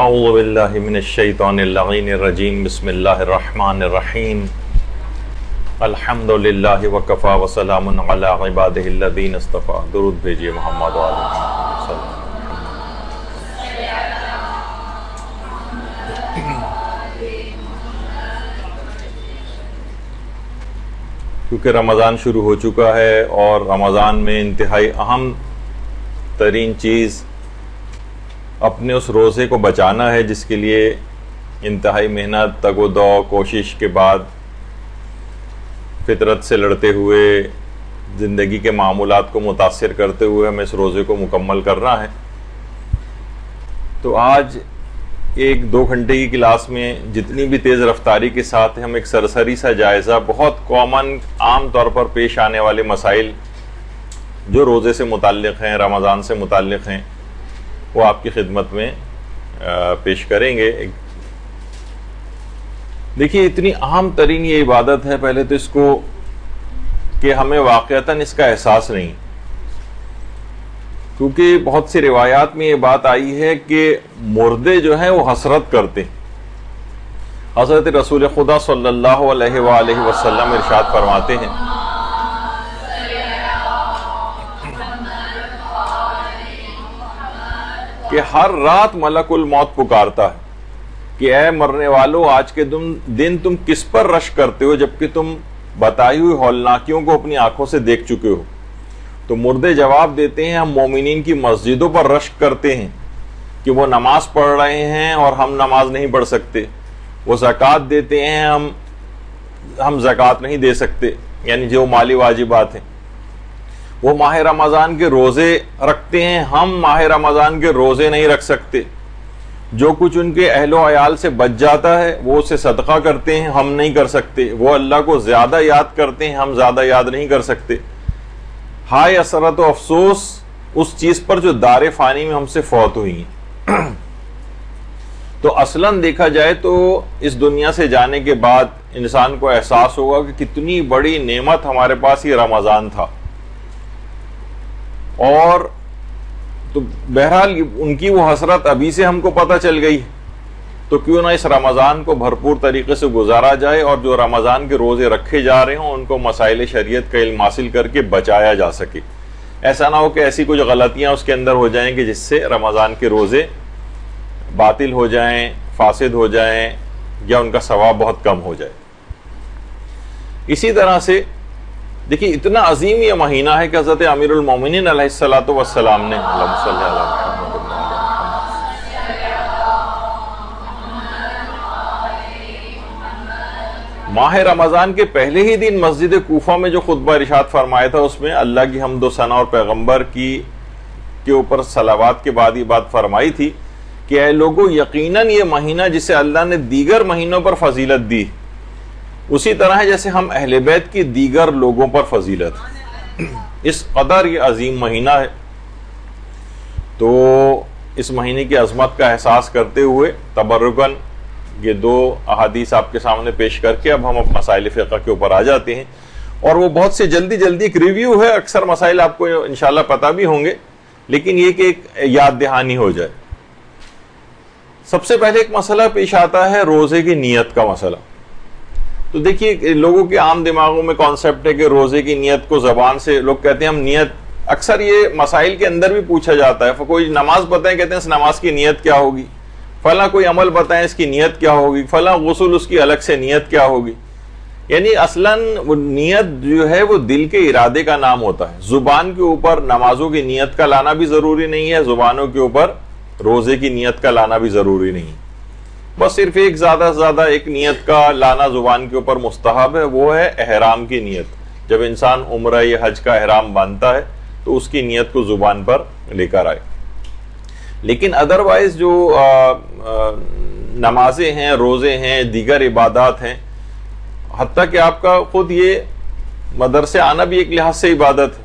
اعوذ باللہ من الشیطان اللعین الرجیم بسم اللہ الرحمن الرحیم الحمد للہ وکفا وسلام علی عبادہ الذین اصطفیٰ. درود بھیجئے محمد و آل محمد صلی اللہ علیہ وسلم. کیونکہ رمضان شروع ہو چکا ہے اور رمضان میں انتہائی اہم ترین چیز اپنے اس روزے کو بچانا ہے، جس کے لیے انتہائی محنت، تگ و دو، کوشش کے بعد فطرت سے لڑتے ہوئے، زندگی کے معمولات کو متاثر کرتے ہوئے ہمیں اس روزے کو مکمل کرنا ہے. تو آج 1-2 گھنٹے کی کلاس میں جتنی بھی تیز رفتاری کے ساتھ ہم ایک سرسری سا جائزہ، بہت کامن عام طور پر پیش آنے والے مسائل جو روزے سے متعلق ہیں، رمضان سے متعلق ہیں، وہ آپ کی خدمت میں پیش کریں گے. دیکھیے، اتنی اہم ترین یہ عبادت ہے، پہلے تو اس کو کہ ہمیں واقعتاً اس کا احساس نہیں، کیونکہ بہت سی روایات میں یہ بات آئی ہے کہ مردے جو ہیں وہ حسرت کرتے ہیں. حضرت رسول خدا صلی اللہ علیہ وآلہ وسلم ارشاد فرماتے ہیں کہ ہر رات ملک الموت پکارتا ہے کہ اے مرنے والو، آج کے دن تم کس پر رشک کرتے ہو جبکہ تم بتائی ہوئی ہولناکیوں کو اپنی آنکھوں سے دیکھ چکے ہو. تو مردے جواب دیتے ہیں، ہم مومنین کی مسجدوں پر رشک کرتے ہیں کہ وہ نماز پڑھ رہے ہیں اور ہم نماز نہیں پڑھ سکتے. وہ زکوٰۃ دیتے ہیں، ہم زکوٰۃ نہیں دے سکتے، یعنی جو مالی واجبات ہیں. وہ ماہ رمضان کے روزے رکھتے ہیں، ہم ماہ رمضان کے روزے نہیں رکھ سکتے. جو کچھ ان کے اہل و عیال سے بچ جاتا ہے وہ اسے صدقہ کرتے ہیں، ہم نہیں کر سکتے. وہ اللہ کو زیادہ یاد کرتے ہیں، ہم زیادہ یاد نہیں کر سکتے. ہائے حسرت و افسوس اس چیز پر جو دار فانی میں ہم سے فوت ہوئی ہیں. تو اصلاً دیکھا جائے تو اس دنیا سے جانے کے بعد انسان کو احساس ہوگا کہ کتنی بڑی نعمت ہمارے پاس یہ رمضان تھا. اور تو بہرحال ان کی وہ حسرت ابھی سے ہم کو پتہ چل گئی، تو کیوں نہ اس رمضان کو بھرپور طریقے سے گزارا جائے اور جو رمضان کے روزے رکھے جا رہے ہوں ان کو مسائل شریعت کا علم حاصل کر کے بچایا جا سکے. ایسا نہ ہو کہ ایسی کچھ غلطیاں اس کے اندر ہو جائیں کہ جس سے رمضان کے روزے باطل ہو جائیں، فاسد ہو جائیں، یا ان کا ثواب بہت کم ہو جائے. اسی طرح سے دیکھیے، اتنا عظیم یہ مہینہ ہے کہ حضرت امیر المومنین علیہ الصلوۃ والسلام نے ماہ رمضان کے پہلے ہی دن مسجد کوفہ میں جو خطبہ ارشاد فرمایا تھا، اس میں اللہ کی حمد و ثنا اور پیغمبر کے اوپر صلوات کے بعد یہ بات فرمائی تھی کہ اے لوگو، یقیناً یہ مہینہ جسے اللہ نے دیگر مہینوں پر فضیلت دی، اسی طرح ہے جیسے ہم اہل بیت کی دیگر لوگوں پر فضیلت. اس قدر یہ عظیم مہینہ ہے. تو اس مہینے کی عظمت کا احساس کرتے ہوئے تبرکاً یہ 2 احادیث آپ کے سامنے پیش کر کے اب ہم مسائل فقہ کے اوپر آ جاتے ہیں. اور وہ بہت سے جلدی ایک ریویو ہے، اکثر مسائل آپ کو انشاءاللہ پتہ بھی ہوں گے، لیکن یہ کہ ایک یاد دہانی ہو جائے. سب سے پہلے ایک مسئلہ پیش آتا ہے روزے کی نیت کا مسئلہ. تو دیکھیے، لوگوں کے عام دماغوں میں کانسیپٹ ہے کہ روزے کی نیت کو زبان سے لوگ کہتے ہیں ہم نیت، اکثر یہ مسائل کے اندر بھی پوچھا جاتا ہے. کوئی نماز بتائیں، کہتے ہیں اس نماز کی نیت کیا ہوگی، فلاں کوئی عمل بتائیں اس کی نیت کیا ہوگی، فلاں غسل اس کی الگ سے نیت کیا ہوگی. یعنی اصلاً وہ نیت جو ہے وہ دل کے ارادے کا نام ہوتا ہے. زبان کے اوپر نمازوں کی نیت کا لانا بھی ضروری نہیں ہے، زبانوں کے اوپر روزے کی نیت کا لانا بھی ضروری نہیں. بس صرف ایک زیادہ سے زیادہ ایک نیت کا لانا زبان کے اوپر مستحب ہے، وہ ہے احرام کی نیت. جب انسان عمرہ یا حج کا احرام باندھتا ہے تو اس کی نیت کو زبان پر لے کر آئے. لیکن ادروائز جو نمازیں ہیں، روزے ہیں، دیگر عبادات ہیں، حتیٰ کہ آپ کا خود یہ مدرسے آنا بھی ایک لحاظ سے عبادت ہے،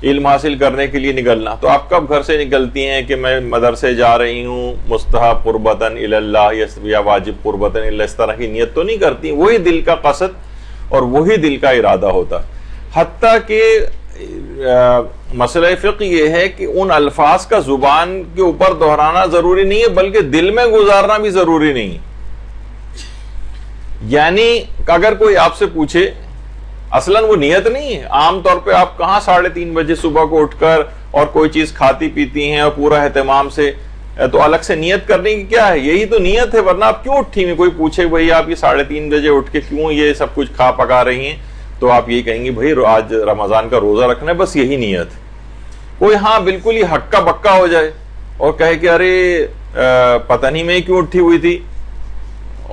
علم حاصل کرنے کے لیے نکلنا. تو آپ کب گھر سے نکلتی ہیں کہ میں مدرسے جا رہی ہوں مستحب قربتاً الی اللہ یا واجب قربتاً الی اللہ، اس طرح کی نیت تو نہیں کرتی. وہی دل کا قصد اور وہی دل کا ارادہ ہوتا ہے. حتیٰ کہ مسئلہ فقہ یہ ہے کہ ان الفاظ کا زبان کے اوپر دہرانا ضروری نہیں ہے، بلکہ دل میں گزارنا بھی ضروری نہیں ہے. یعنی اگر کوئی آپ سے پوچھے، اصلاً وہ نیت نہیں ہے. عام طور پہ آپ کہاں 3:30 بجے صبح کو اٹھ کر اور کوئی چیز کھاتی پیتی ہیں اور پورا اہتمام سے، تو الگ سے نیت کرنے کی کیا ہے؟ یہی تو نیت ہے، ورنہ آپ کیوں اٹھی ہوئی؟ کوئی پوچھے بھائی آپ یہ 3:30 بجے اٹھ کے کیوں یہ سب کچھ کھا پکا رہی ہیں، تو آپ یہی کہیں گے بھائی آج رمضان کا روزہ رکھنا ہے، بس یہی نیت ہے. کوئی ہاں بالکل ہی ہکا بکا ہو جائے اور کہے کہ ارے پتہ نہیں میں کیوں اٹھی ہوئی تھی،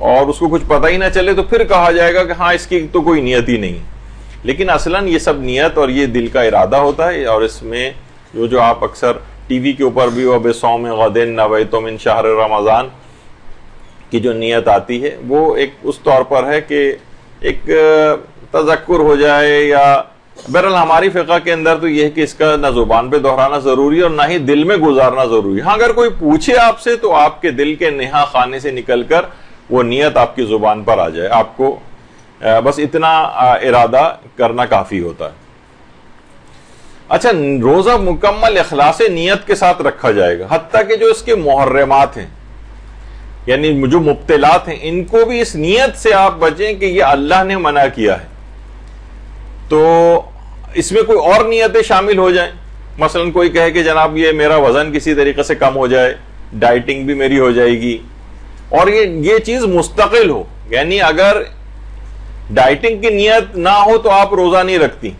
اور اس کو کچھ پتہ ہی نہ چلے، تو پھر کہا جائے گا کہ ہاں اس کی تو کوئی نیت ہی نہیں. لیکن اصلاً یہ سب نیت اور یہ دل کا ارادہ ہوتا ہے. اور اس میں جو آپ اکثر ٹی وی کے اوپر بھی وَبِصَوْمِ غَدٍ نَوَيْتُ مِنْ شَهْرِ رمضان کی جو نیت آتی ہے، وہ ایک اس طور پر ہے کہ ایک تذکر ہو جائے، یا بہرحال ہماری فقہ کے اندر تو یہ ہے کہ اس کا نہ زبان پہ دہرانا ضروری ہے اور نہ ہی دل میں گزارنا ضروری ہے. ہاں اگر کوئی پوچھے آپ سے تو آپ کے دل کے نہا خانے سے نکل کر وہ نیت آپ کی زبان پر آ جائے، آپ کو بس اتنا ارادہ کرنا کافی ہوتا ہے. اچھا، روزہ مکمل اخلاص نیت کے ساتھ رکھا جائے گا، حتیٰ کہ جو اس کے محرمات ہیں، یعنی جو مبتلات ہیں، ان کو بھی اس نیت سے آپ بچیں کہ یہ اللہ نے منع کیا ہے. تو اس میں کوئی اور نیتیں شامل ہو جائیں، مثلا کوئی کہے کہ جناب یہ میرا وزن کسی طریقے سے کم ہو جائے، ڈائٹنگ بھی میری ہو جائے گی، اور یہ چیز مستقل ہو. یعنی اگر ڈائٹنگ کی نیت نہ ہو تو آپ روزہ نہیں رکھتی،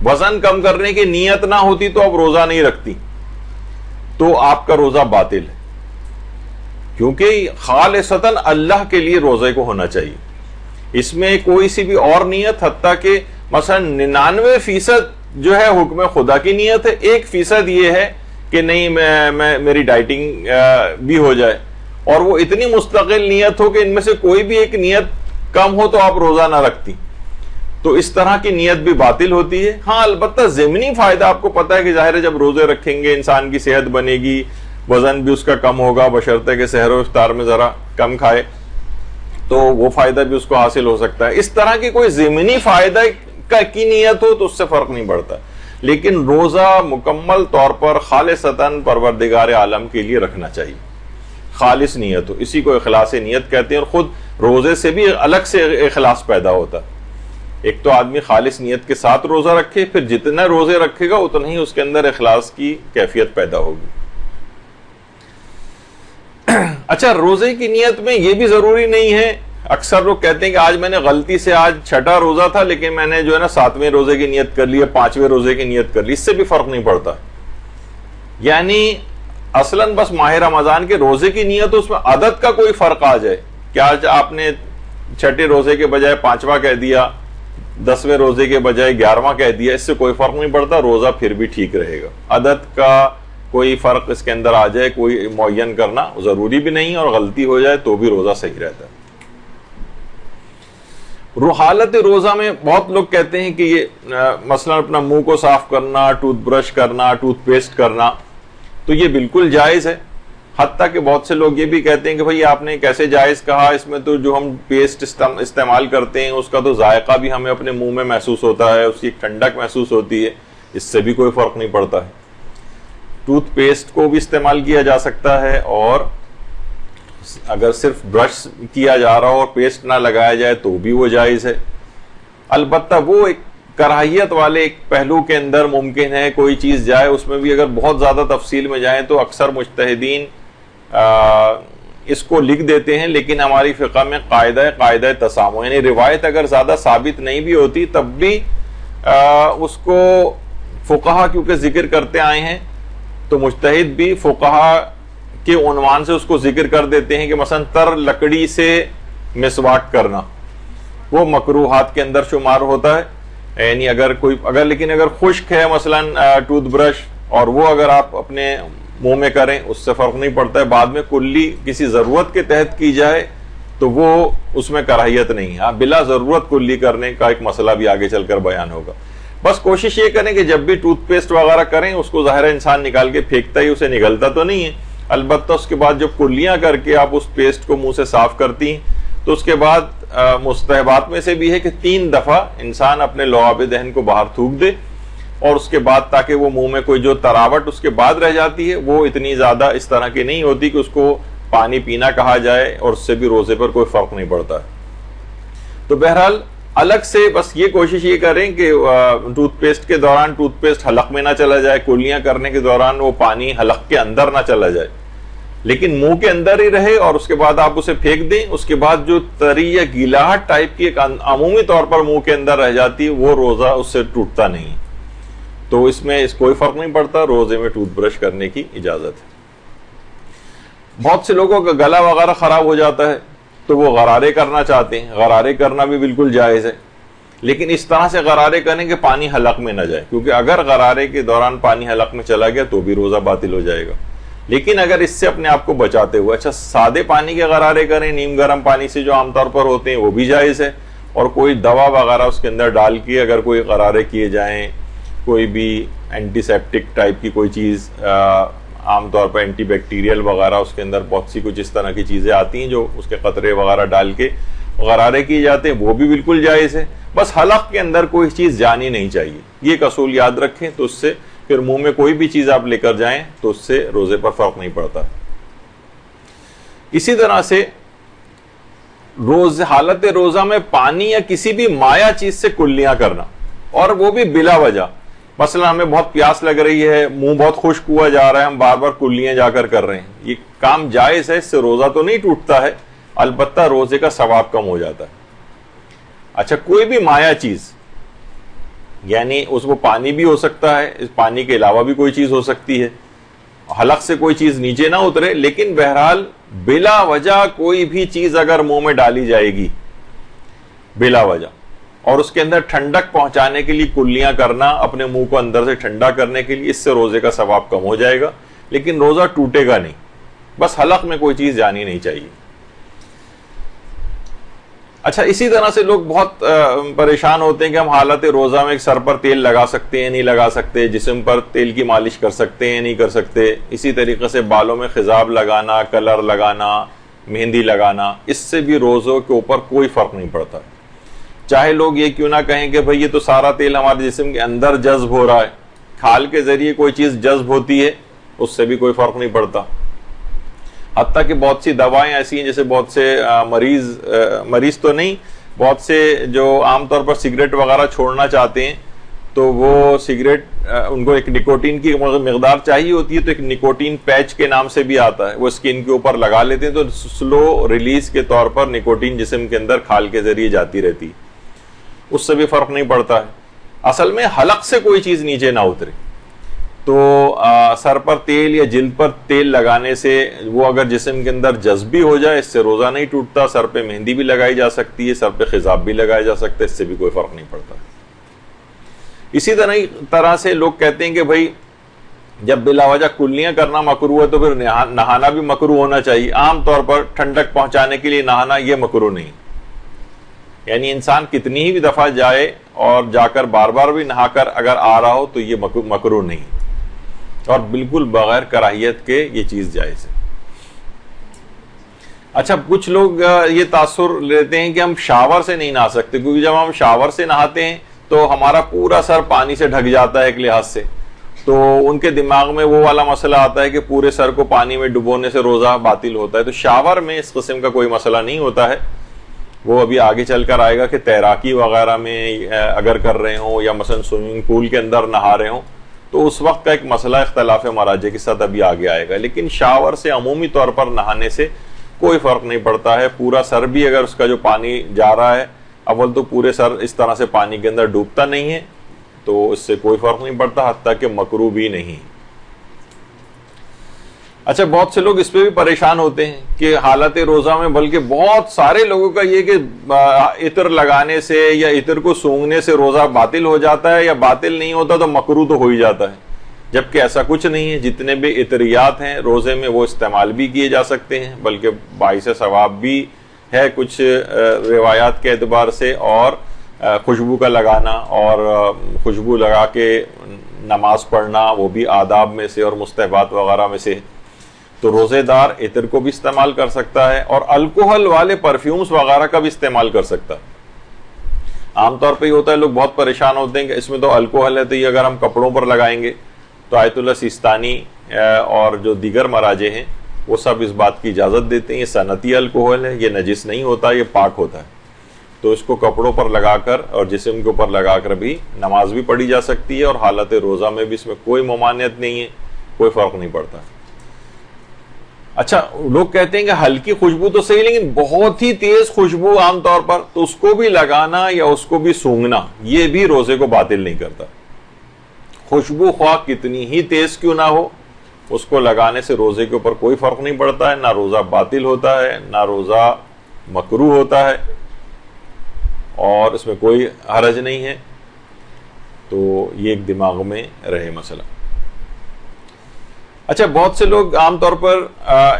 وزن کم کرنے کی نیت نہ ہوتی تو آپ روزہ نہیں رکھتی، تو آپ کا روزہ باطل ہے. کیونکہ خالصتاً اللہ کے لیے روزے کو ہونا چاہیے. اس میں کوئی سی بھی اور نیت، حتیٰ کہ مثلا 99% جو ہے حکم خدا کی نیت ہے، 1% یہ ہے کہ نہیں میں میری ڈائٹنگ بھی ہو جائے، اور وہ اتنی مستقل نیت ہو کہ ان میں سے کوئی بھی ایک نیت کم ہو تو آپ روزہ نہ رکھتی، تو اس طرح کی نیت بھی باطل ہوتی ہے. ہاں البتہ ضمنی فائدہ آپ کو پتا ہے کہ ظاہر ہے جب روزے رکھیں گے انسان کی صحت بنے گی، وزن بھی اس کا کم ہوگا، بشرطے کہ سحر و افطار میں ذرا کم کھائے، تو وہ فائدہ بھی اس کو حاصل ہو سکتا ہے. اس طرح کی کوئی ضمنی فائدہ کی نیت ہو تو اس سے فرق نہیں پڑتا. لیکن روزہ مکمل طور پر خالصتاً پروردگار عالم کے لیے رکھنا چاہیے، خالص نیت ہو. اسی کو اخلاص نیت کہتے ہیں، اور خود روزے سے بھی الگ سے اخلاص پیدا ہوتا ہے. ایک تو آدمی خالص نیت کے ساتھ روزہ رکھے، پھر جتنا روزے رکھے گا اتنا ہی اس کے اندر اخلاص کی کیفیت پیدا ہوگی. اچھا، روزے کی نیت میں یہ بھی ضروری نہیں ہے. اکثر لوگ کہتے ہیں کہ آج میں نے غلطی سے آج 6واں روزہ تھا لیکن میں نے جو ہے نا 7ویں روزے کی نیت کر لی ہے، 5ویں روزے کی نیت کر لی. اس سے بھی فرق نہیں پڑتا. یعنی اصلاً بس ماہ رمضان کے روزے کی نیت، اس میں عدد کا کوئی فرق آ جائے کہ آج آپ نے 6 روزے کے بجائے 5واں کہہ دیا، 10ویں روزے کے بجائے 11واں کہہ دیا، اس سے کوئی فرق نہیں پڑتا، روزہ پھر بھی ٹھیک رہے گا. عدد کا کوئی فرق اس کے اندر آ جائے، کوئی معین کرنا ضروری بھی نہیں، اور غلطی ہو جائے تو بھی روزہ صحیح رہتا ہے. حالت روزہ میں بہت لوگ کہتے ہیں کہ یہ مثلا اپنا منہ کو صاف کرنا، ٹوتھ برش کرنا، ٹوتھ پیسٹ کرنا، تو یہ بالکل جائز ہے. حتیٰ کہ بہت سے لوگ یہ بھی کہتے ہیں کہ بھئی آپ نے کیسے جائز کہا، اس میں تو جو ہم پیسٹ استعمال کرتے ہیں اس کا تو ذائقہ بھی ہمیں اپنے منہ میں محسوس ہوتا ہے، اس کی ٹھنڈک محسوس ہوتی ہے، اس سے بھی کوئی فرق نہیں پڑتا ہے. ٹوتھ پیسٹ کو بھی استعمال کیا جا سکتا ہے، اور اگر صرف برش کیا جا رہا ہو اور پیسٹ نہ لگایا جائے تو بھی وہ جائز ہے. البتہ وہ ایک کراہیت والے ایک پہلو کے اندر ممکن ہے کوئی چیز جائے، اس میں بھی اگر بہت زیادہ تفصیل میں جائیں تو اکثر مجتہدین اس کو لکھ دیتے ہیں. لیکن ہماری فقہ میں قاعدہ تسامح، یعنی روایت اگر زیادہ ثابت نہیں بھی ہوتی تب بھی اس کو فقہا کیونکہ ذکر کرتے آئے ہیں تو مجتہد بھی فقہا کے عنوان سے اس کو ذکر کر دیتے ہیں کہ مثلا تر لکڑی سے مسواک کرنا وہ مکروہات کے اندر شمار ہوتا ہے. یعنی لیکن اگر خشک ہے مثلا ٹوتھ برش، اور وہ اگر آپ اپنے منہ میں کریں اس سے فرق نہیں پڑتا ہے. بعد میں کلی کسی ضرورت کے تحت کی جائے تو وہ اس میں کراہیت نہیں ہے. بلا ضرورت کلی کرنے کا ایک مسئلہ بھی آگے چل کر بیان ہوگا. بس کوشش یہ کریں کہ جب بھی ٹوتھ پیسٹ وغیرہ کریں اس کو ظاہر انسان نکال کے پھینکتا ہی، اسے نگلتا تو نہیں ہے. البتہ اس کے بعد جب کلیاں کر کے آپ اس پیسٹ کو منہ سے صاف کرتی ہیں تو اس کے بعد مستحبات میں سے بھی ہے کہ 3 دفعہ انسان اپنے لعاب دہن کو باہر تھوک دے. اور اس کے بعد تاکہ وہ منہ میں کوئی جو تراوٹ اس کے بعد رہ جاتی ہے وہ اتنی زیادہ اس طرح کی نہیں ہوتی کہ اس کو پانی پینا کہا جائے، اور اس سے بھی روزے پر کوئی فرق نہیں پڑتا ہے۔ تو بہرحال الگ سے بس یہ کوشش یہ کریں کہ ٹوتھ پیسٹ کے دوران ٹوتھ پیسٹ حلق میں نہ چلا جائے، کلیاں کرنے کے دوران وہ پانی حلق کے اندر نہ چلا جائے، لیکن منہ کے اندر ہی رہے، اور اس کے بعد آپ اسے پھینک دیں۔ اس کے بعد جو تری یا گیلاہٹ ٹائپ کی ایک عمومی طور پر منہ کے اندر رہ جاتی ہے وہ روزہ اس سے ٹوٹتا نہیں، تو اس میں کوئی فرق نہیں پڑتا، روزے میں ٹوتھ برش کرنے کی اجازت ہے۔ بہت سے لوگوں کا گلا وغیرہ خراب ہو جاتا ہے تو وہ غرارے کرنا چاہتے ہیں، غرارے کرنا بھی بالکل جائز ہے، لیکن اس طرح سے غرارے کریں کہ پانی حلق میں نہ جائے، کیونکہ اگر غرارے کے دوران پانی حلق میں چلا گیا تو بھی روزہ باطل ہو جائے گا۔ لیکن اگر اس سے اپنے آپ کو بچاتے ہوئے اچھا سادے پانی کے غرارے کریں، نیم گرم پانی سے جو عام طور پر ہوتے ہیں وہ بھی جائز ہے، اور کوئی دوا وغیرہ اس کے اندر ڈال کے اگر کوئی غرارے کیے جائیں، کوئی بھی اینٹی سیپٹک ٹائپ کی کوئی چیز، عام طور پر اینٹی بیکٹیریل وغیرہ اس کے اندر بہت سی کچھ اس طرح کی چیزیں آتی ہیں جو اس کے قطرے وغیرہ ڈال کے غرارے کیے جاتے ہیں، وہ بھی بالکل جائز ہے۔ بس حلق کے اندر کوئی چیز جانی نہیں چاہیے، یہ ایک اصول یاد رکھیں، تو اس سے پھر منہ میں کوئی بھی چیز آپ لے کر جائیں تو اس سے روزے پر فرق نہیں پڑتا۔ اسی طرح سے حالت روزہ میں پانی یا کسی بھی مائع چیز سے کلیاں کرنا، اور وہ بھی بلا وجہ۔ مثلا ہمیں بہت پیاس لگ رہی ہے، منہ بہت خشک ہوا جا رہا ہے، ہم بار بار کلیاں جا کر رہے ہیں، یہ کام جائز ہے، اس سے روزہ تو نہیں ٹوٹتا ہے، البتہ روزے کا ثواب کم ہو جاتا ہے۔ اچھا کوئی بھی مائع چیز، یعنی اس کو پانی بھی ہو سکتا ہے، اس پانی کے علاوہ بھی کوئی چیز ہو سکتی ہے، حلق سے کوئی چیز نیچے نہ اترے، لیکن بہرحال بلا وجہ کوئی بھی چیز اگر منہ میں ڈالی جائے گی بلا وجہ، اور اس کے اندر ٹھنڈک پہنچانے کے لیے کلیاں کرنا، اپنے منہ کو اندر سے ٹھنڈا کرنے کے لیے، اس سے روزے کا ثواب کم ہو جائے گا، لیکن روزہ ٹوٹے گا نہیں، بس حلق میں کوئی چیز جانی نہیں چاہیے۔ اچھا اسی طرح سے لوگ بہت پریشان ہوتے ہیں کہ ہم حالت روزہ میں سر پر تیل لگا سکتے ہیں نہیں لگا سکتے، جسم پر تیل کی مالش کر سکتے ہیں نہیں کر سکتے، اسی طریقے سے بالوں میں خضاب لگانا، کلر لگانا، مہندی لگانا، اس سے بھی روزوں کے اوپر کوئی فرق نہیں پڑتا۔ چاہے لوگ یہ کیوں نہ کہیں کہ بھئی یہ تو سارا تیل ہمارے جسم کے اندر جذب ہو رہا ہے، کھال کے ذریعے کوئی چیز جذب ہوتی ہے، اس سے بھی کوئی فرق نہیں پڑتا۔ حتیٰ کہ بہت سی دوائیں ایسی ہیں، جیسے بہت سے مریض تو نہیں، بہت سے جو عام طور پر سگریٹ وغیرہ چھوڑنا چاہتے ہیں، تو وہ سگریٹ ان کو ایک نکوٹین کی مقدار چاہیے ہوتی ہے، تو ایک نکوٹین پیچ کے نام سے بھی آتا ہے، وہ اسکن کے اوپر لگا لیتے ہیں، تو سلو ریلیز کے طور پر نکوٹین جسم کے اندر کھال کے ذریعے جاتی رہتی، اس سے بھی فرق نہیں پڑتا ہے۔ اصل میں حلق سے کوئی چیز نیچے نہ اترے، تو سر پر تیل یا جلد پر تیل لگانے سے وہ اگر جسم کے اندر جذبی ہو جائے، اس سے روزہ نہیں ٹوٹتا۔ سر پہ مہندی بھی لگائی جا سکتی ہے، سر پہ خضاب بھی لگایا جا سکتا ہے، اس سے بھی کوئی فرق نہیں پڑتا۔ اسی طرح سے لوگ کہتے ہیں کہ بھائی جب بلا وجہ کلیاں کرنا مکروہ ہے تو پھر نہانا بھی مکروہ ہونا چاہیے۔ عام طور پر ٹھنڈک پہنچانے کے لیے نہانا یہ مکروہ نہیں، یعنی انسان کتنی ہی بھی دفعہ جائے اور جا کر بار بار بھی نہا کر اگر آ رہا ہو تو یہ مکروہ نہیں، اور بالکل بغیر کراہیت کے یہ چیز جائز ہے۔ اچھا کچھ لوگ یہ تاثر لیتے ہیں کہ ہم شاور سے نہیں نہا سکتے، کیونکہ جب ہم شاور سے نہاتے ہیں تو ہمارا پورا سر پانی سے ڈھک جاتا ہے ایک لحاظ سے، تو ان کے دماغ میں وہ والا مسئلہ آتا ہے کہ پورے سر کو پانی میں ڈبونے سے روزہ باطل ہوتا ہے۔ تو شاور میں اس قسم کا کوئی مسئلہ نہیں ہوتا ہے، وہ ابھی آگے چل کر آئے گا کہ تیراکی وغیرہ میں اگر کر رہے ہوں یا مثلا سوئمنگ پول کے اندر نہا رہے ہوں تو اس وقت کا ایک مسئلہ اختلاف مراجع کے ساتھ ابھی آگے آئے گا، لیکن شاور سے عمومی طور پر نہانے سے کوئی فرق نہیں پڑتا ہے۔ پورا سر بھی اگر اس کا جو پانی جا رہا ہے، اول تو پورے سر اس طرح سے پانی کے اندر ڈوبتا نہیں ہے، تو اس سے کوئی فرق نہیں پڑتا، حتیٰ کہ مکروہ بھی نہیں۔ اچھا بہت سے لوگ اس پہ بھی پریشان ہوتے ہیں کہ حالت روزہ میں، بلکہ بہت سارے لوگوں کا یہ کہ عطر لگانے سے یا عطر کو سونگھنے سے روزہ باطل ہو جاتا ہے، یا باطل نہیں ہوتا تو مکروہ تو ہو ہی جاتا ہے، جبکہ ایسا کچھ نہیں ہے۔ جتنے بھی عطریات ہیں روزے میں وہ استعمال بھی کیے جا سکتے ہیں، بلکہ باعث ثواب بھی ہے کچھ روایات کے اعتبار سے، اور خوشبو کا لگانا اور خوشبو لگا کے نماز پڑھنا وہ بھی آداب میں سے اور مستحبات وغیرہ میں سے۔ تو روزے دار عطر کو بھی استعمال کر سکتا ہے، اور الکوہل والے پرفیومز وغیرہ کا بھی استعمال کر سکتا ہے۔ عام طور پہ یہ ہوتا ہے لوگ بہت پریشان ہوتے ہیں کہ اس میں تو الکوہل ہے، تو یہ اگر ہم کپڑوں پر لگائیں گے، تو آیت اللہ سیستانی اور جو دیگر مراجع ہیں وہ سب اس بات کی اجازت دیتے ہیں یہ صنعتی الکوہل ہے، یہ نجس نہیں ہوتا، یہ پاک ہوتا ہے، تو اس کو کپڑوں پر لگا کر اور جسم کے اوپر لگا کر بھی نماز بھی پڑھی جا سکتی ہے، اور حالت روزہ میں بھی اس میں کوئی ممانعت نہیں ہے، کوئی فرق نہیں پڑتا۔ اچھا، لوگ کہتے ہیں کہ ہلکی خوشبو تو صحیح، لیکن بہت ہی تیز خوشبو عام طور پر، تو اس کو بھی لگانا یا اس کو بھی سونگھنا یہ بھی روزے کو باطل نہیں کرتا۔ خوشبو خواہ کتنی ہی تیز کیوں نہ ہو، اس کو لگانے سے روزے کے اوپر کوئی فرق نہیں پڑتا ہے، نہ روزہ باطل ہوتا ہے، نہ روزہ مکروہ ہوتا ہے، اور اس میں کوئی حرج نہیں ہے۔ تو یہ ایک دماغ میں رہے مسئلہ۔ اچھا، بہت سے لوگ عام طور پر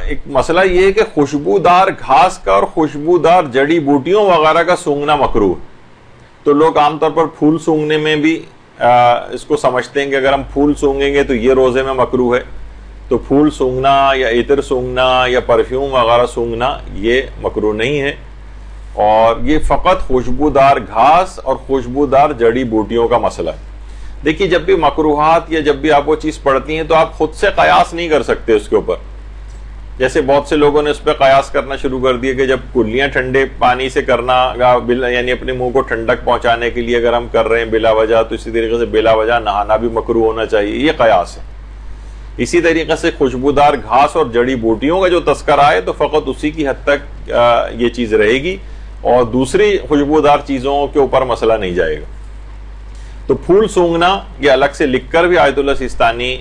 ایک مسئلہ یہ ہے کہ خوشبودار گھاس کا اور خوشبودار جڑی بوٹیوں وغیرہ کا سونگھنا مکروہ، تو لوگ عام طور پر پھول سونگھنے میں بھی اس کو سمجھتے ہیں کہ اگر ہم پھول سونگھیں گے تو یہ روزے میں مکروہ ہے، تو پھول سونگھنا یا عطر سونگھنا یا پرفیوم وغیرہ سونگھنا یہ مکروہ نہیں ہے، اور یہ فقط خوشبودار گھاس اور خوشبودار جڑی بوٹیوں کا مسئلہ ہے۔ دیکھیے، جب بھی مکروہات یا جب بھی آپ وہ چیز پڑھتی ہیں تو آپ خود سے قیاس نہیں کر سکتے اس کے اوپر۔ جیسے بہت سے لوگوں نے اس پہ قیاس کرنا شروع کر دیا کہ جب کلیاں ٹھنڈے پانی سے کرنا، یعنی اپنے منہ کو ٹھنڈک پہنچانے کے لیے اگر ہم کر رہے ہیں بلا وجہ، تو اسی طریقے سے بلا وجہ نہانا بھی مکروہ ہونا چاہیے، یہ قیاس ہے۔ اسی طریقے سے خوشبودار گھاس اور جڑی بوٹیوں کا جو تذکرہ ہے تو فقط اسی کی حد تک یہ چیز رہے گی، اور دوسری خوشبودار چیزوں کے اوپر مسئلہ نہیں جائے گا۔ تو پھول سونگھنا یہ الگ سے لکھ کر بھی آیت اللہ سیستانی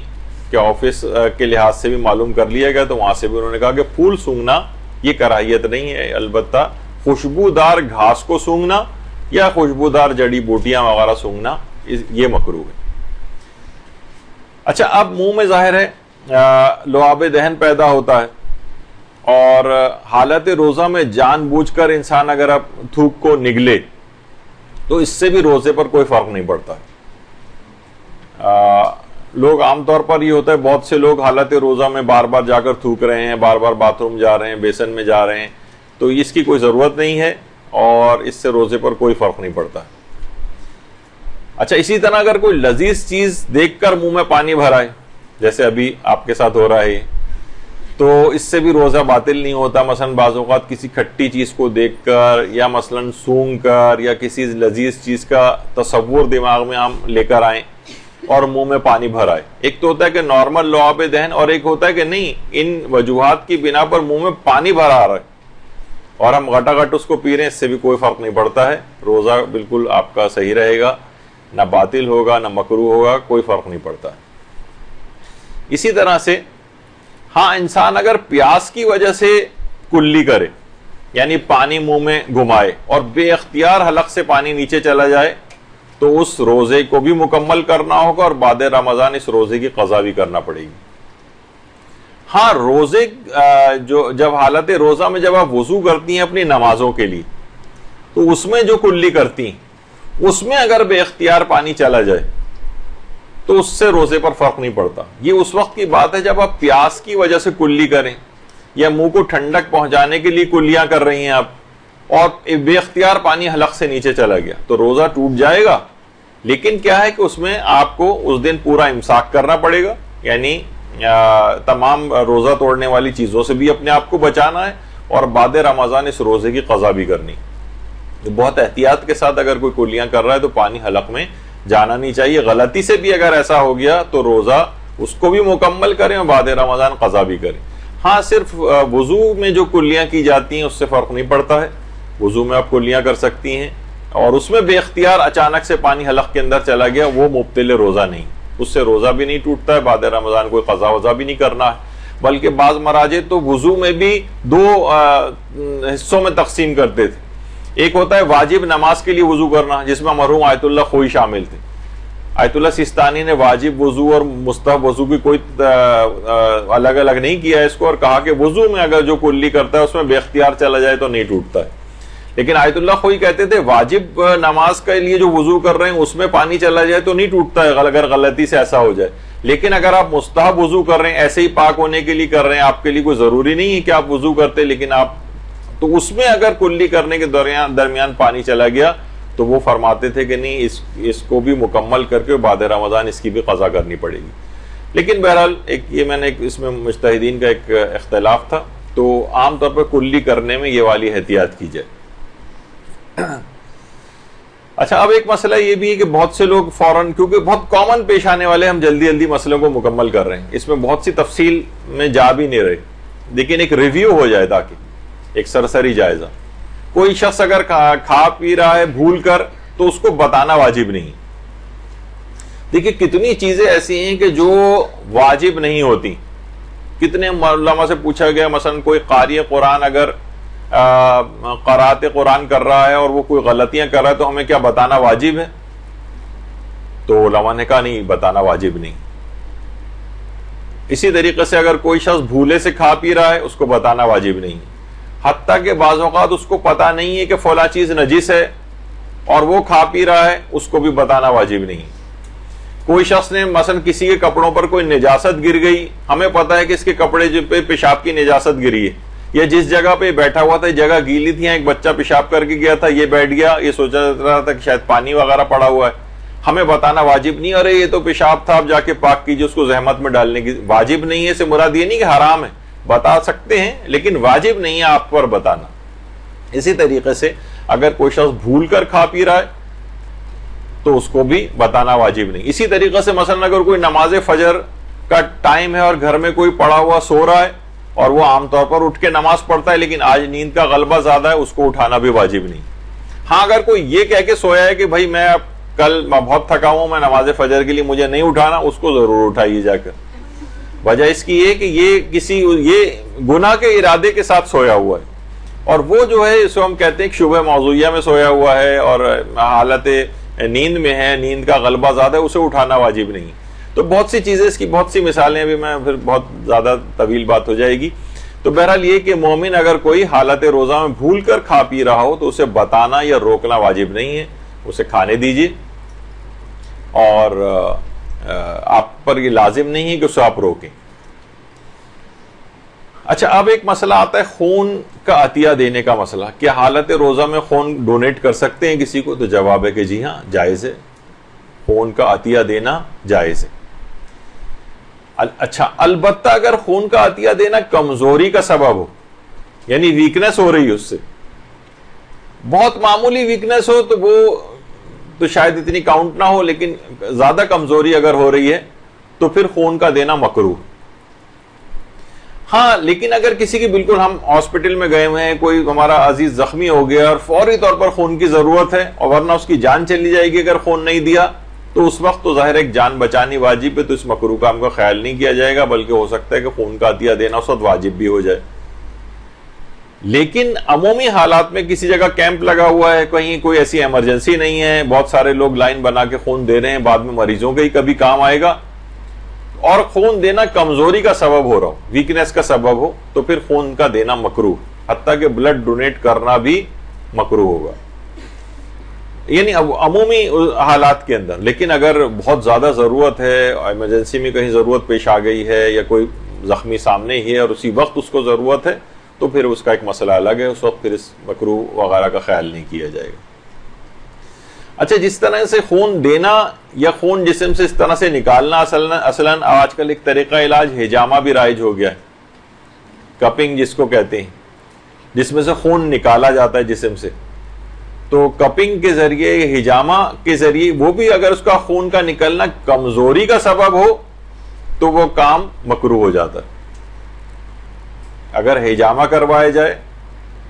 کے آفس کے لحاظ سے بھی معلوم کر لیا گیا، تو وہاں سے بھی انہوں نے کہا کہ پھول سونگھنا یہ کراہیت نہیں ہے، البتہ خوشبودار گھاس کو سونگھنا یا خوشبودار جڑی بوٹیاں وغیرہ سونگھنا یہ مکروہ ہے۔ اچھا، اب منہ میں ظاہر ہے لعاب دہن پیدا ہوتا ہے، اور حالت روزہ میں جان بوجھ کر انسان اگر اب تھوک کو نگلے تو اس سے بھی روزے پر کوئی فرق نہیں پڑتا۔ لوگ عام طور پر یہ ہوتا ہے، بہت سے لوگ حالت روزہ میں بار بار جا کر تھوک رہے ہیں، بار بار باتھ روم جا رہے ہیں، بیسن میں جا رہے ہیں، تو اس کی کوئی ضرورت نہیں ہے، اور اس سے روزے پر کوئی فرق نہیں پڑتا۔ اچھا، اسی طرح اگر کوئی لذیذ چیز دیکھ کر منہ میں پانی بھرائے، جیسے ابھی آپ کے ساتھ ہو رہا ہے، تو اس سے بھی روزہ باطل نہیں ہوتا۔ مثلا بعض اوقات کسی کھٹی چیز کو دیکھ کر یا مثلا سونگ کر یا کسی لذیذ چیز کا تصور دماغ میں ہم لے کر آئیں اور منہ میں پانی بھر آئے، ایک تو ہوتا ہے کہ نارمل لعاب دہن، اور ایک ہوتا ہے کہ نہیں، ان وجوہات کی بنا پر منہ میں پانی بھر آ رہا ہے اور ہم گھٹا گھٹ اس کو پی رہے ہیں، اس سے بھی کوئی فرق نہیں پڑتا ہے، روزہ بالکل آپ کا صحیح رہے گا، نہ باطل ہوگا نہ مکروہ ہوگا، کوئی فرق نہیں پڑتا ہے۔ اسی طرح سے ہاں، انسان اگر پیاس کی وجہ سے کلی کرے، یعنی پانی منہ میں گھمائے اور بے اختیار حلق سے پانی نیچے چلا جائے، تو اس روزے کو بھی مکمل کرنا ہوگا، اور بعد رمضان اس روزے کی قضا بھی کرنا پڑے گی۔ ہاں، روزے جب حالت روزہ میں جب آپ وضو کرتی ہیں اپنی نمازوں کے لیے، تو اس میں جو کلی کرتی ہیں اس میں اگر بے اختیار پانی چلا جائے تو اس سے روزے پر فرق نہیں پڑتا۔ یہ اس وقت کی بات ہے جب آپ پیاس کی وجہ سے کلی کریں یا منہ کو ٹھنڈک پہنچانے کے لیے کلیاں کر رہی ہیں آپ، اور بے اختیار پانی حلق سے نیچے چلا گیا، تو روزہ ٹوٹ جائے گا۔ لیکن کیا ہے کہ اس میں آپ کو اس دن پورا امساک کرنا پڑے گا، یعنی تمام روزہ توڑنے والی چیزوں سے بھی اپنے آپ کو بچانا ہے، اور بعد رمضان اس روزے کی قضا بھی کرنی۔ بہت احتیاط کے ساتھ اگر کوئی کلیاں کر رہا ہے تو پانی حلق میں جانا نہیں چاہیے۔ غلطی سے بھی اگر ایسا ہو گیا تو روزہ اس کو بھی مکمل کریں اور بعد رمضان قضا بھی کریں۔ ہاں، صرف وضو میں جو کلیاں کی جاتی ہیں اس سے فرق نہیں پڑتا ہے، وضو میں آپ کلیاں کر سکتی ہیں، اور اس میں بے اختیار اچانک سے پانی حلق کے اندر چلا گیا، وہ مبطل روزہ نہیں، اس سے روزہ بھی نہیں ٹوٹتا ہے، بعد رمضان کوئی قضا وضا بھی نہیں کرنا ہے۔ بلکہ بعض مراجع تو وضو میں بھی دو حصوں میں تقسیم کرتے تھے۔ ایک ہوتا ہے واجب نماز کے لیے وضو کرنا، جس میں مرحوم آیت اللہ خوئی شامل تھے۔ آیت اللہ سیستانی نے واجب وضو اور مستحب وضو کی کوئی الگ الگ نہیں کیا اس کو، اور کہا کہ وضو میں اگر جو کلی کرتا ہے اس میں بے اختیار چلا جائے تو نہیں ٹوٹتا ہے۔ لیکن آیت اللہ خوئی کہتے تھے واجب نماز کے لیے جو وضو کر رہے ہیں اس میں پانی چلا جائے تو نہیں ٹوٹتا ہے اگر غلطی سے ایسا ہو جائے، لیکن اگر آپ مستحب وضو کر رہے ہیں، ایسے ہی پاک ہونے کے لیے کر رہے ہیں، آپ کے لیے کوئی ضروری نہیں ہے کہ آپ وضو کرتے، لیکن آپ تو اس میں اگر کلی کرنے کے درمیان پانی چلا گیا تو وہ فرماتے تھے کہ نہیں اس کو بھی مکمل کر کے بعد رمضان اس کی بھی قضا کرنی پڑے گی. لیکن بہرحال یہ میں نے اس میں مجتہدین کا ایک اختلاف تھا، تو عام طور پر کلی کرنے میں یہ والی احتیاط کی جائے. اچھا، اب ایک مسئلہ یہ بھی ہے کہ بہت سے لوگ فوراً، کیونکہ بہت کامن پیش آنے والے، ہم جلدی جلدی مسئلوں کو مکمل کر رہے ہیں، اس میں بہت سی تفصیل میں جا بھی نہیں رہے، لیکن ایک ریویو ہو جائے تاکہ ایک سرسری جائزہ. کوئی شخص اگر کھا پی رہا ہے بھول کر تو اس کو بتانا واجب نہیں. دیکھیے کتنی چیزیں ایسی ہیں کہ جو واجب نہیں ہوتی. کتنے علماء سے پوچھا گیا، مثلا کوئی قاری قرآن اگر قرات قرآن کر رہا ہے اور وہ کوئی غلطیاں کر رہا ہے تو ہمیں کیا بتانا واجب ہے؟ تو علماء نے کہا نہیں، بتانا واجب نہیں. اسی طریقے سے اگر کوئی شخص بھولے سے کھا پی رہا ہے اس کو بتانا واجب نہیں، حتیٰ کہ بعض اوقات اس کو پتا نہیں ہے کہ فلاں چیز نجس ہے اور وہ کھا پی رہا ہے، اس کو بھی بتانا واجب نہیں. کوئی شخص نے مثلا کسی کے کپڑوں پر کوئی نجاست گر گئی، ہمیں پتا ہے کہ اس کے کپڑے پہ پیشاب کی نجاست گری ہے، یا جس جگہ پہ بیٹھا ہوا تھا جگہ گیلی تھی، ایک بچہ پیشاب کر کے گیا تھا، یہ بیٹھ گیا، یہ سوچا رہا تھا کہ شاید پانی وغیرہ پڑا ہوا ہے، ہمیں بتانا واجب نہیں. ارے یہ تو پیشاب تھا، آپ جا کے پاک کیجیے، اس کو زحمت میں ڈالنے کی واجب نہیں ہے. اس سے مراد یہ نہیں کہ حرام ہے، بتا سکتے ہیں لیکن واجب نہیں ہے آپ پر بتانا. اسی طریقے سے اگر کوئی شخص بھول کر کھا پی رہا ہے تو اس کو بھی بتانا واجب نہیں. اسی طریقے سے مثلا اگر کوئی نماز فجر کا ٹائم ہے اور گھر میں کوئی پڑا ہوا سو رہا ہے اور وہ عام طور پر اٹھ کے نماز پڑھتا ہے لیکن آج نیند کا غلبہ زیادہ ہے، اس کو اٹھانا بھی واجب نہیں. ہاں اگر کوئی یہ کہہ کے سویا ہے کہ بھائی میں اب کل بہت تھکا ہوں، میں نماز فجر کے لیے مجھے نہیں اٹھانا، اس کو ضرور اٹھائیے جا کر. وجہ اس کی یہ کہ یہ گناہ کے ارادے کے ساتھ سویا ہوا ہے، اور وہ جو ہے اس کو ہم کہتے ہیں کہ شبہ موضوعیہ میں سویا ہوا ہے اور حالت نیند میں ہے، نیند کا غلبہ زیادہ ہے، اسے اٹھانا واجب نہیں. تو بہت سی چیزیں، اس کی بہت سی مثالیں، ابھی میں پھر بہت زیادہ طویل بات ہو جائے گی. تو بہرحال یہ کہ مومن اگر کوئی حالت روزہ میں بھول کر کھا پی رہا ہو تو اسے بتانا یا روکنا واجب نہیں ہے، اسے کھانے دیجیے، اور آپ پر یہ لازم نہیں ہے کہ اسے آپ روکیں. اچھا، اب ایک مسئلہ آتا ہے خون کا عطیہ دینے کا مسئلہ. کیا حالت روزہ میں خون ڈونیٹ کر سکتے ہیں کسی کو؟ تو جواب ہے کہ جی ہاں، جائز ہے، خون کا عطیہ دینا جائز ہے. اچھا، البتہ اگر خون کا عطیہ دینا کمزوری کا سبب ہو، یعنی ویکنس ہو رہی ہے، اس سے بہت معمولی ویکنس ہو تو وہ تو شاید اتنی کاؤنٹ نہ ہو، لیکن زیادہ کمزوری اگر ہو رہی ہے تو پھر خون کا دینا مکروہ. ہاں لیکن اگر کسی کی بالکل ہم ہاسپٹل میں گئے ہوئے ہیں، کوئی ہمارا عزیز زخمی ہو گیا اور فوری طور پر خون کی ضرورت ہے اور ورنہ اس کی جان چلی جائے گی اگر خون نہیں دیا، تو اس وقت تو ظاہر ایک جان بچانی واجب ہے، تو اس مکروہ کام کا خیال نہیں کیا جائے گا، بلکہ ہو سکتا ہے کہ خون کا عطیہ دینا اس وقت واجب بھی ہو جائے. لیکن عمومی حالات میں کسی جگہ کیمپ لگا ہوا ہے، کہیں کوئی ایسی ایمرجنسی نہیں ہے، بہت سارے لوگ لائن بنا کے خون دے رہے ہیں، بعد میں مریضوں کے ہی کبھی کام آئے گا، اور خون دینا کمزوری کا سبب ہو رہا ہو، ویکنس کا سبب ہو، تو پھر خون کا دینا مکروہ، حتیٰ کہ بلڈ ڈونیٹ کرنا بھی مکروہ ہوگا، یعنی عمومی حالات کے اندر. لیکن اگر بہت زیادہ ضرورت ہے، ایمرجنسی میں کہیں ضرورت پیش آ گئی ہے، یا کوئی زخمی سامنے ہی ہے اور اسی وقت اس کو ضرورت ہے، تو پھر اس کا ایک مسئلہ الگ ہے، اس وقت پھر اس مکروہ وغیرہ کا خیال نہیں کیا جائے گا. اچھا، جس طرح سے خون دینا یا خون جسم سے اس طرح سے نکالنا، اصلاً آج کل ایک طریقہ علاج ہجامہ بھی رائج ہو گیا ہے، کپنگ جس کو کہتے ہیں، جس میں سے خون نکالا جاتا ہے جسم سے. تو کپنگ کے ذریعے، ہجامہ کے ذریعے، وہ بھی اگر اس کا خون کا نکلنا کمزوری کا سبب ہو تو وہ کام مکروہ ہو جاتا ہے اگر ہجامہ کروایا جائے،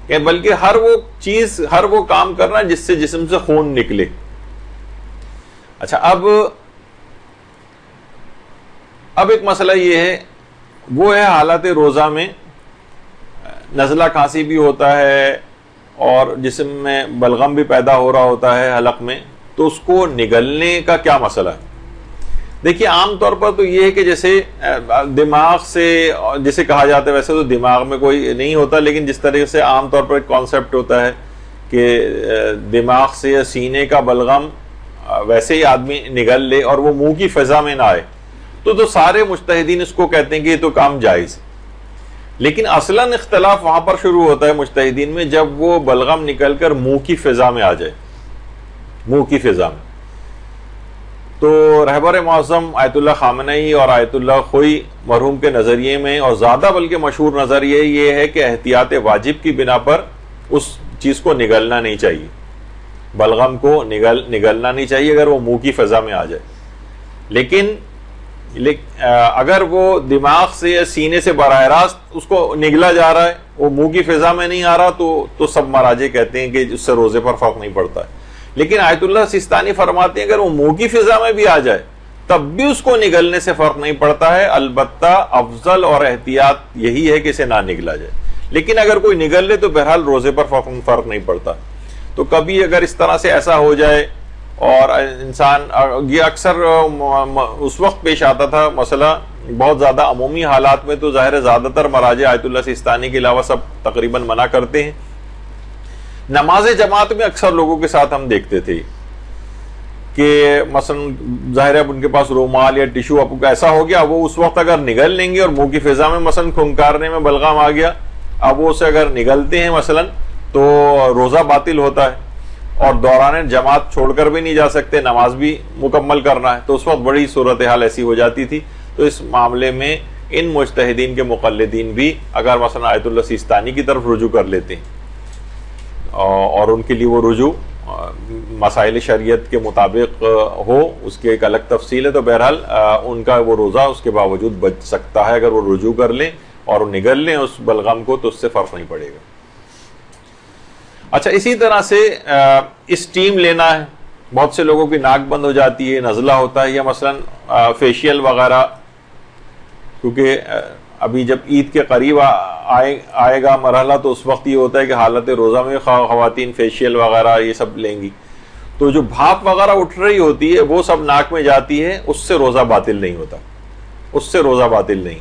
کہ بلکہ ہر وہ کام کرنا جس سے جسم سے خون نکلے. اچھا، اب ایک مسئلہ یہ ہے، وہ ہے حالت روزہ میں نزلہ کھانسی بھی ہوتا ہے اور جسم میں بلغم بھی پیدا ہو رہا ہوتا ہے حلق میں، تو اس کو نگلنے کا کیا مسئلہ ہے؟ دیکھیے عام طور پر تو یہ ہے کہ جیسے دماغ سے، جسے کہا جاتا ہے، ویسے تو دماغ میں کوئی نہیں ہوتا، لیکن جس طرح سے عام طور پر ایک کانسیپٹ ہوتا ہے کہ دماغ سے یا سینے کا بلغم ویسے ہی آدمی نگل لے اور وہ منہ کی فضا میں نہ آئے، تو سارے مجتہدین اس کو کہتے ہیں کہ یہ تو کام جائز. لیکن اصلاً اختلاف وہاں پر شروع ہوتا ہے مجتہدین میں جب وہ بلغم نکل کر منہ کی فضا میں آ جائے. منہ کی فضا میں. تو رہبر معظم آیت اللہ خامنئی اور آیت اللہ خوئی مرحوم کے نظریے میں اور زیادہ بلکہ مشہور نظریہ یہ ہے کہ احتیاط واجب کی بنا پر اس چیز کو نگلنا نہیں چاہیے، بلغم کو نگلنا نہیں چاہیے اگر وہ منہ کی فضا میں آ جائے. لیکن اگر وہ دماغ سے یا سینے سے براہ راست اس کو نگلا جا رہا ہے، وہ منہ کی فضا میں نہیں آ رہا، تو سب مراجع کہتے ہیں کہ اس سے روزے پر فرق نہیں پڑتا ہے. لیکن آیت اللہ سیستانی فرماتے ہیں اگر وہ منہ کی فضا میں بھی آ جائے تب بھی اس کو نگلنے سے فرق نہیں پڑتا ہے، البتہ افضل اور احتیاط یہی ہے کہ اسے نہ نگلا جائے. لیکن اگر کوئی نگل لے تو بہرحال روزے پر فرق نہیں پڑتا. تو کبھی اگر اس طرح سے ایسا ہو جائے اور انسان، یہ اکثر اس وقت پیش آتا تھا مسئلہ بہت زیادہ عمومی حالات میں، تو ظاہر ہے زیادہ تر مراجع آیت اللہ سیستانی کے علاوہ سب تقریباً منع کرتے ہیں. نماز جماعت میں اکثر لوگوں کے ساتھ ہم دیکھتے تھے کہ مثلا ظاہر ہے اب ان کے پاس رومال یا ٹیشو اب ایسا ہو گیا، وہ اس وقت اگر نگل لیں گے اور منہ کی فضا میں مثلا کھنکارنے میں بلغم آ گیا، اب وہ اسے اگر نگلتے ہیں مثلا تو روزہ باطل ہوتا ہے اور دوران جماعت چھوڑ کر بھی نہیں جا سکتے، نماز بھی مکمل کرنا ہے. تو اس وقت بڑی صورتحال ایسی ہو جاتی تھی. تو اس معاملے میں ان مجتہدین کے مقلدین بھی اگر مثلا آیت اللہ سیستانی کی طرف رجوع کر لیتے ہیں اور ان کے لیے وہ رجوع مسائل شریعت کے مطابق ہو، اس کی ایک الگ تفصیل ہے، تو بہرحال ان کا وہ روزہ اس کے باوجود بچ سکتا ہے. اگر وہ رجوع کر لیں اور نگل لیں اس بلغم کو تو اس سے فرق نہیں پڑے گا. اچھا، اسی طرح سے اسٹیم لینا ہے. بہت سے لوگوں کی ناک بند ہو جاتی ہے، نزلہ ہوتا ہے، یا مثلا فیشیل وغیرہ، کیونکہ ابھی جب عید کے قریب آئے گا مرحلہ تو اس وقت یہ ہوتا ہے کہ حالت روزہ میں خواتین فیشیل وغیرہ یہ سب لیں گی. تو جو بھاپ وغیرہ اٹھ رہی ہوتی ہے وہ سب ناک میں جاتی ہے، اس سے روزہ باطل نہیں ہوتا، اس سے روزہ باطل نہیں،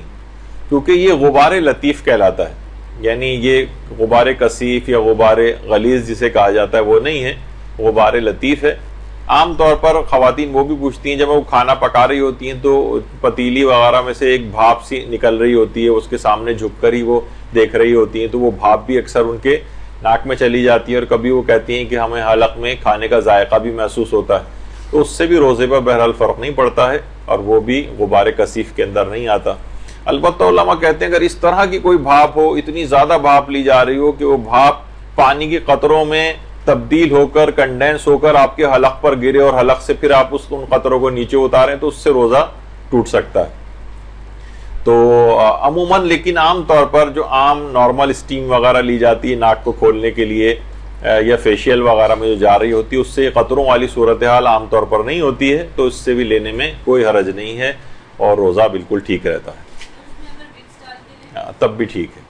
کیونکہ یہ غبار لطیف کہلاتا ہے. یعنی یہ غبار کثیف یا غبار غلیظ جسے کہا جاتا ہے وہ نہیں ہے، غبار لطیف ہے. عام طور پر خواتین وہ بھی پوچھتی ہیں جب وہ کھانا پکا رہی ہوتی ہیں تو پتیلی وغیرہ میں سے ایک بھاپ سی نکل رہی ہوتی ہے، اس کے سامنے جھک کر ہی وہ دیکھ رہی ہوتی ہیں، تو وہ بھاپ بھی اکثر ان کے ناک میں چلی جاتی ہے، اور کبھی وہ کہتی ہیں کہ ہمیں حلق میں کھانے کا ذائقہ بھی محسوس ہوتا ہے. تو اس سے بھی روزے پر بہرحال فرق نہیں پڑتا ہے اور وہ بھی غبار کثیف کے اندر نہیں آتا. البتہ علماء کہتے ہیں اگر اس طرح کی کوئی بھاپ ہو، اتنی زیادہ بھاپ لی جا رہی ہو کہ وہ بھاپ پانی کے قطروں میں تبدیل ہو کر کنڈینس ہو کر آپ کے حلق پر گرے اور حلق سے پھر آپ ان قطروں کو نیچے اتاریں تو اس سے روزہ ٹوٹ سکتا ہے. تو عموماً لیکن عام طور پر جو عام نارمل اسٹیم وغیرہ لی جاتی ہے ناک کو کھولنے کے لیے یا فیشیل وغیرہ میں جو جا رہی ہوتی ہے، اس سے قطروں والی صورتحال عام طور پر نہیں ہوتی ہے، تو اس سے بھی لینے میں کوئی حرج نہیں ہے اور روزہ بالکل ٹھیک رہتا ہے، تب بھی ٹھیک ہے.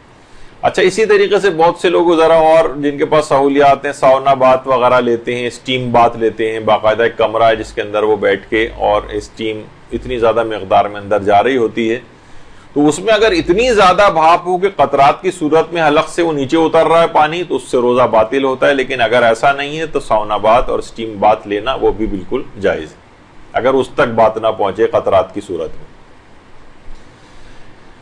اچھا، اسی طریقے سے بہت سے لوگ ذرا اور جن کے پاس سہولیات ہیں ساونا بات وغیرہ لیتے ہیں، اسٹیم بات لیتے ہیں، باقاعدہ ایک کمرہ ہے جس کے اندر وہ بیٹھ کے اور اسٹیم اتنی زیادہ مقدار میں اندر جا رہی ہوتی ہے، تو اس میں اگر اتنی زیادہ بھاپ ہو کہ قطرات کی صورت میں حلق سے وہ نیچے اتر رہا ہے پانی، تو اس سے روزہ باطل ہوتا ہے. لیکن اگر ایسا نہیں ہے تو ساونا بات اور اسٹیم بات لینا وہ بھی بالکل جائز ہے اگر اس تک بات نہ پہنچے قطرات کی صورت میں.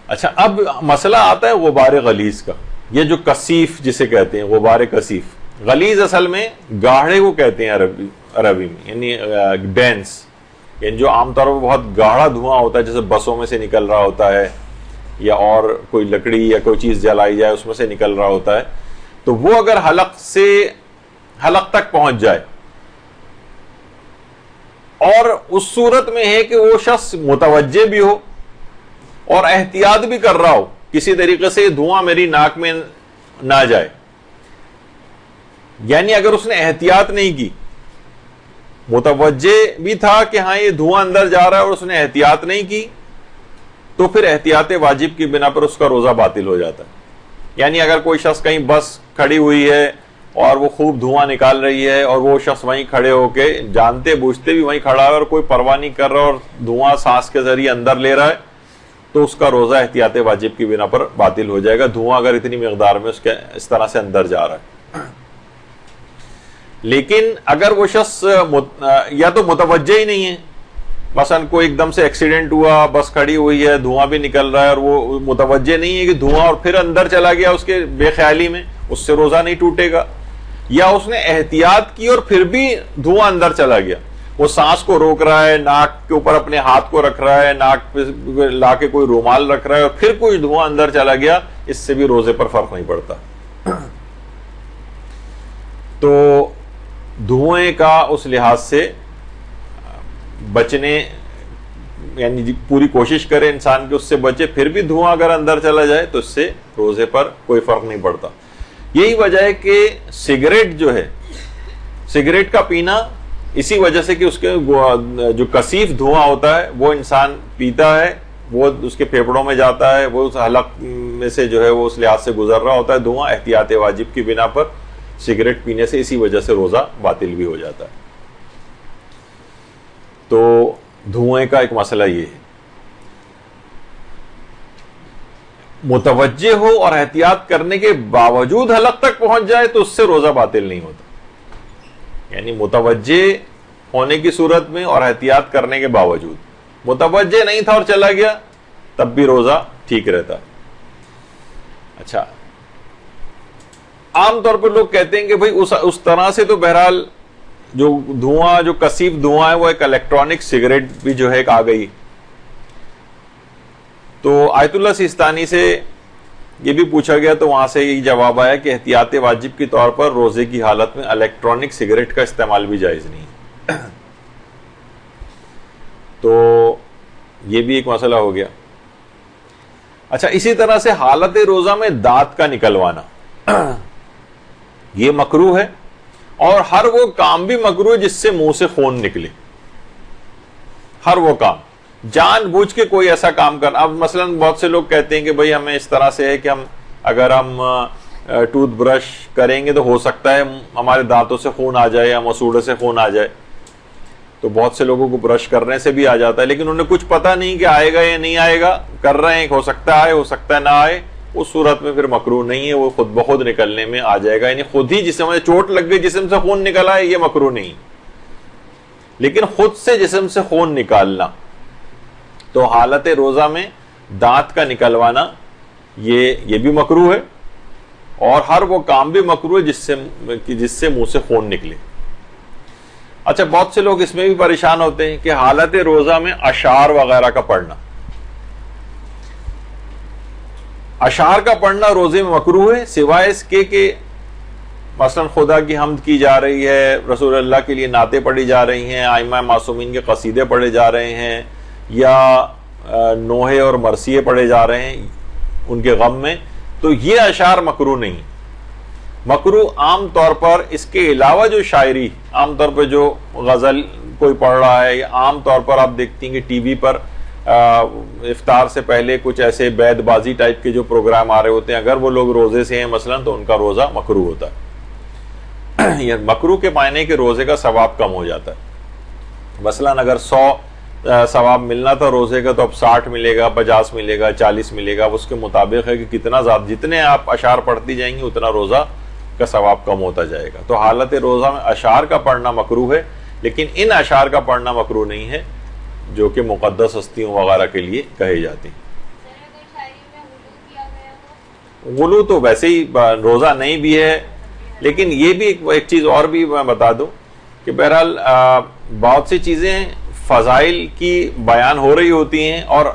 اچھا، اب مسئلہ آتا ہے غبار غلیظ کا. یہ جو کثیف جسے کہتے ہیں غبار کثیف، غلیظ اصل میں گاڑھے کو کہتے ہیں عربی میں، یعنی ڈینس، یعنی جو عام طور پر بہت گاڑھا دھواں ہوتا ہے جیسے بسوں میں سے نکل رہا ہوتا ہے یا اور کوئی لکڑی یا کوئی چیز جلائی جائے اس میں سے نکل رہا ہوتا ہے، تو وہ اگر حلق تک پہنچ جائے اور اس صورت میں ہے کہ وہ شخص متوجہ بھی ہو اور احتیاط بھی کر رہا ہو کسی طریقے سے دھواں میری ناک میں نہ جائے، یعنی اگر اس نے احتیاط نہیں کی، متوجہ بھی تھا کہ ہاں یہ دھواں اندر جا رہا ہے اور اس نے احتیاط نہیں کی، تو پھر احتیاط واجب کی بنا پر اس کا روزہ باطل ہو جاتا ہے. یعنی اگر کوئی شخص کہیں بس کھڑی ہوئی ہے اور وہ خوب دھواں نکال رہی ہے اور وہ شخص وہیں کھڑے ہو کے جانتے بوجھتے بھی وہیں کھڑا ہے اور کوئی پرواہ نہیں کر رہا اور دھواں سانس کے ذریعے اندر لے رہا ہے، تو اس کا روزہ احتیاط واجب کی بنا پر باطل ہو جائے گا، دھواں اگر اتنی مقدار میں اس کے اس طرح سے اندر جا رہا ہے. لیکن اگر وہ شخص یا تو متوجہ ہی نہیں ہے، مثلا کوئی ایک دم سے ایکسیڈنٹ ہوا، بس کھڑی ہوئی ہے، دھواں بھی نکل رہا ہے اور وہ متوجہ نہیں ہے کہ دھواں اور پھر اندر چلا گیا اس کے بے خیالی میں، اس سے روزہ نہیں ٹوٹے گا. یا اس نے احتیاط کی اور پھر بھی دھواں اندر چلا گیا، وہ سانس کو روک رہا ہے، ناک کے اوپر اپنے ہاتھ کو رکھ رہا ہے، ناک پہ لا کے کوئی رومال رکھ رہا ہے اور پھر کوئی دھواں اندر چلا گیا، اس سے بھی روزے پر فرق نہیں پڑتا۔ تو دھوئیں کا اس لحاظ سے بچنے، یعنی پوری کوشش کرے انسان کہ اس سے بچے، پھر بھی دھواں اگر اندر چلا جائے تو اس سے روزے پر کوئی فرق نہیں پڑتا۔ یہی وجہ ہے کہ سگریٹ جو ہے، سگریٹ کا پینا اسی وجہ سے کہ اس کے جو کثیف دھواں ہوتا ہے وہ انسان پیتا ہے، وہ اس کے پھیپھڑوں میں جاتا ہے، وہ اس حلق میں سے جو ہے وہ اس لحاظ سے گزر رہا ہوتا ہے دھواں، احتیاط واجب کی بنا پر سگریٹ پینے سے اسی وجہ سے روزہ باطل بھی ہو جاتا ہے۔ تو دھوئیں کا ایک مسئلہ یہ ہے، متوجہ ہو اور احتیاط کرنے کے باوجود حلق تک پہنچ جائے تو اس سے روزہ باطل نہیں ہوتا، یعنی متوجہ ہونے کی صورت میں اور احتیاط کرنے کے باوجود، متوجہ نہیں تھا اور چلا گیا تب بھی روزہ ٹھیک رہتا۔ اچھا، عام طور پر لوگ کہتے ہیں کہ بھئی اس طرح سے تو بہرحال جو دھواں، جو کثیف دھواں ہے وہ ایک الیکٹرانک سگریٹ بھی جو ہے ایک آ گئی۔ تو آیت اللہ سیستانی سے یہ بھی پوچھا گیا تو وہاں سے یہی جواب آیا کہ احتیاط واجب کے طور پر روزے کی حالت میں الیکٹرانک سگریٹ کا استعمال بھی جائز نہیں۔ تو یہ بھی ایک مسئلہ ہو گیا۔ اچھا، اسی طرح سے حالت روزہ میں دانت کا نکلوانا یہ مکروہ ہے، اور ہر وہ کام بھی مکروہ ہے جس سے منہ سے خون نکلے، ہر وہ کام، جان بوجھ کے کوئی ایسا کام کرنا۔ اب مثلا بہت سے لوگ کہتے ہیں کہ بھئی ہمیں اس طرح سے ہے کہ اگر ہم ٹوتھ برش کریں گے تو ہو سکتا ہے ہمارے دانتوں سے خون آ جائے یا مسوڑے سے خون آ جائے، تو بہت سے لوگوں کو برش کرنے سے بھی آ جاتا ہے، لیکن انہیں کچھ پتہ نہیں کہ آئے گا یا نہیں آئے گا، کر رہے ہیں، ہو سکتا ہے آئے، ہو سکتا ہے نہ آئے، اس صورت میں پھر مکروہ نہیں ہے، وہ خود بخود نکلنے میں آ جائے گا، یعنی خود ہی جسم میں چوٹ لگ گئی، جسم سے خون نکل آئے، یہ مکروہ نہیں۔ لیکن خود سے جسم سے خون نکالنا، تو حالت روزہ میں دانت کا نکلوانا یہ بھی مکروہ ہے، اور ہر وہ کام بھی مکروہ ہے جس سے منہ سے خون نکلے۔ اچھا، بہت سے لوگ اس میں بھی پریشان ہوتے ہیں کہ حالت روزہ میں اشعار وغیرہ کا پڑھنا، اشعار کا پڑھنا روزے میں مکروہ ہے، سوائے اس کے کہ مثلا خدا کی حمد کی جا رہی ہے، رسول اللہ کے لیے نعتیں پڑھی جا رہی ہیں، ائمہ معصومین کے قصیدے پڑھے جا رہے ہیں، یا نوحے اور مرثیے پڑھے جا رہے ہیں ان کے غم میں، تو یہ اشعار مکروہ نہیں۔ مکروہ عام طور پر اس کے علاوہ جو شاعری، عام طور پر جو غزل کوئی پڑھ رہا ہے، یا عام طور پر آپ دیکھتی ہیں کہ ٹی وی پر افطار سے پہلے کچھ ایسے بیت بازی ٹائپ کے جو پروگرام آ رہے ہوتے ہیں، اگر وہ لوگ روزے سے ہیں مثلا تو ان کا روزہ مکروہ ہوتا ہے۔ یہ مکروہ کے معنی کہ روزے کا ثواب کم ہو جاتا ہے۔ مثلا اگر 100 ثواب ملنا تھا روزے کا تو اب 60 ملے گا، 50 ملے گا، 40 ملے گا، اس کے مطابق ہے کہ کتنا زیادہ، جتنے آپ اشعار پڑھتی جائیں گی اتنا روزہ کا ثواب کم ہوتا جائے گا۔ تو حالت روزہ میں اشعار کا پڑھنا مکروہ ہے، لیکن ان اشعار کا پڑھنا مکروہ نہیں ہے جو کہ مقدس ہستیوں وغیرہ کے لیے کہے جاتے ہیں۔ غلو تو ویسے ہی روزہ نہیں بھی ہے، لیکن یہ بھی ایک چیز اور بھی میں بتا دوں کہ بہرحال بہت سی چیزیں فضائل کی بیان ہو رہی ہوتی ہیں، اور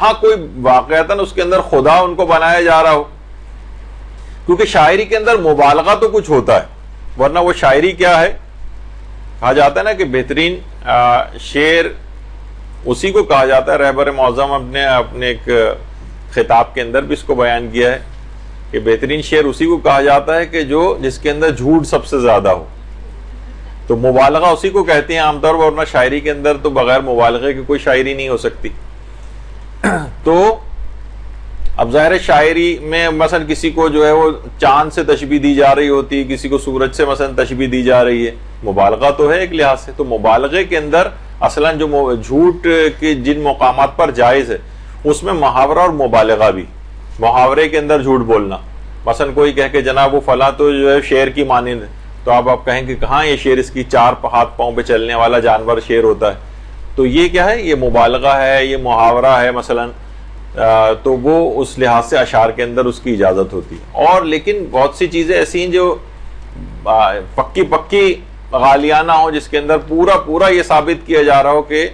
ہاں کوئی واقعتاً اس کے اندر خدا ان کو بنایا جا رہا ہو، کیونکہ شاعری کے اندر مبالغہ تو کچھ ہوتا ہے، ورنہ وہ شاعری کیا ہے؟ کہا جاتا ہے نا کہ بہترین شعر اسی کو کہا جاتا ہے، رہبر معظم اپنے ایک خطاب کے اندر بھی اس کو بیان کیا ہے کہ بہترین شعر اسی کو کہا جاتا ہے کہ جس کے اندر جھوٹ سب سے زیادہ ہو، تو مبالغہ اسی کو کہتے ہیں عام طور پر، ورنہ شاعری کے اندر تو بغیر مبالغے کی کوئی شاعری نہیں ہو سکتی۔ تو اب ظاہر شاعری میں مثلا کسی کو جو ہے وہ چاند سے تشبیہ دی جا رہی ہوتی ہے، کسی کو سورج سے مثلا تشبیہ دی جا رہی ہے، مبالغہ تو ہے ایک لحاظ سے۔ تو مبالغے کے اندر اصلا جو جھوٹ کے جن مقامات پر جائز ہے اس میں محاورہ اور مبالغہ بھی، محاورے کے اندر جھوٹ بولنا، مثلا کوئی کہہ کہ جناب وہ فلاں تو جو ہے شیر کی مانند ہے، تو آپ کہیں کہ کہاں یہ شیر، اس کی 4 ہاتھ پاؤں پہ چلنے والا جانور شیر ہوتا ہے، تو یہ کیا ہے؟ یہ مبالغہ ہے، یہ محاورہ ہے مثلا۔ تو وہ اس لحاظ سے اشعار کے اندر اس کی اجازت ہوتی ہے. اور لیکن بہت سی چیزیں ایسی ہیں جو پکی غالیانہ ہو، جس کے اندر پورا یہ ثابت کیا جا رہا ہو کہ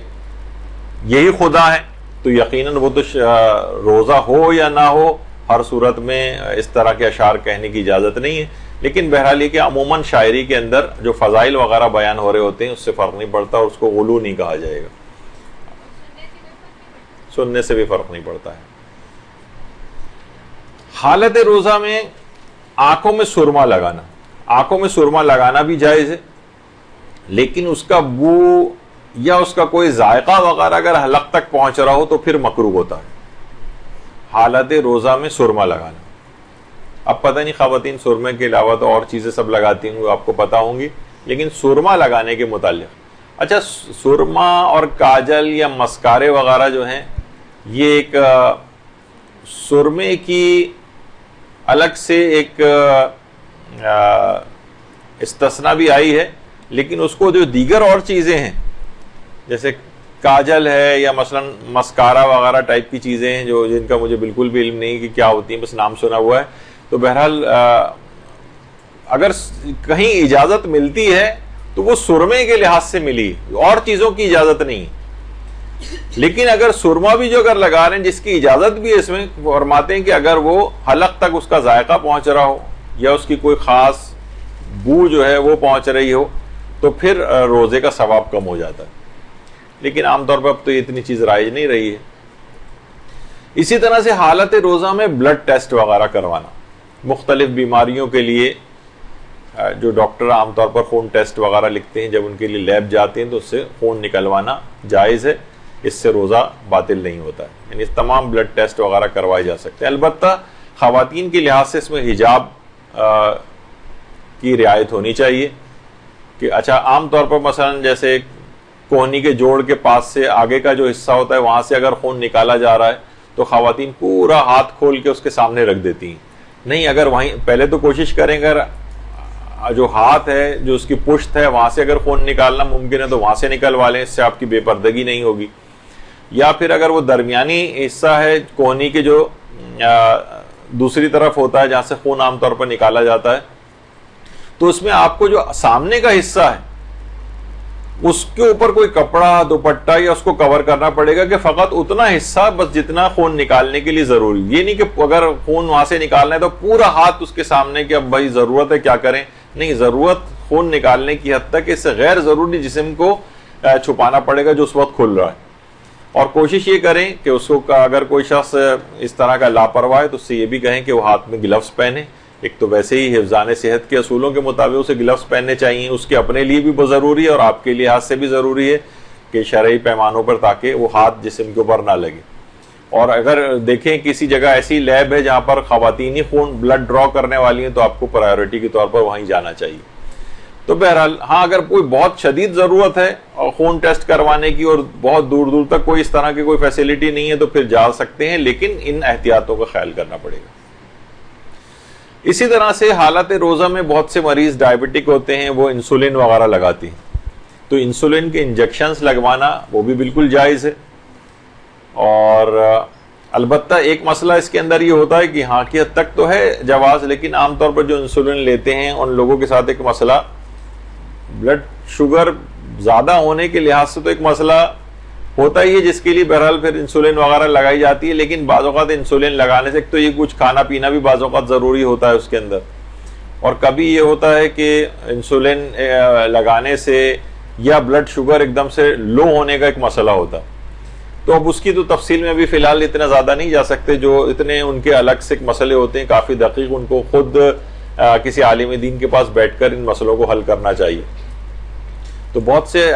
یہی خدا ہے، تو یقیناً وہ تو روزہ ہو یا نہ ہو ہر صورت میں اس طرح کے اشعار کہنے کی اجازت نہیں ہے. لیکن بہرحال یہ کہ عموماً شاعری کے اندر جو فضائل وغیرہ بیان ہو رہے ہوتے ہیں اس سے فرق نہیں پڑتا، اور اس کو غلو نہیں کہا جائے گا، سننے سے بھی فرق نہیں پڑتا ہے. حالت روزہ میں آنکھوں میں سرما لگانا بھی جائز ہے، لیکن اس کا بو یا اس کا کوئی ذائقہ وغیرہ اگر حلق تک پہنچ رہا ہو تو پھر مکروہ ہوتا ہے. حالت روزہ میں سرما لگانا، اب پتہ نہیں خواتین سرمے کے علاوہ تو اور چیزیں سب لگاتی ہوں، آپ کو پتا ہوں گی، لیکن سرما لگانے کے متعلق، اچھا سرما اور کاجل یا مسکارے وغیرہ جو ہیں، یہ ایک سرمے کی الگ سے ایک استثناء بھی آئی ہے، لیکن اس کو جو دیگر اور چیزیں ہیں جیسے کاجل ہے یا مثلا مسکارا وغیرہ ٹائپ کی چیزیں ہیں جو جن کا مجھے بالکل بھی علم نہیں کہ کیا ہوتی ہیں، بس نام سنا ہوا ہے. تو بہرحال اگر کہیں اجازت ملتی ہے تو وہ سرمے کے لحاظ سے ملی، اور چیزوں کی اجازت نہیں. لیکن اگر سرما بھی جو اگر لگا رہے ہیں جس کی اجازت بھی ہے، اس میں فرماتے ہیں کہ اگر وہ حلق تک اس کا ذائقہ پہنچ رہا ہو یا اس کی کوئی خاص بو جو ہے وہ پہنچ رہی ہو تو پھر روزے کا ثواب کم ہو جاتا ہے. لیکن عام طور پر اب تو اتنی چیز رائج نہیں رہی ہے. اسی طرح سے حالت روزہ میں بلڈ ٹیسٹ وغیرہ کروانا، مختلف بیماریوں کے لیے جو ڈاکٹر عام طور پر خون ٹیسٹ وغیرہ لکھتے ہیں، جب ان کے لیے لیب جاتے ہیں تو اس سے خون نکلوانا جائز ہے، اس سے روزہ باطل نہیں ہوتا ہے. یعنی تمام بلڈ ٹیسٹ وغیرہ کروائے جا سکتے ہیں. البتہ خواتین کے لحاظ سے اس میں حجاب کی رعایت ہونی چاہیے کہ اچھا عام طور پر مثلا جیسے کوہنی کے جوڑ کے پاس سے آگے کا جو حصہ ہوتا ہے وہاں سے اگر خون نکالا جا رہا ہے تو خواتین پورا ہاتھ کھول کے اس کے سامنے رکھ دیتی ہیں. نہیں، اگر وہیں پہلے تو کوشش کریں، اگر جو ہاتھ ہے جو اس کی پشت ہے وہاں سے اگر خون نکالنا ممکن ہے تو وہاں سے نکلوا لیں، اس سے آپ کی بے پردگی نہیں ہوگی. یا پھر اگر وہ درمیانی حصہ ہے کوہنی کے جو دوسری طرف ہوتا ہے جہاں سے خون عام طور پر نکالا جاتا ہے، تو اس میں آپ کو جو سامنے کا حصہ ہے اس کے اوپر کوئی کپڑا دوپٹہ یا اس کو کور کرنا پڑے گا کہ فقط اتنا حصہ بس جتنا خون نکالنے کے لیے ضروری. یہ نہیں کہ اگر خون وہاں سے نکالنا ہے تو پورا ہاتھ اس کے سامنے کہ اب بھائی ضرورت ہے کیا کریں. نہیں، ضرورت خون نکالنے کی حد تک اس سے غیر ضروری جسم کو چھپانا پڑے گا جو اس وقت کھل رہا ہے. اور کوشش یہ کریں کہ اس کو اگر کوئی شخص اس طرح کا لاپرواہ ہے تو اس سے یہ بھی کہیں کہ وہ ہاتھ میں گلوز پہنے. ایک تو ویسے ہی حفظان صحت کے اصولوں کے مطابق اسے گلوز پہننے چاہیے، اس کے اپنے لیے بھی بہت ضروری ہے اور آپ کے لحاظ سے بھی ضروری ہے کہ شرعی پیمانوں پر، تاکہ وہ ہاتھ جسم کے اوپر نہ لگے. اور اگر دیکھیں کسی جگہ ایسی لیب ہے جہاں پر خواتین ہی خون بلڈ ڈرا کرنے والی ہیں تو آپ کو پرائیورٹی کے طور پر وہیں جانا چاہیے. تو بہرحال ہاں، اگر کوئی بہت شدید ضرورت ہے اور خون ٹیسٹ کروانے کی اور بہت دور دور تک کوئی اس طرح کی کوئی فیسلٹی نہیں ہے تو پھر جا سکتے ہیں، لیکن ان احتیاطوں کا خیال کرنا پڑے گا. اسی طرح سے حالت روزہ میں بہت سے مریض ڈائبٹک ہوتے ہیں، وہ انسولین وغیرہ لگاتے ہیں، تو انسولین کے انجیکشنز لگوانا وہ بھی بالکل جائز ہے. اور البتہ ایک مسئلہ اس کے اندر یہ ہوتا ہے کہ ہاں کی حد تک تو ہے جواز، لیکن عام طور پر جو انسولین لیتے ہیں ان لوگوں کے ساتھ ایک مسئلہ بلڈ شوگر زیادہ ہونے کے لحاظ سے تو ایک مسئلہ ہوتا ہی ہے، جس کے لیے بہرحال پھر انسولین وغیرہ لگائی جاتی ہے. لیکن بعض اوقات انسولین لگانے سے تو یہ کچھ کھانا پینا بھی بعض اوقات ضروری ہوتا ہے اس کے اندر، اور کبھی یہ ہوتا ہے کہ انسولین لگانے سے یا بلڈ شوگر ایک دم سے لو ہونے کا ایک مسئلہ ہوتا ہے. تو اب اس کی تو تفصیل میں بھی فی الحال اتنا زیادہ نہیں جا سکتے، جو اتنے ان کے الگ سے مسئلے ہوتے ہیں کافی دقیق، ان کو خود کسی عالم دین کے پاس بیٹھ کر ان مسئلوں کو حل کرنا چاہیے. تو بہت سے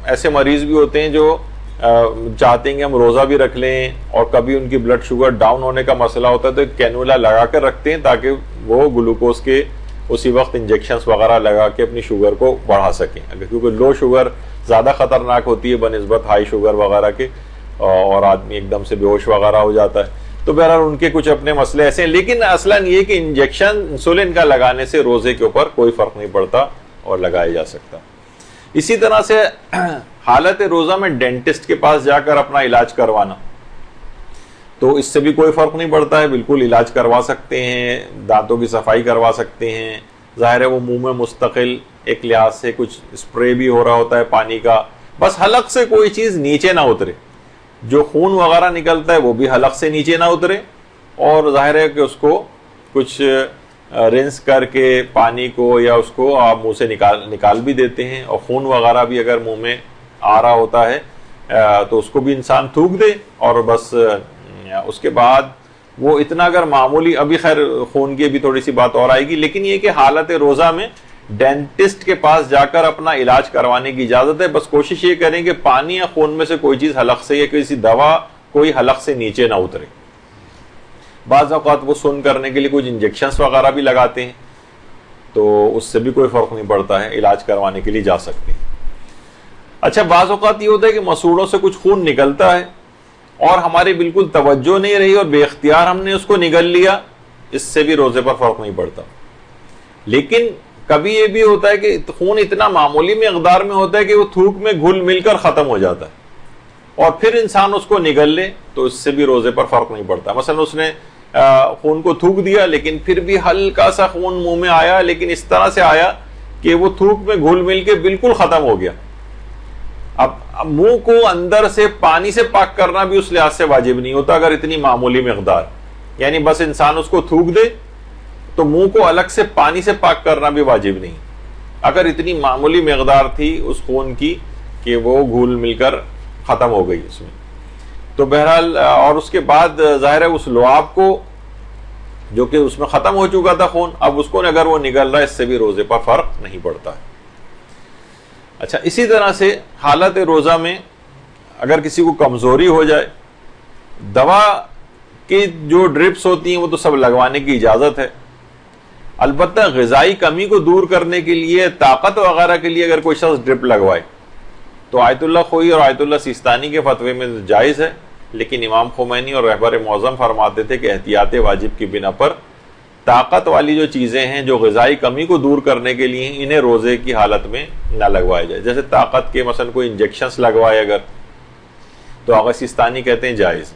ایسے مریض بھی ہوتے ہیں جو چاہتے ہیں کہ ہم روزہ بھی رکھ لیں، اور کبھی ان کی بلڈ شوگر ڈاؤن ہونے کا مسئلہ ہوتا ہے تو ایک کینولا لگا کر رکھتے ہیں تاکہ وہ گلوکوز کے اسی وقت انجیکشنز وغیرہ لگا کے اپنی شوگر کو بڑھا سکیں، کیونکہ لو شوگر زیادہ خطرناک ہوتی ہے بنسبت ہائی شوگر وغیرہ کے، اور آدمی ایک دم سے بے ہوش وغیرہ ہو جاتا ہے. تو بہرحال ان کے کچھ اپنے مسئلے ایسے ہیں، لیکن اصلاً یہ کہ انجیکشن انسولین کا لگانے سے روزے کے اوپر کوئی فرق نہیں پڑتا اور لگایا جا سکتا. اسی طرح سے حالت روزہ میں ڈینٹسٹ کے پاس جا کر اپنا علاج کروانا، تو اس سے بھی کوئی فرق نہیں پڑتا ہے، بالکل علاج کروا سکتے ہیں، دانتوں کی صفائی کروا سکتے ہیں. ظاہر ہے وہ منہ میں مستقل ایک لحاظ سے کچھ اسپرے بھی ہو رہا ہوتا ہے پانی کا، بس حلق سے کوئی چیز نیچے نہ اترے، جو خون وغیرہ نکلتا ہے وہ بھی حلق سے نیچے نہ اترے، اور ظاہر ہے کہ اس کو کچھ رنس کر کے پانی کو یا اس کو آپ منہ سے نکال بھی دیتے ہیں، اور خون وغیرہ بھی اگر منہ میں آ رہا ہوتا ہے تو اس کو بھی انسان تھوک دے، اور بس اس کے بعد وہ اتنا اگر معمولی، ابھی خیر خون کی بھی تھوڑی سی بات اور آئے گی، لیکن یہ کہ حالت روزہ میں ڈینٹسٹ کے پاس جا کر اپنا علاج کروانے کی اجازت ہے. بس کوشش یہ کریں کہ پانی یا خون میں سے کوئی چیز حلق سے یا کسی دوا کوئی حلق سے نیچے نہ اترے. بعض اوقات وہ سن کرنے کے لیے کچھ انجیکشنز وغیرہ بھی لگاتے ہیں، تو اس سے بھی کوئی فرق نہیں پڑتا ہے، علاج کروانے کے لیے جا سکتے ہیں. اچھا، بعض اوقات یہ ہوتا ہے کہ مسوڑوں سے کچھ خون نکلتا ہے اور ہماری بالکل توجہ نہیں رہی اور بے اختیار ہم نے اس کو نگل لیا، اس سے بھی روزے پر فرق نہیں پڑتا. لیکن کبھی یہ بھی ہوتا ہے کہ خون اتنا معمولی مقدار میں ہوتا ہے کہ وہ تھوک میں گھل مل کر ختم ہو جاتا ہے، اور پھر انسان اس کو نگل لے تو اس سے بھی روزے پر فرق نہیں پڑتا. مثلا اس نے خون کو تھوک دیا، لیکن پھر بھی ہلکا سا خون منہ میں آیا، لیکن اس طرح سے آیا کہ وہ تھوک میں گھل مل کے بالکل ختم ہو گیا. اب منہ کو اندر سے پانی سے پاک کرنا بھی اس لحاظ سے واجب نہیں ہوتا اگر اتنی معمولی مقدار، یعنی بس انسان اس کو تھوک دے تو منہ کو الگ سے پانی سے پاک کرنا بھی واجب نہیں اگر اتنی معمولی مقدار تھی اس خون کی کہ وہ گھل مل کر ختم ہو گئی اس میں. تو بہرحال اور اس کے بعد ظاہر ہے اس لعاب کو جو کہ اس میں ختم ہو چکا تھا خون، اب اس کو اگر وہ نگل رہا ہے، اس سے بھی روزے پر فرق نہیں پڑتا ہے. اچھا، اسی طرح سے حالت روزہ میں اگر کسی کو کمزوری ہو جائے، دوا کی جو ڈرپس ہوتی ہیں وہ تو سب لگوانے کی اجازت ہے. البتہ غذائی کمی کو دور کرنے کے لیے، طاقت وغیرہ کے لیے اگر کوئی شخص ڈرپ لگوائے تو آیت اللہ خوئی اور آیت اللہ سیستانی کے فتوے میں جائز ہے، لیکن امام خمینی اور رہبر معظم فرماتے تھے کہ احتیاط واجب کی بنا پر طاقت والی جو چیزیں ہیں جو غذائی کمی کو دور کرنے کے لیے انہیں روزے کی حالت میں نہ لگوائے جائے. جیسے طاقت کے مثلا کوئی انجیکشنز لگوائے اگر، تو آغا سیستانی کہتے ہیں جائز،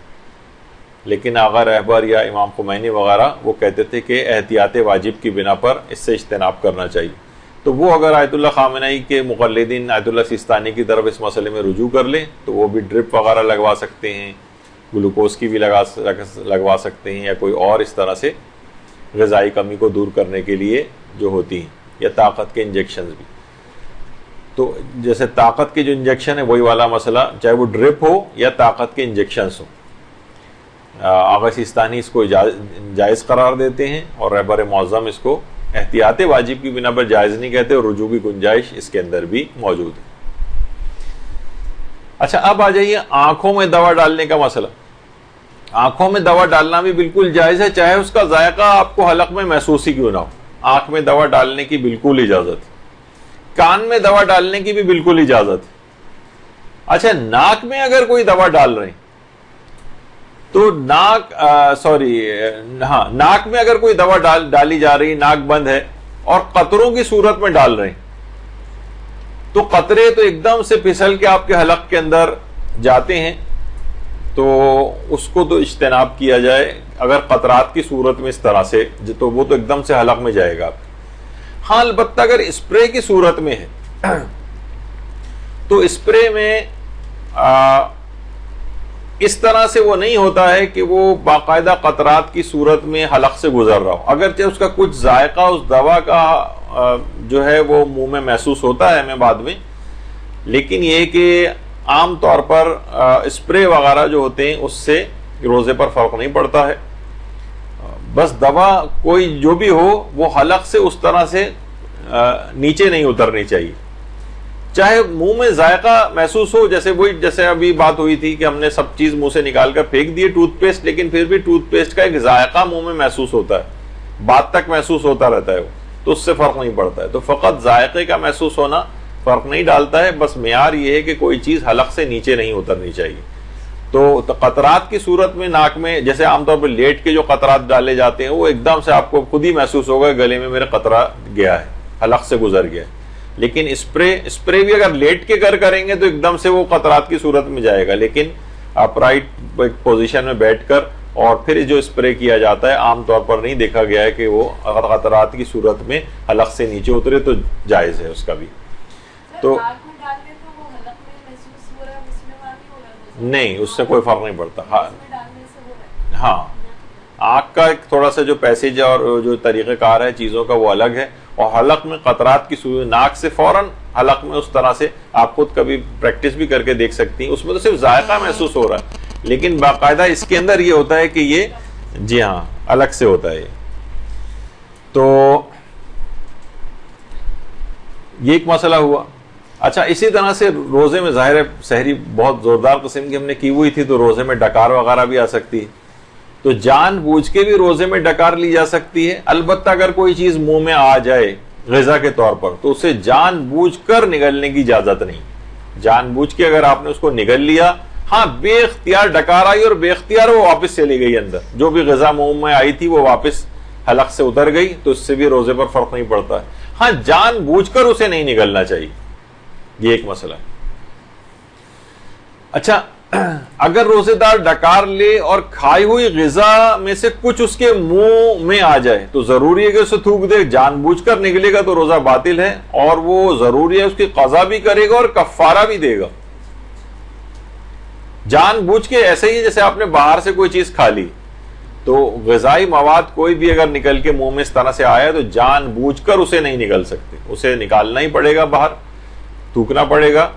لیکن آغا رہبر یا امام خمینی وغیرہ وہ کہتے تھے کہ احتیاط واجب کی بنا پر اس سے اجتناب کرنا چاہیے. تو وہ اگر آیت اللہ خامنئی کے مقلدین آیت اللہ سیستانی کی طرف اس مسئلے میں رجوع کر لیں تو وہ بھی ڈرپ وغیرہ لگوا سکتے ہیں، گلوکوز کی بھی لگوا سکتے ہیں، یا کوئی اور اس طرح سے غذائی کمی کو دور کرنے کے لیے جو ہوتی ہیں، یا طاقت کے انجیکشنز بھی. تو جیسے طاقت کے جو انجیکشن ہے وہی والا مسئلہ، چاہے وہ ڈرپ ہو یا طاقت کے انجیکشنز ہوں، آغا سیستانی اس کو جائز قرار دیتے ہیں اور رہبر معظم اس کو احتیاط واجب کی بنا پر جائز نہیں کہتے، اور رجوع کی گنجائش اس کے اندر بھی موجود ہے. اچھا، اب آ جائیے آنکھوں میں دوا ڈالنے کا مسئلہ. آنکھوں میں دوا ڈالنا بھی بالکل جائز ہے، چاہے اس کا ذائقہ آپ کو حلق میں محسوس ہی کیوں نہ ہو. آنکھ میں دوا ڈالنے کی بالکل اجازت ہے، کان میں دوا ڈالنے کی بھی بالکل اجازت ہے. اچھا، ناک میں اگر کوئی دوا ڈال رہے ہیں تو ناک میں اگر کوئی دوا ڈالی جا رہی، ناک بند ہے اور قطروں کی صورت میں ڈال رہے ہیں تو قطرے تو ایک دم سے پھسل کے آپ کے حلق کے اندر جاتے ہیں، تو اس کو تو اجتناب کیا جائے. اگر قطرات کی صورت میں اس طرح سے تو وہ تو ایک دم سے حلق میں جائے گا. ہاں، البتہ اگر اسپرے کی صورت میں ہے تو اسپرے میں اس طرح سے وہ نہیں ہوتا ہے کہ وہ باقاعدہ قطرات کی صورت میں حلق سے گزر رہا ہو. اگرچہ اس کا کچھ ذائقہ اس دوا کا جو ہے وہ منہ میں محسوس ہوتا ہے ہمیں بعد میں، لیکن یہ کہ عام طور پر اسپرے وغیرہ جو ہوتے ہیں اس سے روزے پر فرق نہیں پڑتا ہے. بس دوا کوئی جو بھی ہو وہ حلق سے اس طرح سے نیچے نہیں اترنی چاہیے، چاہے منہ میں ذائقہ محسوس ہو. جیسے ابھی بات ہوئی تھی کہ ہم نے سب چیز منہ سے نکال کر پھینک دیے ٹوتھ پیسٹ، لیکن پھر بھی ٹوتھ پیسٹ کا ایک ذائقہ منہ میں محسوس ہوتا ہے، بعد تک محسوس ہوتا رہتا ہے وہ، تو اس سے فرق نہیں پڑتا ہے. تو فقط ذائقے کا محسوس ہونا فرق نہیں ڈالتا ہے، بس معیار یہ ہے کہ کوئی چیز حلق سے نیچے نہیں اترنی چاہیے. تو قطرات کی صورت میں ناک میں جیسے عام طور پر لیٹ کے جو قطرات ڈالے جاتے ہیں وہ ایک دم سے آپ کو خود ہی محسوس ہوگا گلے میں میرے قطرہ گیا ہے، حلق سے گزر گیا ہے. لیکن اسپرے بھی اگر لیٹ کے کریں گے تو ایک دم سے وہ قطرات کی صورت میں جائے گا، لیکن اپرائٹ ایک پوزیشن میں بیٹھ کر اور پھر جو اسپرے کیا جاتا ہے عام طور پر نہیں دیکھا گیا ہے کہ وہ قطرات کی صورت میں حلق سے نیچے اترے تو جائز ہے اس کا بھی. تو نہیں اس سے کوئی فرق نہیں پڑتا. ہاں آنکھ کا ایک تھوڑا سا جو پیسیج اور جو طریقہ کار ہے چیزوں کا وہ الگ ہے, اور حلق میں قطرات کی صورت ناک سے فوراً حلق میں اس طرح سے آپ خود کبھی پریکٹس بھی کر کے دیکھ سکتی ہیں. اس میں تو صرف ذائقہ محسوس ہو رہا ہے, لیکن باقاعدہ اس کے اندر یہ ہوتا ہے کہ یہ جی ہاں الگ سے ہوتا ہے. تو یہ ایک مسئلہ ہوا. اچھا اسی طرح سے روزے میں ظاہر ہے سحری بہت زوردار قسم کی ہم نے کی ہوئی تھی تو روزے میں ڈکار وغیرہ بھی آ سکتی ہے, تو جان بوجھ کے بھی روزے میں ڈکار لی جا سکتی ہے. البتہ اگر کوئی چیز منہ میں آ جائے غذا کے طور پر تو اسے جان بوجھ کر نگلنے کی اجازت نہیں. جان بوجھ کے اگر آپ نے اس کو نگل لیا, ہاں بے اختیار ڈکار آئی اور بے اختیار وہ واپس چلی گئی اندر, جو بھی غذا منہ میں آئی تھی وہ واپس حلق سے اتر گئی, تو اس سے بھی روزے پر فرق نہیں پڑتا ہے. ہاں جان بوجھ کر اسے نہیں نگلنا چاہیے, یہ ایک مسئلہ ہے. اچھا اگر روزے دار ڈکار لے اور کھائی ہوئی غذا میں سے کچھ اس کے منہ میں آ جائے تو ضروری ہے کہ اسے تھوک دے. جان بوجھ کر نکلے گا تو روزہ باطل ہے, اور وہ ضروری ہے اس کی قضا بھی کرے گا اور کفارہ بھی دے گا. جان بوجھ کے ایسے ہی جیسے آپ نے باہر سے کوئی چیز کھا لی, تو غذائی مواد کوئی بھی اگر نکل کے منہ میں اس طرح سے آیا تو جان بوجھ کر اسے نہیں نکل سکتے, اسے نکالنا ہی پڑے گا, باہر تھوکنا پڑے گا,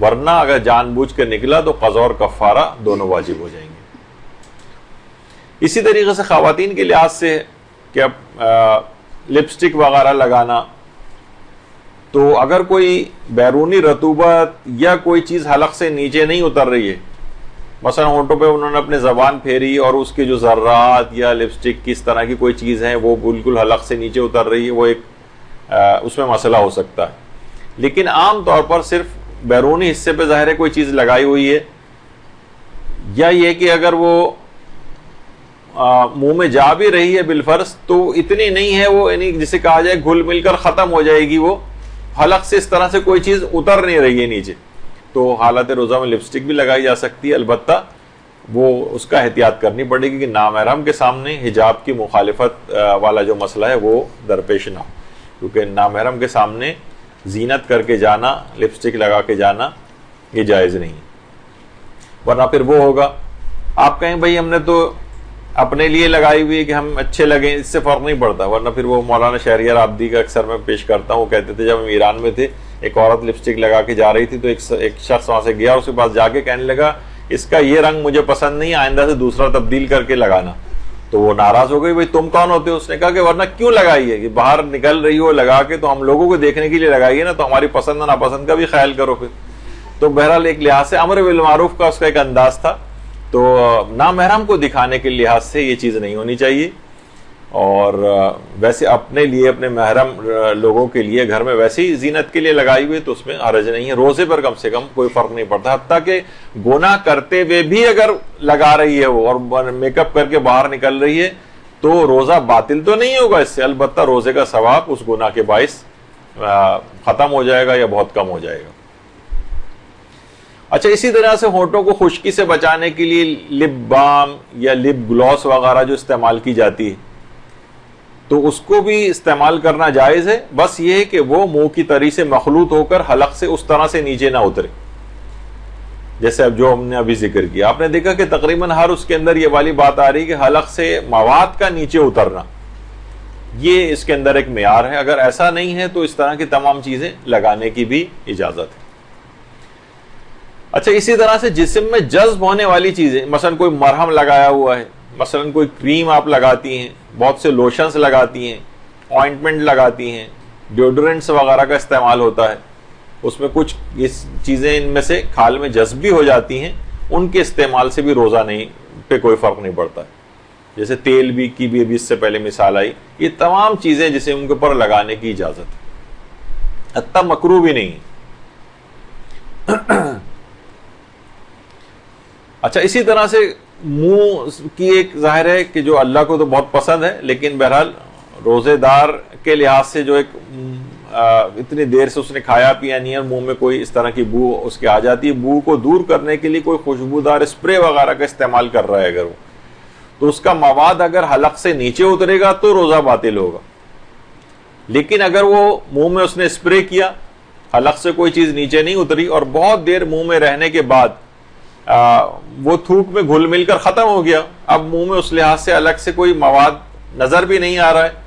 ورنہ اگر جان بوجھ کر نکلا تو قضا اور کفارہ دونوں واجب ہو جائیں گے. اسی طریقے سے خواتین کے لحاظ سے کہ لپسٹک وغیرہ لگانا, تو اگر کوئی بیرونی رطوبت یا کوئی چیز حلق سے نیچے نہیں اتر رہی ہے, مثلا ہونٹوں پہ انہوں نے اپنے زبان پھیری اور اس کے جو ذرات یا لپسٹک کس طرح کی کوئی چیز ہے وہ بالکل حلق سے نیچے اتر رہی ہے, وہ ایک اس میں مسئلہ ہو سکتا ہے. لیکن عام طور پر صرف بیرونی حصے پہ ظاہر ہے کوئی چیز لگائی ہوئی ہے, یا یہ کہ اگر وہ منہ میں جا بھی رہی ہے بالفرض تو اتنی نہیں ہے, وہ یعنی جسے کہا جائے گھل مل کر ختم ہو جائے گی, وہ حلق سے اس طرح سے کوئی چیز اتر نہیں رہی ہے نیچے, تو حالت روزہ میں لپسٹک بھی لگائی جا سکتی ہے. البتہ وہ اس کا احتیاط کرنی پڑے گی کہ نامحرم کے سامنے حجاب کی مخالفت والا جو مسئلہ ہے وہ درپیش نہ ہو, کیونکہ نامحرم کے سامنے زینت کر کے جانا, لپسٹک لگا کے جانا یہ جائز نہیں, ورنہ پھر وہ ہوگا آپ کہیں بھائی ہم نے تو اپنے لیے لگائی ہوئی ہے کہ ہم اچھے لگیں, اس سے فرق نہیں پڑتا. ورنہ پھر وہ مولانا شہریار عابدی کا اکثر میں پیش کرتا ہوں, وہ کہتے تھے جب ہم ایران میں تھے ایک عورت لپسٹک لگا کے جا رہی تھی تو ایک شخص وہاں سے گیا, اس کے پاس جا کے کہنے لگا اس کا یہ رنگ مجھے پسند نہیں, آئندہ سے دوسرا تبدیل کر کے لگانا. تو وہ ناراض ہو گئی, بھائی تم کون ہوتے ہو؟ اس نے کہا کہ ورنہ کیوں لگائی ہے, کہ باہر نکل رہی ہو لگا کے تو ہم لوگوں کو دیکھنے کے لیے لگائی ہے نا, تو ہماری پسند ناپسند کا بھی خیال کرو پھر. تو بہرحال ایک لحاظ سے امر بالمعروف کا اس کا ایک انداز تھا, تو نامحرم کو دکھانے کے لحاظ سے یہ چیز نہیں ہونی چاہیے. اور ویسے اپنے لیے اپنے محرم لوگوں کے لیے گھر میں ویسے ہی زینت کے لیے لگائی ہوئی تو اس میں حرج نہیں ہے. روزے پر کم سے کم کوئی فرق نہیں پڑتا, حتیٰ کہ گناہ کرتے ہوئے بھی اگر لگا رہی ہے وہ اور میک اپ کر کے باہر نکل رہی ہے تو روزہ باطل تو نہیں ہوگا اس سے, البتہ روزے کا ثواب اس گناہ کے باعث ختم ہو جائے گا یا بہت کم ہو جائے گا. اچھا اسی طرح سے ہونٹوں کو خشکی سے بچانے کے لیے لپ بام یا لپ گلوس وغیرہ جو استعمال کی جاتی ہے تو اس کو بھی استعمال کرنا جائز ہے, بس یہ ہے کہ وہ منہ کی تری سے مخلوط ہو کر حلق سے اس طرح سے نیچے نہ اترے, جیسے اب جو ہم نے ابھی ذکر کیا. آپ نے دیکھا کہ تقریباً ہر اس کے اندر یہ والی بات آ رہی ہے کہ حلق سے مواد کا نیچے اترنا, یہ اس کے اندر ایک معیار ہے. اگر ایسا نہیں ہے تو اس طرح کی تمام چیزیں لگانے کی بھی اجازت ہے. اچھا اسی طرح سے جسم میں جذب ہونے والی چیزیں, مثلا کوئی مرہم لگایا ہوا ہے, مثلا کوئی کریم آپ لگاتی ہیں, بہت سے لوشنز لگاتی ہیں, آئنٹمنٹ لگاتی ہیں, ڈیوڈرنٹس وغیرہ کا استعمال ہوتا ہے, اس میں کچھ اس چیزیں ان میں سے کھال میں جذب بھی ہو جاتی ہیں, ان کے استعمال سے بھی روزہ نہیں پہ کوئی فرق نہیں پڑتا ہے. جیسے تیل بھی کی بھی ابھی اس سے پہلے مثال آئی, یہ تمام چیزیں جسے ان کے اوپر لگانے کی اجازت ہے, حتیٰ مکروہ بھی نہیں. اچھا اسی طرح سے منہ کی ایک ظاہر ہے کہ جو اللہ کو تو بہت پسند ہے, لیکن بہرحال روزے دار کے لحاظ سے جو ایک اتنی دیر سے اس نے کھایا پیا نہیں ہے، منہ میں کوئی اس طرح کی بو اس کے آ جاتی ہے، بو کو دور کرنے کے لیے کوئی خوشبودار اسپرے وغیرہ کا استعمال کر رہا ہے اگر وہ، تو اس کا مواد اگر حلق سے نیچے اترے گا تو روزہ باطل ہوگا. لیکن اگر وہ منہ میں اس نے اسپرے کیا، حلق سے کوئی چیز نیچے نہیں اتری اور بہت دیر منہ میں رہنے کے بعد وہ تھوک میں گھل مل کر ختم ہو گیا، اب منہ میں اس لحاظ سے الگ سے کوئی مواد نظر بھی نہیں آ رہا ہے،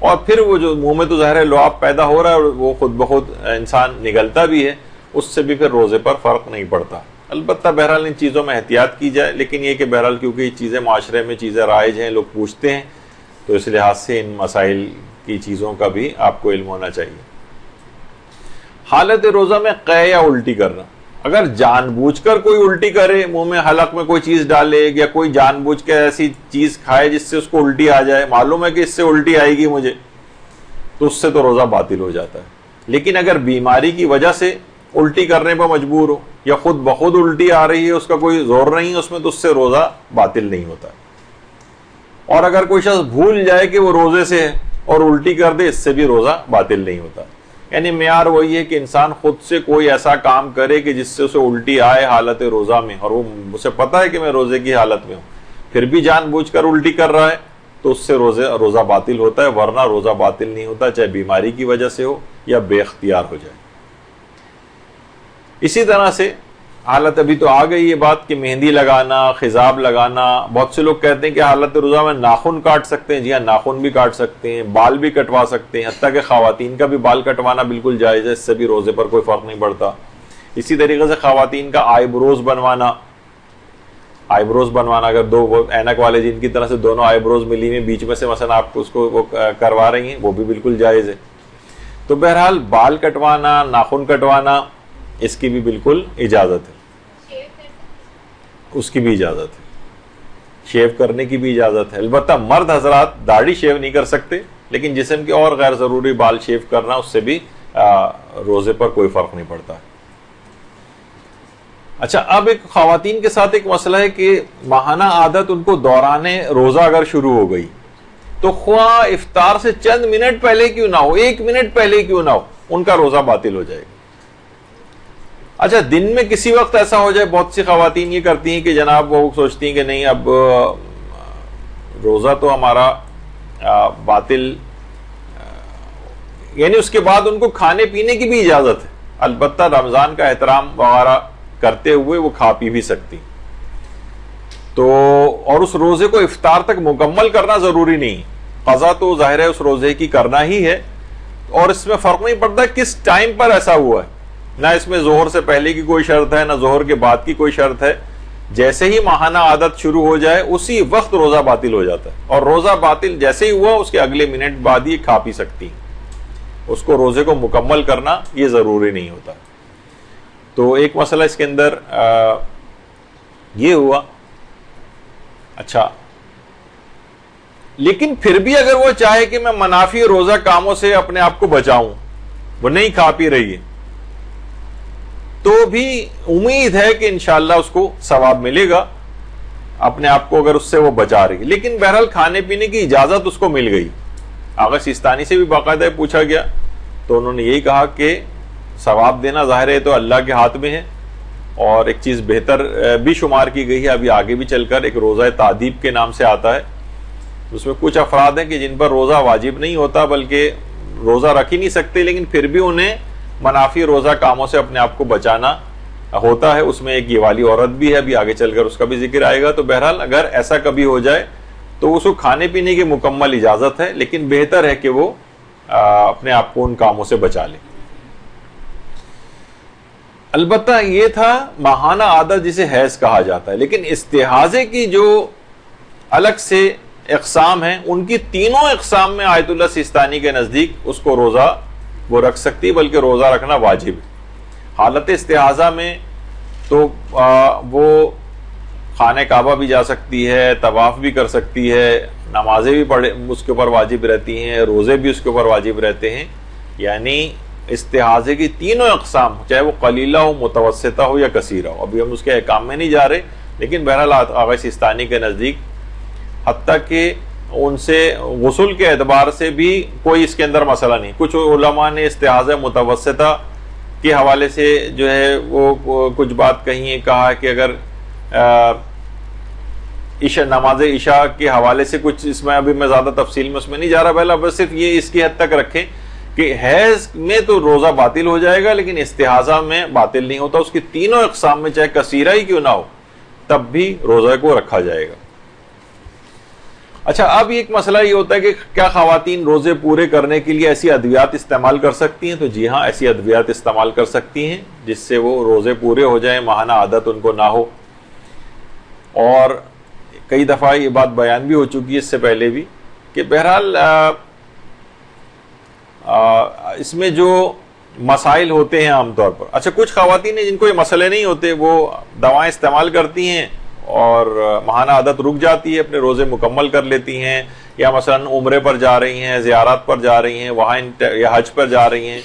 اور پھر وہ جو منہ میں تو ظاہر ہے لعاب پیدا ہو رہا ہے اور وہ خود بخود انسان نگلتا بھی ہے، اس سے بھی پھر روزے پر فرق نہیں پڑتا. البتہ بہرحال ان چیزوں میں احتیاط کی جائے، لیکن یہ کہ بہرحال کیونکہ یہ چیزیں معاشرے میں چیزیں رائج ہیں، لوگ پوچھتے ہیں، تو اس لحاظ سے ان مسائل کی چیزوں کا بھی آپ کو علم ہونا چاہیے. حالت روزہ میں قے یا الٹی کرنا، اگر جان بوجھ کر کوئی الٹی کرے، منہ میں حلق میں کوئی چیز ڈالے یا کوئی جان بوجھ کے ایسی چیز کھائے جس سے اس کو الٹی آ جائے، معلوم ہے کہ اس سے الٹی آئے گی مجھے، تو اس سے تو روزہ باطل ہو جاتا ہے. لیکن اگر بیماری کی وجہ سے الٹی کرنے پر مجبور ہو یا خود بخود الٹی آ رہی ہے، اس کا کوئی زور نہیں ہے اس میں، تو اس سے روزہ باطل نہیں ہوتا. اور اگر کوئی شخص بھول جائے کہ وہ روزے سے ہے اور الٹی کر دے، اس سے بھی روزہ باطل نہیں ہوتا. یعنی معیار وہی ہے کہ انسان خود سے کوئی ایسا کام کرے کہ جس سے اسے الٹی آئے حالت روزہ میں، اور وہ اسے پتا ہے کہ میں روزے کی حالت میں ہوں، پھر بھی جان بوجھ کر الٹی کر رہا ہے، تو اس سے روزہ باطل ہوتا ہے، ورنہ روزہ باطل نہیں ہوتا، چاہے بیماری کی وجہ سے ہو یا بے اختیار ہو جائے. اسی طرح سے حالت ابھی تو آ گئی یہ بات کہ مہندی لگانا، خضاب لگانا. بہت سے لوگ کہتے ہیں کہ حالت روزہ میں ناخن کاٹ سکتے ہیں. جی ہاں، ناخن بھی کاٹ سکتے ہیں، بال بھی کٹوا سکتے ہیں، حتیٰ کہ خواتین کا بھی بال کٹوانا بالکل جائز ہے، اس سے بھی روزے پر کوئی فرق نہیں پڑتا. اسی طریقے سے خواتین کا آئی بروز بنوانا، اگر دو اینک والے جن کی طرح سے دونوں آئی بروز ملی میں بیچ میں سے مثلا آپ اس کو وہ کروا رہی ہیں، وہ بھی بالکل جائز ہے. تو بہرحال بال کٹوانا، ناخن کٹوانا، اس کی بھی بالکل اجازت ہے، اس کی بھی اجازت ہے، شیو کرنے کی بھی اجازت ہے. البتہ مرد حضرات داڑھی شیو نہیں کر سکتے، لیکن جسم کے اور غیر ضروری بال شیو کرنا، اس سے بھی روزے پر کوئی فرق نہیں پڑتا. اچھا، اب ایک خواتین کے ساتھ ایک مسئلہ ہے کہ ماہانہ عادت ان کو دوران روزہ اگر شروع ہو گئی تو خواہ افطار سے چند منٹ پہلے کیوں نہ ہو، 1 منٹ پہلے کیوں نہ ہو، ان کا روزہ باطل ہو جائے گا. اچھا، دن میں کسی وقت ایسا ہو جائے، بہت سی خواتین یہ کرتی ہیں کہ جناب وہ سوچتی ہیں کہ نہیں اب روزہ تو ہمارا باطل، یعنی اس کے بعد ان کو کھانے پینے کی بھی اجازت ہے، البتہ رمضان کا احترام وغیرہ کرتے ہوئے وہ کھا پی بھی سکتی. تو اور اس روزے کو افطار تک مکمل کرنا ضروری نہیں، قضا تو ظاہر ہے اس روزے کی کرنا ہی ہے، اور اس میں فرق نہیں پڑتا کس ٹائم پر ایسا ہوا ہے، نہ اس میں ظہر سے پہلے کی کوئی شرط ہے، نہ ظہر کے بعد کی کوئی شرط ہے. جیسے ہی ماہانہ عادت شروع ہو جائے اسی وقت روزہ باطل ہو جاتا ہے، اور روزہ باطل جیسے ہی ہوا اس کے اگلے منٹ بعد ہی کھا پی سکتی، اس کو روزے کو مکمل کرنا یہ ضروری نہیں ہوتا. تو ایک مسئلہ اس کے اندر یہ ہوا. اچھا، لیکن پھر بھی اگر وہ چاہے کہ میں منافی روزہ کاموں سے اپنے آپ کو بچاؤں، وہ نہیں کھا پی رہی ہے، تو بھی امید ہے کہ انشاءاللہ اس کو ثواب ملے گا اپنے آپ کو اگر اس سے وہ بچا رہی ہے. لیکن بہرحال کھانے پینے کی اجازت اس کو مل گئی. آغا سیستانی سے بھی باقاعدہ پوچھا گیا تو انہوں نے یہی کہا کہ ثواب دینا ظاہر ہے تو اللہ کے ہاتھ میں ہے، اور ایک چیز بہتر بھی شمار کی گئی ہے ابھی آگے بھی چل کر، ایک روزہ تعدیب کے نام سے آتا ہے. اس میں کچھ افراد ہیں کہ جن پر روزہ واجب نہیں ہوتا بلکہ روزہ رکھ ہی نہیں سکتے، لیکن پھر بھی انہیں منافی روزہ کاموں سے اپنے آپ کو بچانا ہوتا ہے. اس میں ایک یہ والی عورت بھی ہے، ابھی آگے چل کر اس کا بھی ذکر آئے گا. تو بہرحال اگر ایسا کبھی ہو جائے تو اس کو کھانے پینے کی مکمل اجازت ہے، لیکن بہتر ہے کہ وہ اپنے آپ کو ان کاموں سے بچا لے. البتہ یہ تھا ماہانہ عادت جسے حیض کہا جاتا ہے، لیکن استحاضے کی جو الگ سے اقسام ہیں، ان کی تینوں اقسام میں آیت اللہ سیستانی کے نزدیک اس کو روزہ وہ رکھ سکتی، بلکہ روزہ رکھنا واجب ہے. حالت استحاضہ میں تو وہ خانہ کعبہ بھی جا سکتی ہے، طواف بھی کر سکتی ہے، نمازیں بھی پڑھے اس کے اوپر واجب رہتی ہیں، روزے بھی اس کے اوپر واجب رہتے ہیں. یعنی استحاضے کی تینوں اقسام، چاہے وہ قلیلہ ہو، متوسطہ ہو یا کثیرہ ہو. ابھی ہم اس کے احکام میں نہیں جا رہے، لیکن بہرحال آغا سیستانی کے نزدیک حتیٰ کہ ان سے غسل کے اعتبار سے بھی کوئی اس کے اندر مسئلہ نہیں. کچھ علماء نے استحاضہ متوسطہ کے حوالے سے جو ہے وہ کچھ بات کہا کہ اگر نماز عشاء کے حوالے سے کچھ اس میں ابھی میں زیادہ تفصیل میں اس میں نہیں جا رہا. پہلا بس صرف یہ اس کی حد تک رکھیں کہ حیض میں تو روزہ باطل ہو جائے گا لیکن استحاضہ میں باطل نہیں ہوتا. اس کی تینوں اقسام میں چاہے کثیرہ ہی کیوں نہ ہو تب بھی روزہ کو رکھا جائے گا. اچھا, اب ایک مسئلہ یہ ہوتا ہے کہ کیا خواتین روزے پورے کرنے کے لیے ایسی ادویات استعمال کر سکتی ہیں؟ تو جی ہاں, ایسی ادویات استعمال کر سکتی ہیں جس سے وہ روزے پورے ہو جائیں, ماہانہ عادت ان کو نہ ہو. اور کئی دفعہ یہ بات بیان بھی ہو چکی ہے اس سے پہلے بھی کہ بہرحال اس میں جو مسائل ہوتے ہیں عام طور پر, اچھا کچھ خواتین ہیں جن کو یہ مسئلے نہیں ہوتے, وہ دوائیں استعمال کرتی ہیں اور ماہانہ عادت رک جاتی ہے, اپنے روزے مکمل کر لیتی ہیں, یا مثلا عمرے پر جا رہی ہیں, زیارات پر جا رہی ہیں, وہاں یا حج پر جا رہی ہیں.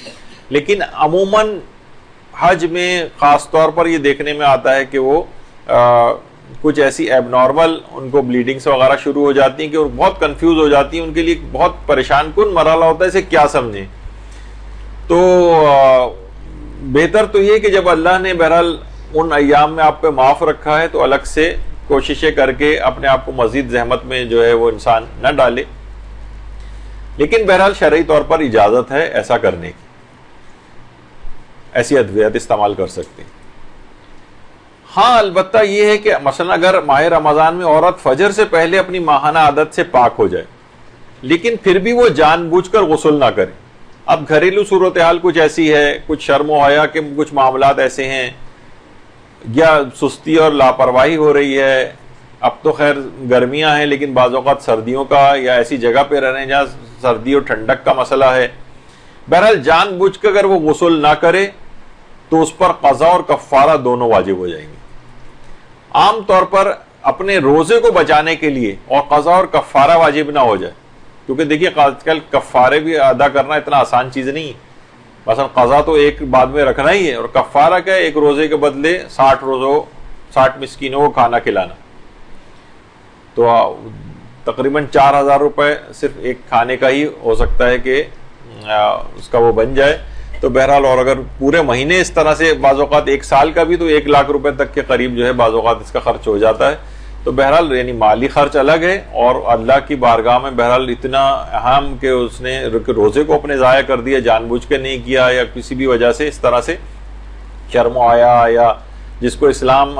لیکن عموماً حج میں خاص طور پر یہ دیکھنے میں آتا ہے کہ وہ کچھ ایسی ایب نارمل ان کو بلیڈنگس وغیرہ شروع ہو جاتی ہیں کہ وہ بہت کنفیوز ہو جاتی ہیں. ان کے لیے بہت پریشان کن مرحلہ ہوتا ہے, اسے کیا سمجھیں. تو بہتر تو یہ کہ جب اللہ نے بہرحال ان ایام میں آپ پہ معاف رکھا ہے تو الگ سے کوششیں کر کے اپنے آپ کو مزید زحمت میں جو ہے وہ انسان نہ ڈالے. لیکن بہرحال شرعی طور پر اجازت ہے ایسا کرنے کی, ایسی ادویات استعمال کر سکتے ہیں. ہاں البتہ یہ ہے کہ مثلا اگر ماہ رمضان میں عورت فجر سے پہلے اپنی ماہانہ عادت سے پاک ہو جائے لیکن پھر بھی وہ جان بوجھ کر غسل نہ کرے. اب گھریلو صورتحال کچھ ایسی ہے, کچھ شرم و حیا کے کچھ معاملات ایسے ہیں, یا سستی اور لاپرواہی ہو رہی ہے. اب تو خیر گرمیاں ہیں لیکن بعض اوقات سردیوں کا یا ایسی جگہ پہ رہ رہے ہیں جہاں سردی اور ٹھنڈک کا مسئلہ ہے. بہرحال جان بوجھ کر اگر وہ غسل نہ کرے تو اس پر قضا اور کفارہ دونوں واجب ہو جائیں گے. عام طور پر اپنے روزے کو بچانے کے لیے اور قضا اور کفارہ واجب نہ ہو جائے, کیونکہ دیکھیے آج کل کفارے بھی ادا کرنا اتنا آسان چیز نہیں. مثلا قضا تو ایک بعد میں رکھنا ہی ہے, اور کفارہ کیا ہے, ایک روزے کے بدلے 60 مسکینوں کو کھانا کھلانا. تو تقریباً 4000 روپے صرف ایک کھانے کا ہی ہو سکتا ہے کہ اس کا وہ بن جائے. تو بہرحال اور اگر پورے مہینے اس طرح سے بعض اوقات ایک سال کا بھی تو 1 لاکھ روپے تک کے قریب جو ہے بعض اوقات اس کا خرچ ہو جاتا ہے. تو بہرحال یعنی مالی خرچ الگ ہے, اور اللہ کی بارگاہ میں بہرحال اتنا اہم کہ اس نے روزے کو اپنے ضائع کر دیا, جان بوجھ کے نہیں کیا یا کسی بھی وجہ سے اس طرح سے شرم آیا یا جس کو اسلام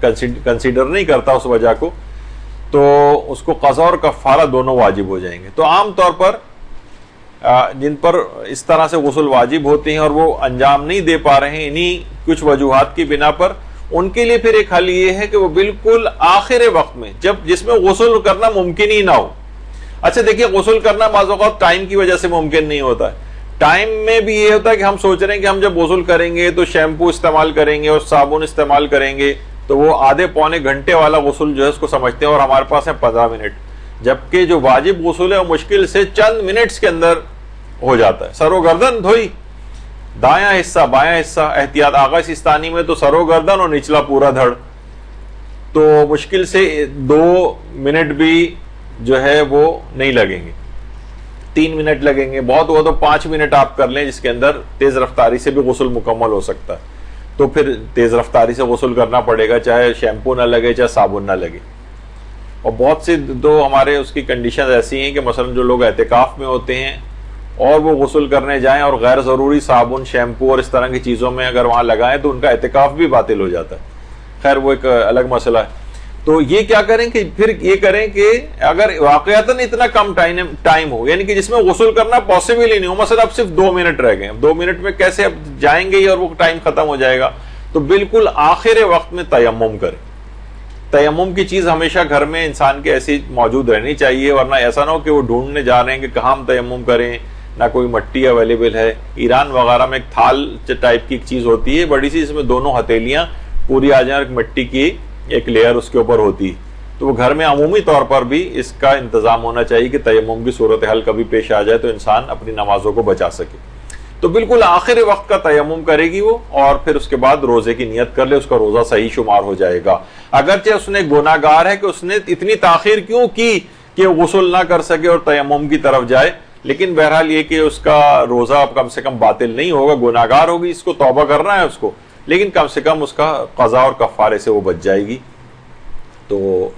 کنسیڈر نہیں کرتا اس وجہ کو, تو اس کو قضا اور کفارہ دونوں واجب ہو جائیں گے. تو عام طور پر جن پر اس طرح سے غسل واجب ہوتے ہیں اور وہ انجام نہیں دے پا رہے ہیں انہی کچھ وجوہات کی بنا پر, ان کے لیے پھر ایک حل یہ ہے کہ وہ بالکل آخر وقت میں جس میں غسل کرنا ممکن ہی نہ ہو. اچھا دیکھیے, غسل کرنا بعض اوقات ٹائم کی وجہ سے ممکن نہیں ہوتا ہے. ٹائم میں بھی یہ ہوتا ہے کہ ہم سوچ رہے ہیں کہ ہم جب غسل کریں گے تو شیمپو استعمال کریں گے اور صابن استعمال کریں گے, تو وہ آدھے پونے گھنٹے والا غسل جو ہے اس کو سمجھتے ہیں, اور ہمارے پاس ہے 15 منٹ, جبکہ جو واجب غسل ہے وہ مشکل سے چند منٹس کے اندر ہو جاتا ہے. سر و گردن دھوئی, دایاں حصہ بایاں حصہ, احتیاط آغا سیستانی میں تو سر و گردن اور نچلا پورا دھڑ, تو مشکل سے 2 منٹ بھی جو ہے وہ نہیں لگیں گے, 3 منٹ لگیں گے, بہت ہوا تو 5 منٹ آپ کر لیں جس کے اندر تیز رفتاری سے بھی غسل مکمل ہو سکتا ہے. تو پھر تیز رفتاری سے غسل کرنا پڑے گا, چاہے شیمپو نہ لگے چاہے صابن نہ لگے. اور بہت سے تو ہمارے اس کی کنڈیشنز ایسی ہیں کہ مثلا جو لوگ اعتکاف میں ہوتے ہیں اور وہ غسل کرنے جائیں اور غیر ضروری صابن شیمپو اور اس طرح کی چیزوں میں اگر وہاں لگائیں تو ان کا اعتکاف بھی باطل ہو جاتا ہے. خیر وہ ایک الگ مسئلہ ہے. تو یہ کیا کریں کہ پھر یہ کریں کہ اگر واقعتاً اتنا کم ٹائم ہو, یعنی کہ جس میں غسل کرنا پاسبل ہی نہیں ہو, مثلا اب صرف 2 منٹ رہ گئے, 2 منٹ میں کیسے اب جائیں گے اور وہ ٹائم ختم ہو جائے گا, تو بالکل آخر وقت میں تیمم کریں. تیمم کی چیز ہمیشہ گھر میں انسان کے ایسی موجود رہنی چاہیے, ورنہ ایسا نہ ہو کہ وہ ڈھونڈنے جا رہے ہیں کہ کہاں ہم تیمم کریں, نہ کوئی مٹی اویلیبل ہے. ایران وغیرہ میں ایک تھال ٹائپ کی ایک چیز ہوتی ہے بڑی سی, جس میں 2 ہتھیلیاں پوری آ جائیں, ایک مٹی کی ایک لیئر اس کے اوپر ہوتی ہے. تو وہ گھر میں عمومی طور پر بھی اس کا انتظام ہونا چاہیے کہ تیمم کی صورتحال کبھی پیش آ جائے تو انسان اپنی نمازوں کو بچا سکے. تو بالکل آخر وقت کا تیمم کرے گی وہ، اور پھر اس کے بعد روزے کی نیت کر لے، اس کا روزہ صحیح شمار ہو جائے گا. اگرچہ اس نے گناہ گار ہے کہ اس نے اتنی تاخیر کیوں کی کہ غسل نہ کر سکے اور تیمم کی طرف جائے، لیکن بہرحال یہ کہ اس کا روزہ اب کم سے کم باطل نہیں ہوگا. گناہ گار ہوگی، اس کو توبہ کرنا ہے اس کو، لیکن کم سے کم اس کا قضا اور کفارے سے وہ بچ جائے گی. تو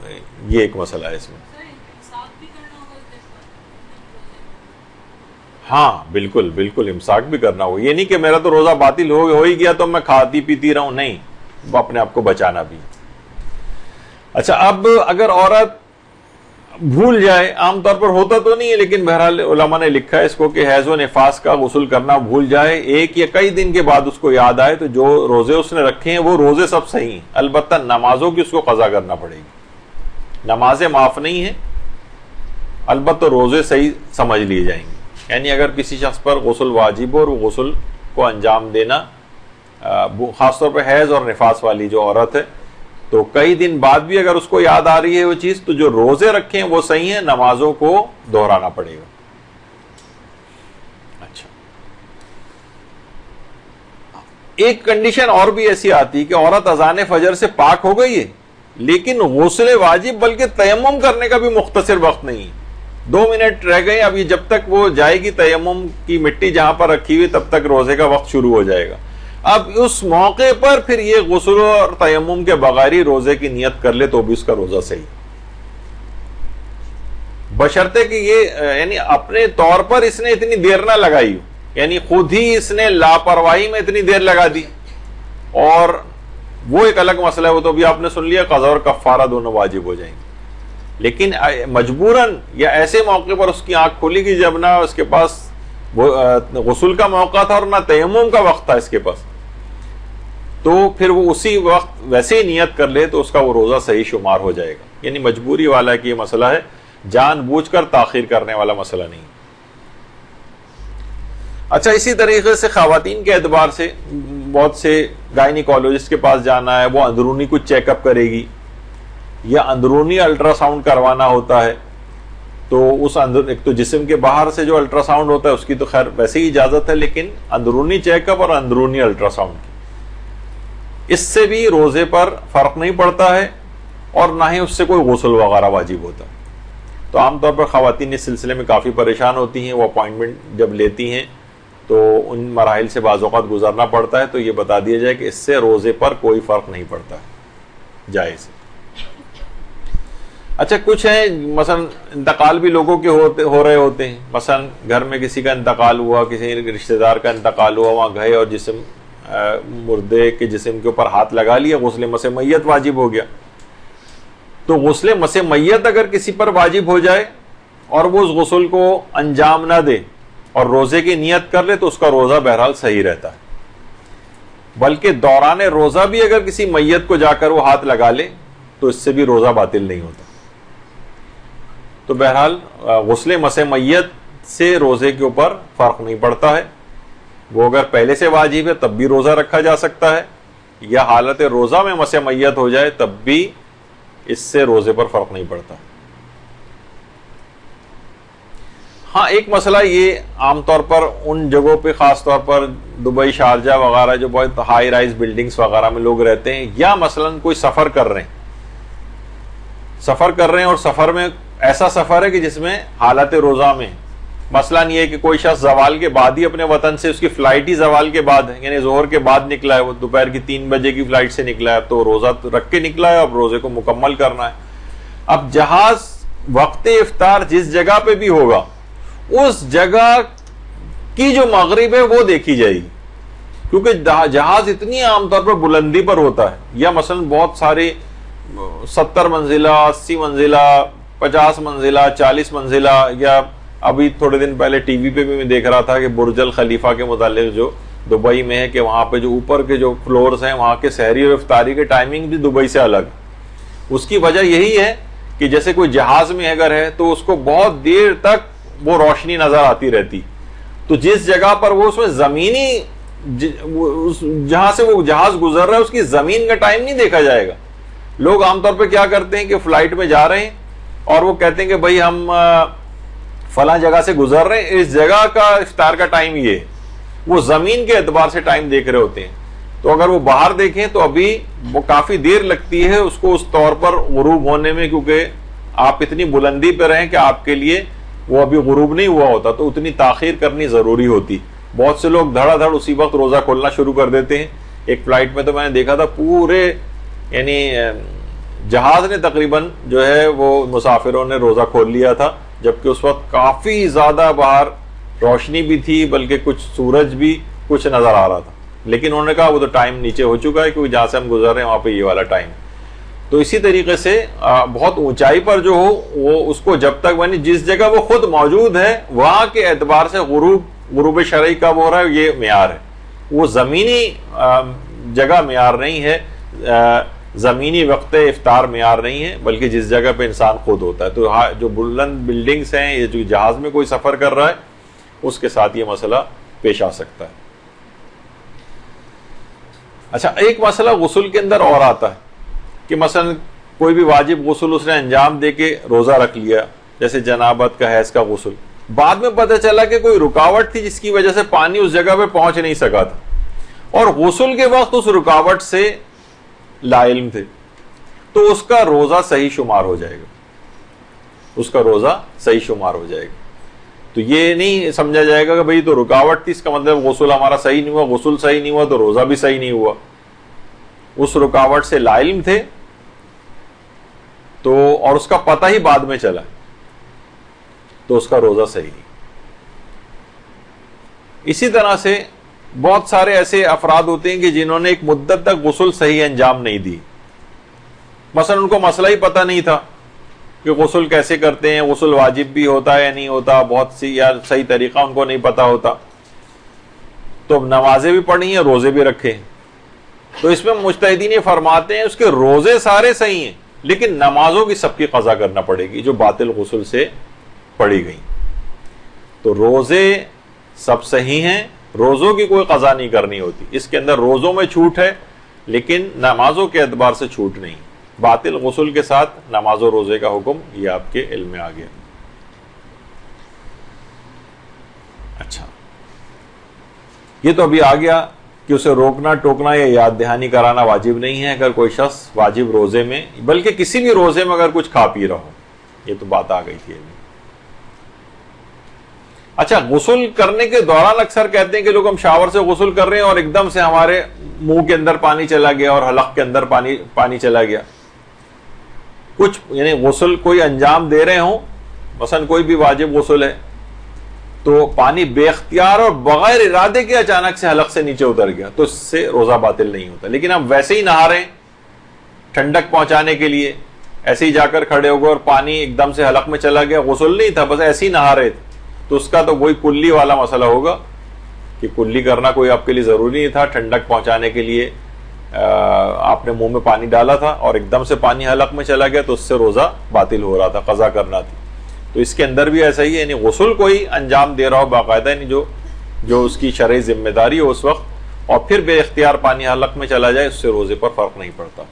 یہ ایک مسئلہ ہے اس میں. ہاں بالکل بالکل امساک بھی کرنا ہوگا. یہ نہیں کہ میرا تو روزہ باطل ہو ہی گیا تو میں کھاتی پیتی رہوں، نہیں، اپنے آپ کو بچانا بھی. اچھا، اب اگر عورت بھول جائے، عام طور پر ہوتا تو نہیں ہے لیکن بہرحال علماء نے لکھا ہے اس کو کہ حیض و نفاس کا غسل کرنا بھول جائے، ایک یا کئی دن کے بعد اس کو یاد آئے، تو جو روزے اس نے رکھے ہیں وہ روزے سب صحیح ہیں، البتہ نمازوں کی اس کو قضا کرنا پڑے گی. نمازیں معاف نہیں ہیں، البتہ روزے صحیح سمجھ لیے جائیں گے. یعنی اگر کسی شخص پر غسل واجب ہو اور وہ غسل کو انجام دینا، خاص طور پہ حیض اور نفاس والی جو عورت ہے، تو کئی دن بعد بھی اگر اس کو یاد آ رہی ہے وہ چیز، تو جو روزے رکھے ہیں وہ صحیح ہیں، نمازوں کو دہرانا پڑے گا. اچھا، ایک کنڈیشن اور بھی ایسی آتی ہے کہ عورت اذان فجر سے پاک ہو گئی ہے لیکن غسل واجب بلکہ تیمم کرنے کا بھی مختصر وقت نہیں، 2 منٹ رہ گئے، اب یہ جب تک وہ جائے گی تیمم کی مٹی جہاں پر رکھی ہوئی تب تک روزے کا وقت شروع ہو جائے گا. اب اس موقع پر پھر یہ غسل اور تیمم کے بغیر ہی روزے کی نیت کر لے تو بھی اس کا روزہ صحیح، بشرطے کہ یہ یعنی اپنے طور پر اس نے اتنی دیر نہ لگائی ہو، یعنی خود ہی اس نے لاپرواہی میں اتنی دیر لگا دی، اور وہ ایک الگ مسئلہ ہے، وہ تو بھی آپ نے سن لیا، قضا اور کفارہ دونوں واجب ہو جائیں گے. لیکن مجبوراً یا ایسے موقع پر اس کی آنکھ کھلی کہ جب نہ اس کے پاس غسل کا موقع تھا اور نہ تیمم کا وقت تھا اس کے پاس، تو پھر وہ اسی وقت ویسے ہی نیت کر لے تو اس کا وہ روزہ صحیح شمار ہو جائے گا. یعنی مجبوری والا کہ یہ مسئلہ ہے، جان بوجھ کر تاخیر کرنے والا مسئلہ نہیں. اچھا، اسی طریقے سے خواتین کے اعتبار سے بہت سے گائنیکالوجسٹ کے پاس جانا ہے، وہ اندرونی کچھ چیک اپ کرے گی یا اندرونی الٹرا ساؤنڈ کروانا ہوتا ہے، تو اس ایک تو جسم کے باہر سے جو الٹرا ساؤنڈ ہوتا ہے اس کی تو خیر ویسے ہی اجازت ہے، لیکن اندرونی چیک اپ اور اندرونی الٹرا ساؤنڈ کی، اس سے بھی روزے پر فرق نہیں پڑتا ہے اور نہ ہی اس سے کوئی غسل وغیرہ واجب ہوتا ہے. تو عام طور پر خواتین اس سلسلے میں کافی پریشان ہوتی ہیں، وہ اپوائنٹمنٹ جب لیتی ہیں تو ان مراحل سے بعض اوقات گزرنا پڑتا ہے. تو یہ بتا دیا جائے کہ اس سے روزے پر کوئی فرق نہیں پڑتا ہے، جائز. اچھا، کچھ ہیں مثلا انتقال بھی لوگوں کے ہو رہے ہوتے ہیں، مثلا گھر میں کسی کا انتقال ہوا، کسی رشتہ دار کا انتقال ہوا، وہاں گئے اور مردے کے جسم کے اوپر ہاتھ لگا لیا، غسل مسح میت واجب ہو گیا. تو غسل مسح میت اگر کسی پر واجب ہو جائے اور وہ اس غسل کو انجام نہ دے اور روزے کی نیت کر لے تو اس کا روزہ بہرحال صحیح رہتا ہے. بلکہ دوران روزہ بھی اگر کسی میت کو جا کر وہ ہاتھ لگا لے تو اس سے بھی روزہ باطل نہیں ہوتا. تو بہرحال غسل مسح میت سے روزے کے اوپر فرق نہیں پڑتا ہے، وہ اگر پہلے سے واجب ہے تب بھی روزہ رکھا جا سکتا ہے، یا حالت روزہ میں مسح میت ہو جائے تب بھی اس سے روزے پر فرق نہیں پڑتا. ہاں، ایک مسئلہ یہ عام طور پر ان جگہوں پہ، خاص طور پر دبئی، شارجہ وغیرہ جو بہت ہائی رائز بلڈنگز وغیرہ میں لوگ رہتے ہیں، یا مثلاً کوئی سفر کر رہے ہیں اور سفر میں ایسا سفر ہے کہ جس میں حالت روزہ میں مثلاً یہ کہ کوئی شخص زوال کے بعد ہی اپنے وطن سے، اس کی فلائٹ ہی زوال کے بعد ہے، یعنی ظہر کے بعد نکلا ہے، وہ دوپہر کی 3 بجے کی فلائٹ سے نکلا ہے، تو روزہ رکھ کے نکلا ہے، اب روزے کو مکمل کرنا ہے. اب جہاز وقت افطار جس جگہ پہ بھی ہوگا اس جگہ کی جو مغرب ہے وہ دیکھی جائے گی، کیونکہ جہاز اتنی عام طور پر بلندی پر ہوتا ہے، یا مثلاً بہت سارے 70 منزلہ 80 منزلہ 50 منزلہ 40 منزلہ، یا ابھی تھوڑے دن پہلے ٹی وی پہ بھی میں دیکھ رہا تھا کہ برج الخلیفہ کے متعلق جو دبئی میں ہے کہ وہاں پہ جو اوپر کے جو فلورز ہیں وہاں کے سحری اور افطاری کے ٹائمنگ بھی دبئی سے الگ. اس کی وجہ یہی ہے کہ جیسے کوئی جہاز میں اگر ہے تو اس کو بہت دیر تک وہ روشنی نظر آتی رہتی، تو جس جگہ پر وہ اس میں زمینی جہاں سے وہ جہاز گزر رہا ہے اس کی زمین کا ٹائم نہیں دیکھا جائے گا. لوگ عام طور پہ کیا کرتے ہیں کہ فلائٹ میں جا رہے ہیں اور وہ کہتے ہیں کہ بھائی ہم فلاں جگہ سے گزر رہے ہیں، اس جگہ کا افطار کا ٹائم یہ ہے، وہ زمین کے اعتبار سے ٹائم دیکھ رہے ہوتے ہیں. تو اگر وہ باہر دیکھیں تو ابھی وہ کافی دیر لگتی ہے اس کو اس طور پر غروب ہونے میں, کیونکہ آپ اتنی بلندی پہ رہیں کہ آپ کے لیے وہ ابھی غروب نہیں ہوا ہوتا, تو اتنی تاخیر کرنی ضروری ہوتی. بہت سے لوگ دھڑا دھڑ اسی وقت روزہ کھولنا شروع کر دیتے ہیں. ایک فلائٹ میں تو میں نے دیکھا تھا پورے یعنی جہاز نے تقریباً جو ہے وہ مسافروں نے روزہ کھول لیا تھا, جبکہ اس وقت کافی زیادہ باہر روشنی بھی تھی, بلکہ کچھ سورج بھی کچھ نظر آ رہا تھا. لیکن انہوں نے کہا وہ تو ٹائم نیچے ہو چکا ہے, کیونکہ جہاں سے ہم گزر رہے ہیں وہاں پہ یہ والا ٹائم. تو اسی طریقے سے بہت اونچائی پر جو ہو وہ اس کو جب تک یعنی جس جگہ وہ خود موجود ہے وہاں کے اعتبار سے غروب شرعی کب ہو رہا ہے یہ معیار ہے. وہ زمینی جگہ معیار نہیں ہے, زمینی وقت افطار معیار نہیں ہے, بلکہ جس جگہ پہ انسان خود ہوتا ہے. تو جو بلند بلڈنگز ہیں, یہ جو جہاز میں کوئی سفر کر رہا ہے اس کے ساتھ یہ مسئلہ پیش آ سکتا ہے. اچھا, ایک مسئلہ غسل کے اندر اور آتا ہے کہ مثلا کوئی بھی واجب غسل اس نے انجام دے کے روزہ رکھ لیا, جیسے جنابت کا, حیض کا غسل. بعد میں پتہ چلا کہ کوئی رکاوٹ تھی جس کی وجہ سے پانی اس جگہ پہ پہنچ نہیں سکا تھا, اور غسل کے وقت اس رکاوٹ سے لا علم تھے, تو اس کا روزہ صحیح شمار ہو جائے گا, اس کا روزہ صحیح شمار ہو جائے گا. تو یہ نہیں سمجھا جائے گا کہ بھئی تو رکاوٹ تھی اس کا مطلب غسل ہمارا صحیح نہیں ہوا, غسل صحیح نہیں ہوا تو روزہ بھی صحیح نہیں ہوا. اس رکاوٹ سے لا علم تھے تو, اور اس کا پتہ ہی بعد میں چلا, تو اس کا روزہ صحیح نہیں. اسی طرح سے بہت سارے ایسے افراد ہوتے ہیں کہ جنہوں نے ایک مدت تک غسل صحیح انجام نہیں دی. مثلا ان کو مسئلہ ہی پتہ نہیں تھا کہ غسل کیسے کرتے ہیں, غسل واجب بھی ہوتا ہے یا نہیں ہوتا, بہت سی یا صحیح طریقہ ان کو نہیں پتا ہوتا. تو نمازیں بھی پڑھی ہیں, روزے بھی رکھے ہیں. تو اس میں مجتہدین فرماتے ہیں اس کے روزے سارے صحیح ہیں, لیکن نمازوں کی سب کی قضا کرنا پڑے گی جو باطل غسل سے پڑھی گئی. تو روزے سب صحیح ہیں, روزوں کی کوئی قضا نہیں کرنی ہوتی. اس کے اندر روزوں میں چھوٹ ہے لیکن نمازوں کے اعتبار سے چھوٹ نہیں. باطل غسل کے ساتھ نماز و روزے کا حکم یہ آپ کے علم میں آ گیا. اچھا, یہ تو ابھی آ گیا کہ اسے روکنا ٹوکنا یا یاد دہانی کرانا واجب نہیں ہے اگر کوئی شخص واجب روزے میں, بلکہ کسی بھی روزے میں اگر کچھ کھا پی رہا ہو. یہ تو بات آ گئی تھی ابھی. اچھا, غسل کرنے کے دوران اکثر کہتے ہیں کہ لوگ ہم شاور سے غسل کر رہے ہیں اور ایک دم سے ہمارے منہ کے اندر پانی چلا گیا اور حلق کے اندر پانی چلا گیا. کچھ یعنی غسل کوئی انجام دے رہے ہوں, مثلا کوئی بھی واجب غسل ہے, تو پانی بے اختیار اور بغیر ارادے کے اچانک سے حلق سے نیچے اتر گیا, تو اس سے روزہ باطل نہیں ہوتا. لیکن ہم ویسے ہی نہا رہے ہیں ٹھنڈک پہنچانے کے لیے, ایسے ہی جا کر کھڑے ہو گئے اور پانی ایک دم سے حلق میں چلا گیا, غسل نہیں تھا, بس ایسے ہی نہا رہے تھے, تو اس کا تو وہی کلی والا مسئلہ ہوگا کہ کلی کرنا کوئی آپ کے لیے ضروری نہیں تھا. ٹھنڈک پہنچانے کے لیے آپ نے منہ میں پانی ڈالا تھا اور ایک دم سے پانی حلق میں چلا گیا, تو اس سے روزہ باطل ہو رہا تھا, قضا کرنا تھی. تو اس کے اندر بھی ایسا ہی ہے, یعنی غسل کوئی انجام دے رہا ہو باقاعدہ, یعنی جو اس کی شرعی ذمہ داری ہو اس وقت, اور پھر بے اختیار پانی حلق میں چلا جائے, اس سے روزے پر فرق نہیں پڑتا.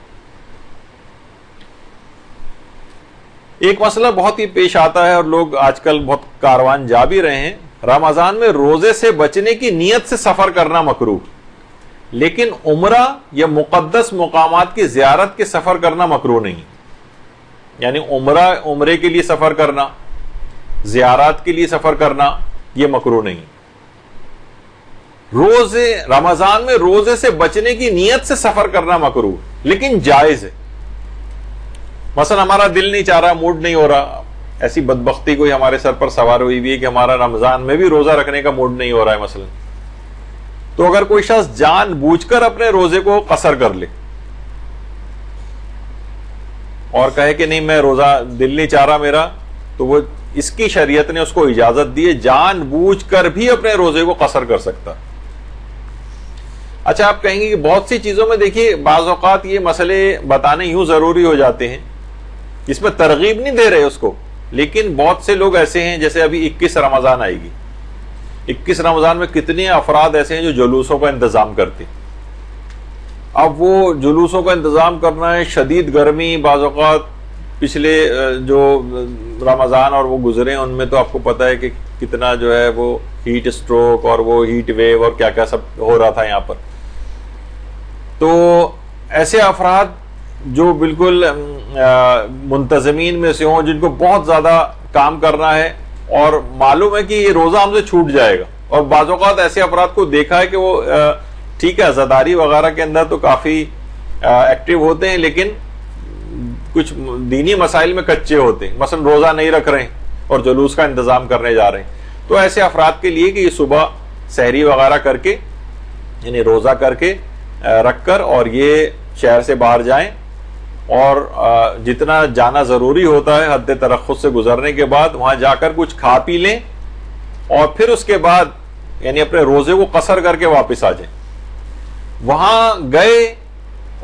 ایک مسئلہ بہت ہی پیش آتا ہے اور لوگ آج کل بہت کاروان جا بھی رہے ہیں, رمضان میں روزے سے بچنے کی نیت سے سفر کرنا مکروہ, لیکن عمرہ یا مقدس مقامات کی زیارت کے سفر کرنا مکروہ نہیں. یعنی عمرے کے لیے سفر کرنا, زیارات کے لیے سفر کرنا, یہ مکروہ نہیں. رمضان میں روزے سے بچنے کی نیت سے سفر کرنا مکروہ, لیکن جائز ہے. مثلا ہمارا دل نہیں چاہ رہا, موڈ نہیں ہو رہا, ایسی بدبختی کوئی ہمارے سر پر سوار ہوئی بھی ہے کہ ہمارا رمضان میں بھی روزہ رکھنے کا موڈ نہیں ہو رہا ہے مثلا, تو اگر کوئی شخص جان بوجھ کر اپنے روزے کو قصر کر لے اور کہے کہ نہیں میں روزہ دل نہیں چاہ رہا میرا, تو وہ اس کی شریعت نے اس کو اجازت دی ہے, جان بوجھ کر بھی اپنے روزے کو قصر کر سکتا. اچھا, آپ کہیں گے کہ بہت سی چیزوں میں دیکھیے بعض اوقات یہ مسئلے بتانے یوں ضروری ہو جاتے ہیں, اس میں ترغیب نہیں دے رہے اس کو, لیکن بہت سے لوگ ایسے ہیں, جیسے ابھی 21 رمضان آئے گی, 21 رمضان میں کتنے افراد ایسے ہیں جو جلوسوں کا انتظام کرتے ہیں. اب وہ جلوسوں کا انتظام کرنا ہے, شدید گرمی, بعض اوقات پچھلے جو رمضان اور وہ گزرے ان میں تو آپ کو پتہ ہے کہ کتنا جو ہے وہ ہیٹ اسٹروک اور وہ ہیٹ ویو اور کیا کیا سب ہو رہا تھا یہاں پر. تو ایسے افراد جو بالکل منتظمین میں سے ہوں، جن کو بہت زیادہ کام کرنا ہے اور معلوم ہے کہ یہ روزہ ہم سے چھوٹ جائے گا، اور بعض اوقات ایسے افراد کو دیکھا ہے کہ وہ ٹھیک ہے عزاداری وغیرہ کے اندر تو کافی ایکٹیو ہوتے ہیں، لیکن کچھ دینی مسائل میں کچے ہوتے ہیں، مثلا روزہ نہیں رکھ رہے ہیں اور جلوس کا انتظام کرنے جا رہے ہیں. تو ایسے افراد کے لیے کہ یہ صبح سحری وغیرہ کر کے، یعنی روزہ کر کے رکھ کر، اور یہ شہر سے باہر جائیں اور جتنا جانا ضروری ہوتا ہے حد ترخص سے گزرنے کے بعد وہاں جا کر کچھ کھا پی لیں، اور پھر اس کے بعد یعنی اپنے روزے کو قصر کر کے واپس آ جائیں. وہاں گئے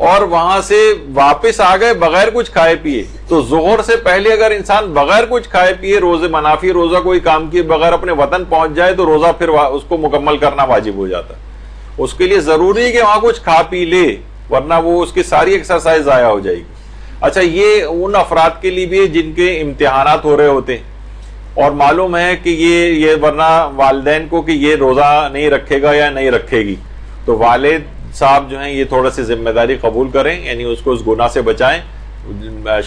اور وہاں سے واپس آ گئے بغیر کچھ کھائے پیے، تو ظہر سے پہلے اگر انسان بغیر کچھ کھائے پیے روزے منافی روزہ کوئی کام کیے بغیر اپنے وطن پہنچ جائے تو روزہ پھر اس کو مکمل کرنا واجب ہو جاتا ہے. اس کے لیے ضروری ہے کہ وہاں کچھ کھا پی لے، ورنہ وہ اس کی ساری ایکسرسائز ضائع ہو جائے گی. اچھا، یہ ان افراد کے لیے بھی جن کے امتحانات ہو رہے ہوتے ہیں اور معلوم ہے کہ یہ ورنہ والدین کو کہ یہ روزہ نہیں رکھے گا یا نہیں رکھے گی، تو والد صاحب جو ہیں یہ تھوڑا سی ذمہ داری قبول کریں، یعنی اس کو اس گناہ سے بچائیں،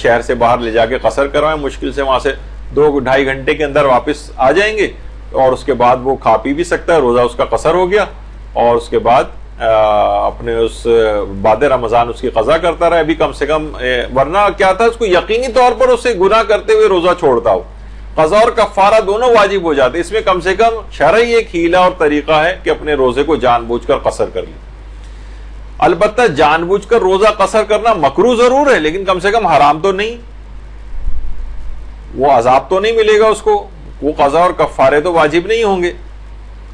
شہر سے باہر لے جا کے قصر کروائیں. مشکل سے وہاں سے 2-2.5 گھنٹے کے اندر واپس آ جائیں گے، اور اس کے بعد وہ کھا پی بھی سکتا ہے، روزہ اس کا قصر ہو گیا، اور اس کے بعد اپنے اس بعد رمضان اس کی قضا کرتا رہے. ابھی کم سے کم ورنہ کیا تھا، اس کو یقینی طور پر اس سے گناہ کرتے ہوئے روزہ چھوڑتا ہو، قضا اور کفارہ دونوں واجب ہو جاتے. اس میں کم سے کم شرعی ایک ہیلا اور طریقہ ہے کہ اپنے روزے کو جان بوجھ کر قصر کر لیں. البتہ جان بوجھ کر روزہ قصر کرنا مکروہ ضرور ہے، لیکن کم سے کم حرام تو نہیں، وہ عذاب تو نہیں ملے گا اس کو، وہ قضا اور کفارے تو واجب نہیں ہوں گے.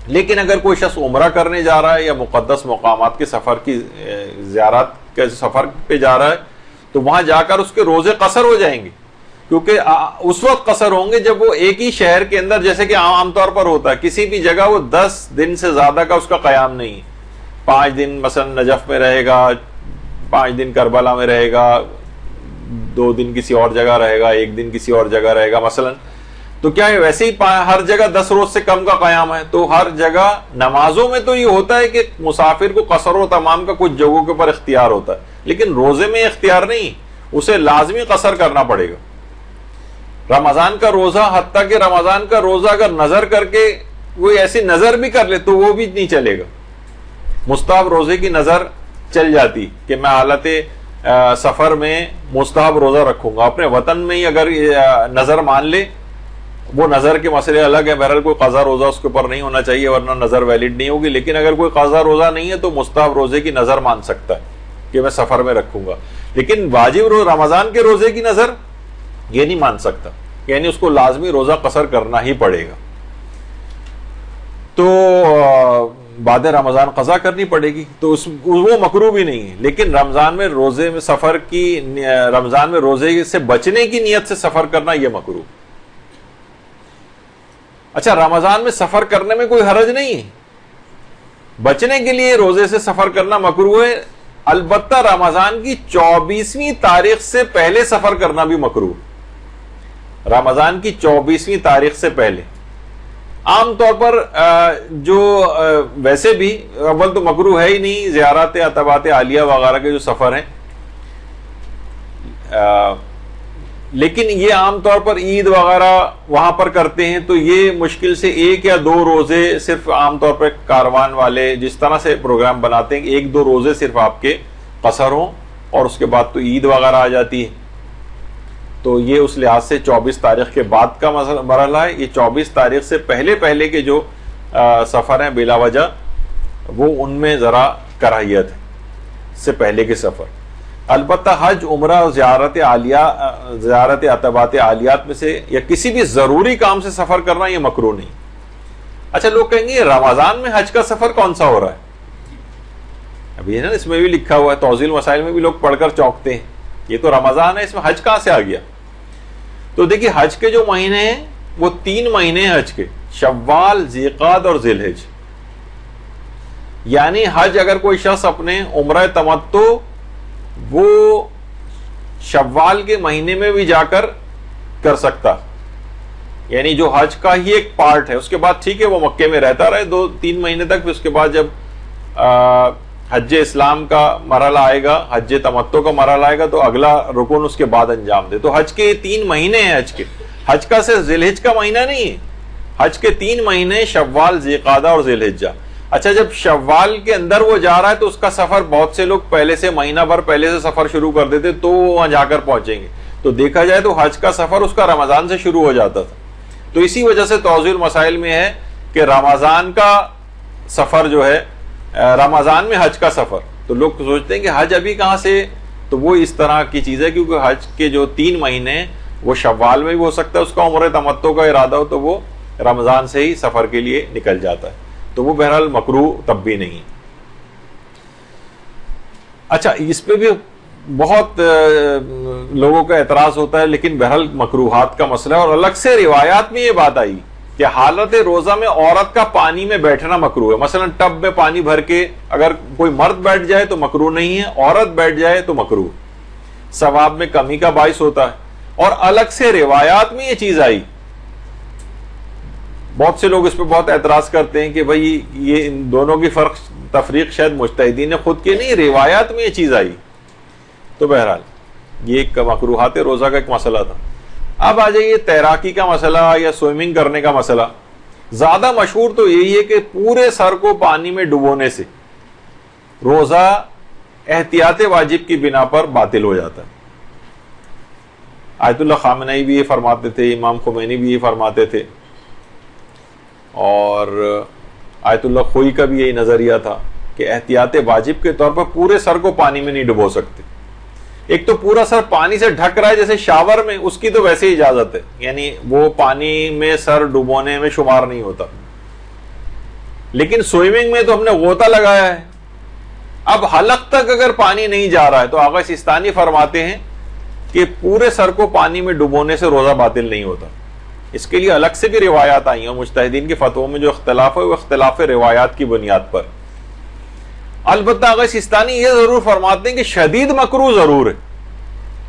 لیکن اگر کوئی شخص عمرہ کرنے جا رہا ہے یا مقدس مقامات کے سفر کی زیارت کے سفر پہ جا رہا ہے، تو وہاں جا کر اس کے روزے قصر ہو جائیں گے، کیونکہ اس وقت قصر ہوں گے جب وہ ایک ہی شہر کے اندر، جیسے کہ عام طور پر ہوتا ہے کسی بھی جگہ وہ 10 دن سے زیادہ کا اس کا قیام نہیں ہے. 5 دن مثلا نجف میں رہے گا، 5 دن کربلا میں رہے گا، 2 دن کسی اور جگہ رہے گا، 1 دن کسی اور جگہ رہے گا مثلا. تو کیا ہے، ویسے ہی ہر جگہ 10 روز سے کم کا قیام ہے. تو ہر جگہ نمازوں میں تو یہ ہوتا ہے کہ مسافر کو قصر و تمام کا کچھ جگہوں کے اوپر اختیار ہوتا ہے، لیکن روزے میں اختیار نہیں، اسے لازمی قصر کرنا پڑے گا. رمضان کا روزہ، حتیٰ کہ رمضان کا روزہ اگر نظر کر کے کوئی ایسی نظر بھی کر لے تو وہ بھی نہیں چلے گا. مستحب روزے کی نظر چل جاتی کہ میں حالت سفر میں مستحب روزہ رکھوں گا، اپنے وطن میں ہی اگر نظر مان لے، وہ نظر کے مسئلے الگ ہے، بہرحال کوئی قضا روزہ اس کے اوپر نہیں ہونا چاہیے ورنہ نظر ویلڈ نہیں ہوگی. لیکن اگر کوئی قضا روزہ نہیں ہے تو مستحب روزے کی نظر مان سکتا ہے کہ میں سفر میں رکھوں گا، لیکن واجب رمضان کے روزے کی نظر یہ نہیں مان سکتا، یعنی اس کو لازمی روزہ قصر کرنا ہی پڑے گا. تو بعد رمضان قضا کرنی پڑے گی، تو وہ مکروہ بھی نہیں ہے. لیکن رمضان میں روزے میں سفر کی، رمضان میں روزے سے بچنے کی نیت سے سفر کرنا یہ مکروہ. اچھا، رمضان میں سفر کرنے میں کوئی حرج نہیں ہے، بچنے کے لیے روزے سے سفر کرنا مکروہ ہے. البتہ رمضان کی 24ویں تاریخ سے پہلے سفر کرنا بھی مکروہ. رمضان کی 24ویں تاریخ سے پہلے عام طور پر جو ویسے بھی اول تو مکروہ ہے ہی نہیں، زیارات عتبات عالیہ وغیرہ کے جو سفر ہیں، لیکن یہ عام طور پر عید وغیرہ وہاں پر کرتے ہیں، تو یہ مشکل سے 1 یا 2 روزے صرف عام طور پر کاروان والے جس طرح سے پروگرام بناتے ہیں، 1-2 روزے صرف آپ کے قصر ہوں، اور اس کے بعد تو عید وغیرہ آ جاتی ہے. تو یہ اس لحاظ سے 24 تاریخ کے بعد کا مرحلہ ہے. یہ 24 تاریخ سے پہلے کے جو سفر ہیں بلا وجہ، وہ ان میں ذرا کراہیت ہے سے پہلے کے سفر. البتہ حج، عمرہ، زیارت عالیہ، زیارت عتبات عالیات میں سے یا کسی بھی ضروری کام سے سفر کرنا یہ مکروہ نہیں. اچھا، لوگ کہیں گے رمضان میں حج کا سفر کون سا ہو رہا ہے؟ ابھی نا اس میں بھی لکھا ہوا ہے، توضیح المسائل میں بھی لوگ پڑھ کر چونکتے ہیں، یہ تو رمضان ہے، اس میں حج کہاں سے آ گیا؟ تو دیکھیے، حج کے جو مہینے ہیں وہ 3 مہینے ہیں حج کے، شوال، ذیقعد اور ذی الحج. یعنی حج اگر کوئی شخص اپنے عمرہ تمتع وہ شوال کے مہینے میں بھی جا کر سکتا، یعنی جو حج کا ہی ایک پارٹ ہے. اس کے بعد ٹھیک ہے وہ مکے میں رہتا رہے 2-3 مہینے تک، پھر اس کے بعد جب حج اسلام کا مرحلہ آئے گا، حج تمتع کا مرحلہ آئے گا، تو اگلا رکن اس کے بعد انجام دے. تو حج کے 3 مہینے ہیں. حج کا صرف ذی الحج کا مہینہ نہیں ہے، حج کے 3 مہینے شوال، ذی القعدہ اور ذی الحجہ. اچھا، جب شوال کے اندر وہ جا رہا ہے تو اس کا سفر بہت سے لوگ پہلے سے مہینہ بھر پہلے سے سفر شروع کر دیتے تو وہاں جا کر پہنچیں گے. تو دیکھا جائے تو حج کا سفر اس کا رمضان سے شروع ہو جاتا تھا. تو اسی وجہ سے توضیح المسائل میں ہے کہ رمضان کا سفر جو ہے، رمضان میں حج کا سفر، تو لوگ سوچتے ہیں کہ حج ابھی کہاں سے، تو وہ اس طرح کی چیز ہے کیونکہ حج کے جو 3 مہینے وہ شوال میں بھی ہو سکتا ہے، اس کا عمرہ تمتع کا ارادہ ہو تو وہ رمضان سے ہی سفر کے لیے نکل جاتا ہے. تو وہ بہرحال مکروہ تب بھی نہیں. اچھا، اس پہ بھی بہت لوگوں کا اعتراض ہوتا ہے، لیکن بہرحال مکروہات کا مسئلہ ہے، اور الگ سے روایات میں یہ بات آئی کہ حالت روزہ میں عورت کا پانی میں بیٹھنا مکروہ ہے. مثلا ٹب میں پانی بھر کے اگر کوئی مرد بیٹھ جائے تو مکروہ نہیں ہے، عورت بیٹھ جائے تو مکروہ، ثواب میں کمی کا باعث ہوتا ہے. اور الگ سے روایات میں یہ چیز آئی. بہت سے لوگ اس پہ بہت اعتراض کرتے ہیں کہ بھئی یہ ان دونوں کی تفریق شاید مجتہدین نے خود کی نہیں، روایات میں یہ چیز آئی. تو بہرحال یہ ایک مکروہات روزہ کا ایک مسئلہ تھا. اب آ جائیے تیراکی کا مسئلہ یا سوئمنگ کرنے کا مسئلہ. زیادہ مشہور تو یہی ہے کہ پورے سر کو پانی میں ڈبونے سے روزہ احتیاط واجب کی بنا پر باطل ہو جاتا ہے. آیت اللہ خامنئی بھی یہ فرماتے تھے، امام خمینی بھی یہ فرماتے تھے، اور آیت اللہ خوئی کا بھی یہی نظریہ تھا کہ احتیاط واجب کے طور پر پورے سر کو پانی میں نہیں ڈبو سکتے. ایک تو پورا سر پانی سے ڈھک رہا ہے جیسے شاور میں، اس کی تو ویسے ہی اجازت ہے، یعنی وہ پانی میں سر ڈبونے میں شمار نہیں ہوتا. لیکن سوئمنگ میں تو ہم نے غوطہ لگایا ہے، اب حلق تک اگر پانی نہیں جا رہا ہے تو آغا سیستانی فرماتے ہیں کہ پورے سر کو پانی میں ڈبونے سے روزہ باطل نہیں ہوتا. اس کے لیے الگ سے بھی روایات آئی ہیں، اور مجتہدین کے فتووں میں جو اختلاف ہے وہ اختلاف روایات کی بنیاد پر. البتہ آغا سیستانی یہ ضرور فرماتے ہیں کہ شدید مکروہ ضرور ہے،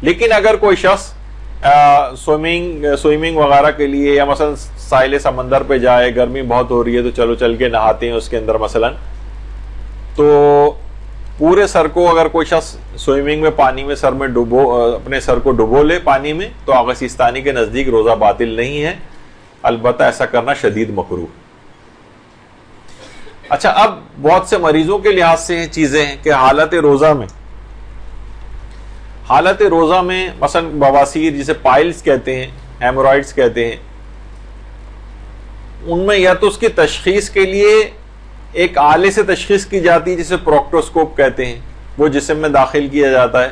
لیکن اگر کوئی شخص سوئمنگ وغیرہ کے لیے یا مثلا ساحل سمندر پہ جائے، گرمی بہت ہو رہی ہے تو چلو چل کے نہاتے ہیں اس کے اندر مثلا، تو پورے سر کو اگر کوئی شخص سوئمنگ میں پانی میں سر میں اپنے سر کو ڈبو لے پانی میں، تو آغا سیستانی کے نزدیک روزہ باطل نہیں ہے، البتہ ایسا کرنا شدید مکروہ. اچھا، اب بہت سے مریضوں کے لحاظ سے یہ چیزیں ہیں کہ حالت روزہ میں مثلا بواسیر جسے پائلز کہتے ہیں، ہیمورائڈز کہتے ہیں، ان میں یا تو اس کی تشخیص کے لیے ایک آلے سے تشخیص کی جاتی ہے جسے پروکٹوسکوپ کہتے ہیں، وہ جسم میں داخل کیا جاتا ہے،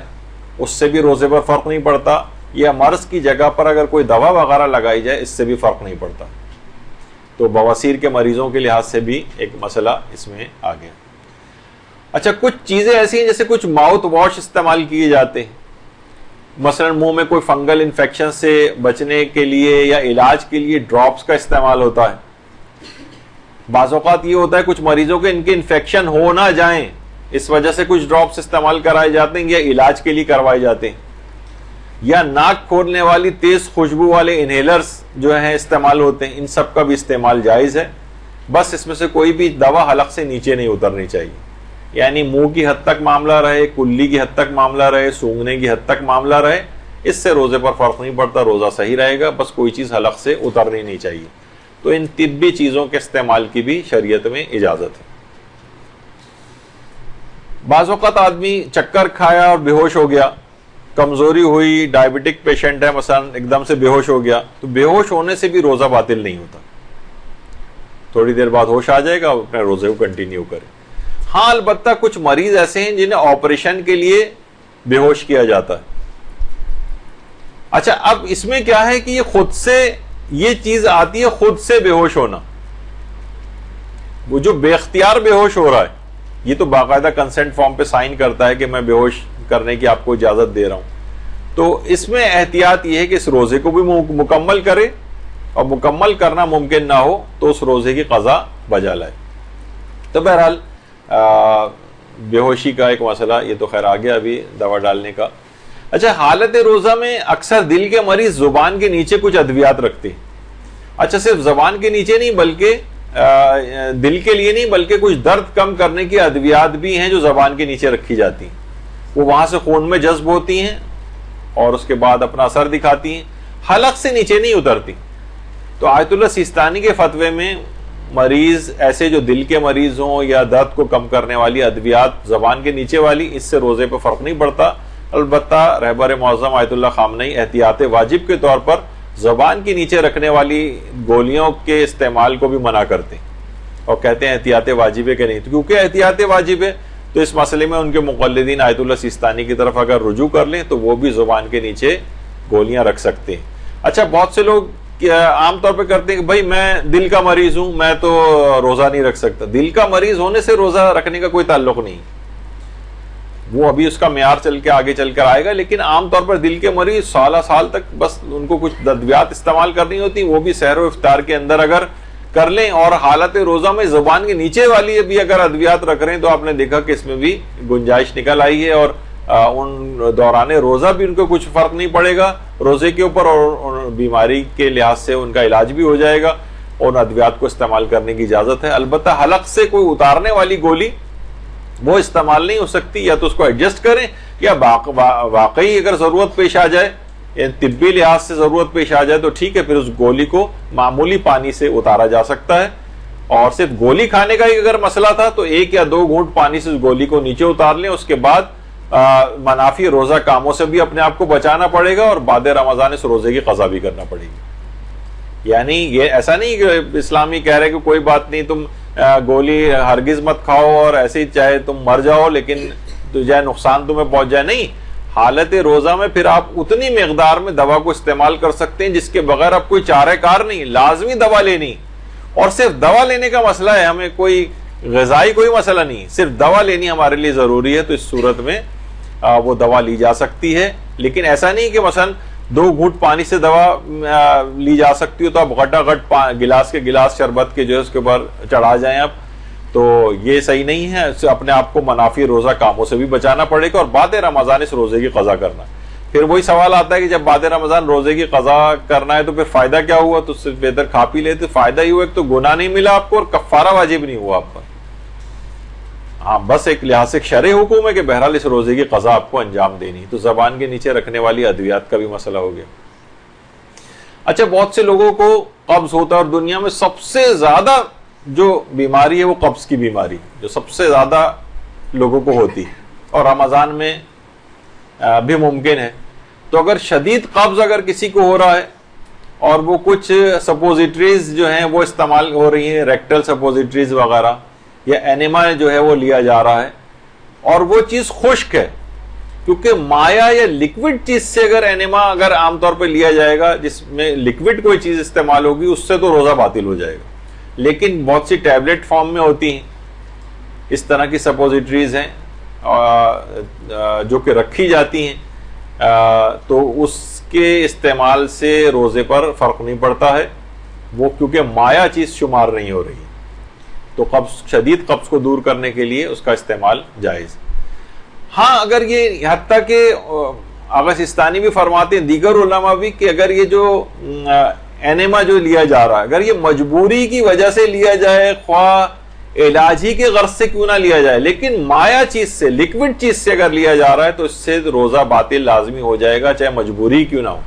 اس سے بھی روزے پر فرق نہیں پڑتا، یا مرض کی جگہ پر اگر کوئی دوا وغیرہ لگائی جائے اس سے بھی فرق نہیں پڑتا. تو بواسیر کے مریضوں کے لحاظ سے بھی ایک مسئلہ اس میں آ گیا. اچھا، کچھ چیزیں ایسی ہیں جیسے کچھ ماؤتھ واش استعمال کیے جاتے ہیں، مثلا منہ میں کوئی فنگل انفیکشن سے بچنے کے لیے یا علاج کے لیے ڈراپس کا استعمال ہوتا ہے. بعض اوقات یہ ہوتا ہے کچھ مریضوں کے ان کے انفیکشن ہو نہ جائیں، اس وجہ سے کچھ ڈراپس استعمال کرائے جاتے ہیں یا علاج کے لیے کروائے جاتے ہیں، یا ناک کھولنے والی تیز خوشبو والے انہیلرز جو ہیں استعمال ہوتے ہیں، ان سب کا بھی استعمال جائز ہے. بس اس میں سے کوئی بھی دوا حلق سے نیچے نہیں اترنی چاہیے، یعنی منہ کی حد تک معاملہ رہے، کلی کی حد تک معاملہ رہے، سونگھنے کی حد تک معاملہ رہے، اس سے روزے پر فرق نہیں پڑتا، روزہ صحیح رہے گا، بس کوئی چیز حلق سے اترنی نہیں چاہیے. تو ان طبی چیزوں کے استعمال کی بھی شریعت میں اجازت ہے. بعض اوقات آدمی چکر کھایا اور بے ہوش ہو گیا، کمزوری ہوئی، ڈائبٹک پیشنٹ ہے مثلا، ایک دم سے بے ہوش ہو گیا، تو بے ہوش ہونے سے بھی روزہ باطل نہیں ہوتا، تھوڑی دیر بعد ہوش آ جائے گا، اپنے روزے کو کنٹینیو کرے. ہاں، البتہ کچھ مریض ایسے ہیں جنہیں آپریشن کے لیے بے ہوش کیا جاتا ہے. اچھا، اب اس میں کیا ہے کہ یہ خود سے یہ چیز آتی ہے، خود سے بے ہوش ہونا. وہ جو بے اختیار بے ہوش ہو رہا ہے یہ تو باقاعدہ کنسنٹ فارم پہ سائن کرتا ہے کہ میں بے ہوش کرنے کی آپ کو اجازت دے رہا ہوں. تو اس میں احتیاط یہ ہے کہ اس روزے کو بھی مکمل کرے، اور مکمل کرنا ممکن نہ ہو تو اس روزے کی قضا بجا لائے. تو بہرحال بے ہوشی کا ایک مسئلہ یہ تو خیر آ گیا ابھی دوا ڈالنے کا. اچھا حالت روزہ میں اکثر دل کے مریض زبان کے نیچے کچھ ادویات رکھتے ہیں. اچھا صرف زبان کے نیچے نہیں بلکہ دل کے لیے نہیں بلکہ کچھ درد کم کرنے کی ادویات بھی ہیں جو زبان کے نیچے رکھی جاتی ہیں. وہ وہاں سے خون میں جذب ہوتی ہیں اور اس کے بعد اپنا اثر دکھاتی ہیں, حلق سے نیچے نہیں اترتی. تو آیت اللہ سیستانی کے فتوے میں مریض ایسے جو دل کے مریض ہوں یا درد کو کم کرنے والی ادویات زبان کے نیچے والی, اس سے روزے پہ فرق نہیں پڑتا. البتہ رہبر معظم آیت اللہ خامنئی احتیاط واجب کے طور پر زبان کے نیچے رکھنے والی گولیوں کے استعمال کو بھی منع کرتے ہیں اور کہتے ہیں احتیاط واجب ہے کہ نہیں. کیونکہ احتیاط واجب ہے تو اس مسئلے میں ان کے مقلدین آیت اللہ سیستانی کی طرف اگر رجوع کر لیں تو وہ بھی زبان کے نیچے گولیاں رکھ سکتے ہیں. اچھا بہت سے لوگ عام طور پہ کرتے ہیں کہ بھائی میں دل کا مریض ہوں, میں تو روزہ نہیں رکھ سکتا. دل کا مریض ہونے سے روزہ رکھنے کا کوئی تعلق نہیں, وہ ابھی اس کا معیار چل کے آگے چل کر آئے گا. لیکن عام طور پر دل کے مریض سالہ سال تک بس ان کو کچھ ادویات استعمال کرنی ہوتی, وہ بھی سحر و افطار کے اندر اگر کر لیں اور حالت روزہ میں زبان کے نیچے والی بھی اگر ادویات رکھ رہے ہیں تو آپ نے دیکھا کہ اس میں بھی گنجائش نکل آئی ہے اور ان دوران روزہ بھی ان کو کچھ فرق نہیں پڑے گا روزے کے اوپر, اور بیماری کے لحاظ سے ان کا علاج بھی ہو جائے گا اور ادویات کو استعمال کرنے کی اجازت ہے. البتہ حلق سے کوئی اتارنے والی گولی وہ استعمال نہیں ہو سکتی, یا تو اس کو ایڈجسٹ کریں یا واقعی اگر ضرورت پیش آ جائے, طبی لحاظ سے ضرورت پیش آ جائے تو ٹھیک ہے, پھر اس گولی کو معمولی پانی سے اتارا جا سکتا ہے. اور صرف گولی کھانے کا ہی اگر مسئلہ تھا تو 1 یا 2 گھونٹ پانی سے اس گولی کو نیچے اتار لیں, اس کے بعد منافی روزہ کاموں سے بھی اپنے آپ کو بچانا پڑے گا اور بعد رمضان اس روزے کی قضا بھی کرنا پڑے گی. یعنی یہ ایسا نہیں کہ اسلامی کہہ رہے کہ کوئی بات نہیں تم گولی ہرگز مت کھاؤ اور ایسے ہی چاہے تم مر جاؤ لیکن تجھے نقصان تمہیں پہنچ جائے, نہیں. حالت روزہ میں پھر آپ اتنی مقدار میں دوا کو استعمال کر سکتے ہیں جس کے بغیر آپ کوئی چارہ کار نہیں, لازمی دوا لینی. اور صرف دوا لینے کا مسئلہ ہے, ہمیں کوئی غذائی کوئی مسئلہ نہیں, صرف دوا لینی ہمارے لیے ضروری ہے. تو اس صورت میں وہ دوا لی جا سکتی ہے. لیکن ایسا نہیں کہ مثلا 2 گھونٹ پانی سے دوا لی جا سکتی ہو تو آپ گھٹا گھٹ گلاس کے گلاس شربت کے جو ہے اس کے اوپر چڑھا جائیں آپ, تو یہ صحیح نہیں ہے. اس سے اپنے آپ کو منافی روزہ کاموں سے بھی بچانا پڑے گا اور بعد رمضان اس روزے کی قضا کرنا. پھر وہی سوال آتا ہے کہ جب بعد رمضان روزے کی قضا کرنا ہے تو پھر فائدہ کیا ہوا؟ تو اس سے بہتر کھا پی لیتے. فائدہ ہی ہوا, ایک تو گناہ نہیں ملا آپ کو اور کفارہ واجب نہیں ہوا آپ پر. ہاں بس ایک لحاظ سے شرع حکم ہے کہ بہرحال اس روزے کی قضا آپ کو انجام دینی. تو زبان کے نیچے رکھنے والی ادویات کا بھی مسئلہ ہو گیا. اچھا بہت سے لوگوں کو قبض ہوتا ہے اور دنیا میں سب سے زیادہ جو بیماری ہے وہ قبض کی بیماری جو سب سے زیادہ لوگوں کو ہوتی ہے اور رمضان میں بھی ممکن ہے. تو اگر شدید قبض اگر کسی کو ہو رہا ہے اور وہ کچھ سپوزیٹریز جو ہیں وہ استعمال ہو رہی ہیں, ریکٹل سپوزیٹریز وغیرہ, یا اینیما جو ہے وہ لیا جا رہا ہے اور وہ چیز خشک ہے, کیونکہ مایا یا لکوڈ چیز سے اگر اینیما اگر عام طور پہ لیا جائے گا جس میں لکوڈ کوئی چیز استعمال ہوگی اس سے تو روزہ باطل ہو جائے گا. لیکن بہت سی ٹیبلٹ فارم میں ہوتی ہیں اس طرح کی سپوزیٹریز ہیں جو کہ رکھی جاتی ہیں, تو اس کے استعمال سے روزے پر فرق نہیں پڑتا ہے, وہ کیونکہ مایا چیز شمار نہیں ہو رہی. تو قبض شدید قبض کو دور کرنے کے لیے اس کا استعمال جائز. ہاں اگر یہ حتیٰ کہ آغا سیستانی بھی فرماتے ہیں, دیگر علماء بھی, کہ اگر یہ جو اینیما جو لیا جا رہا ہے اگر یہ مجبوری کی وجہ سے لیا جائے, خواہ علاج ہی کے غرض سے کیوں نہ لیا جائے, لیکن مایا چیز سے لکوڈ چیز سے اگر لیا جا رہا ہے تو اس سے روزہ باطل لازمی ہو جائے گا, چاہے مجبوری کیوں نہ ہو.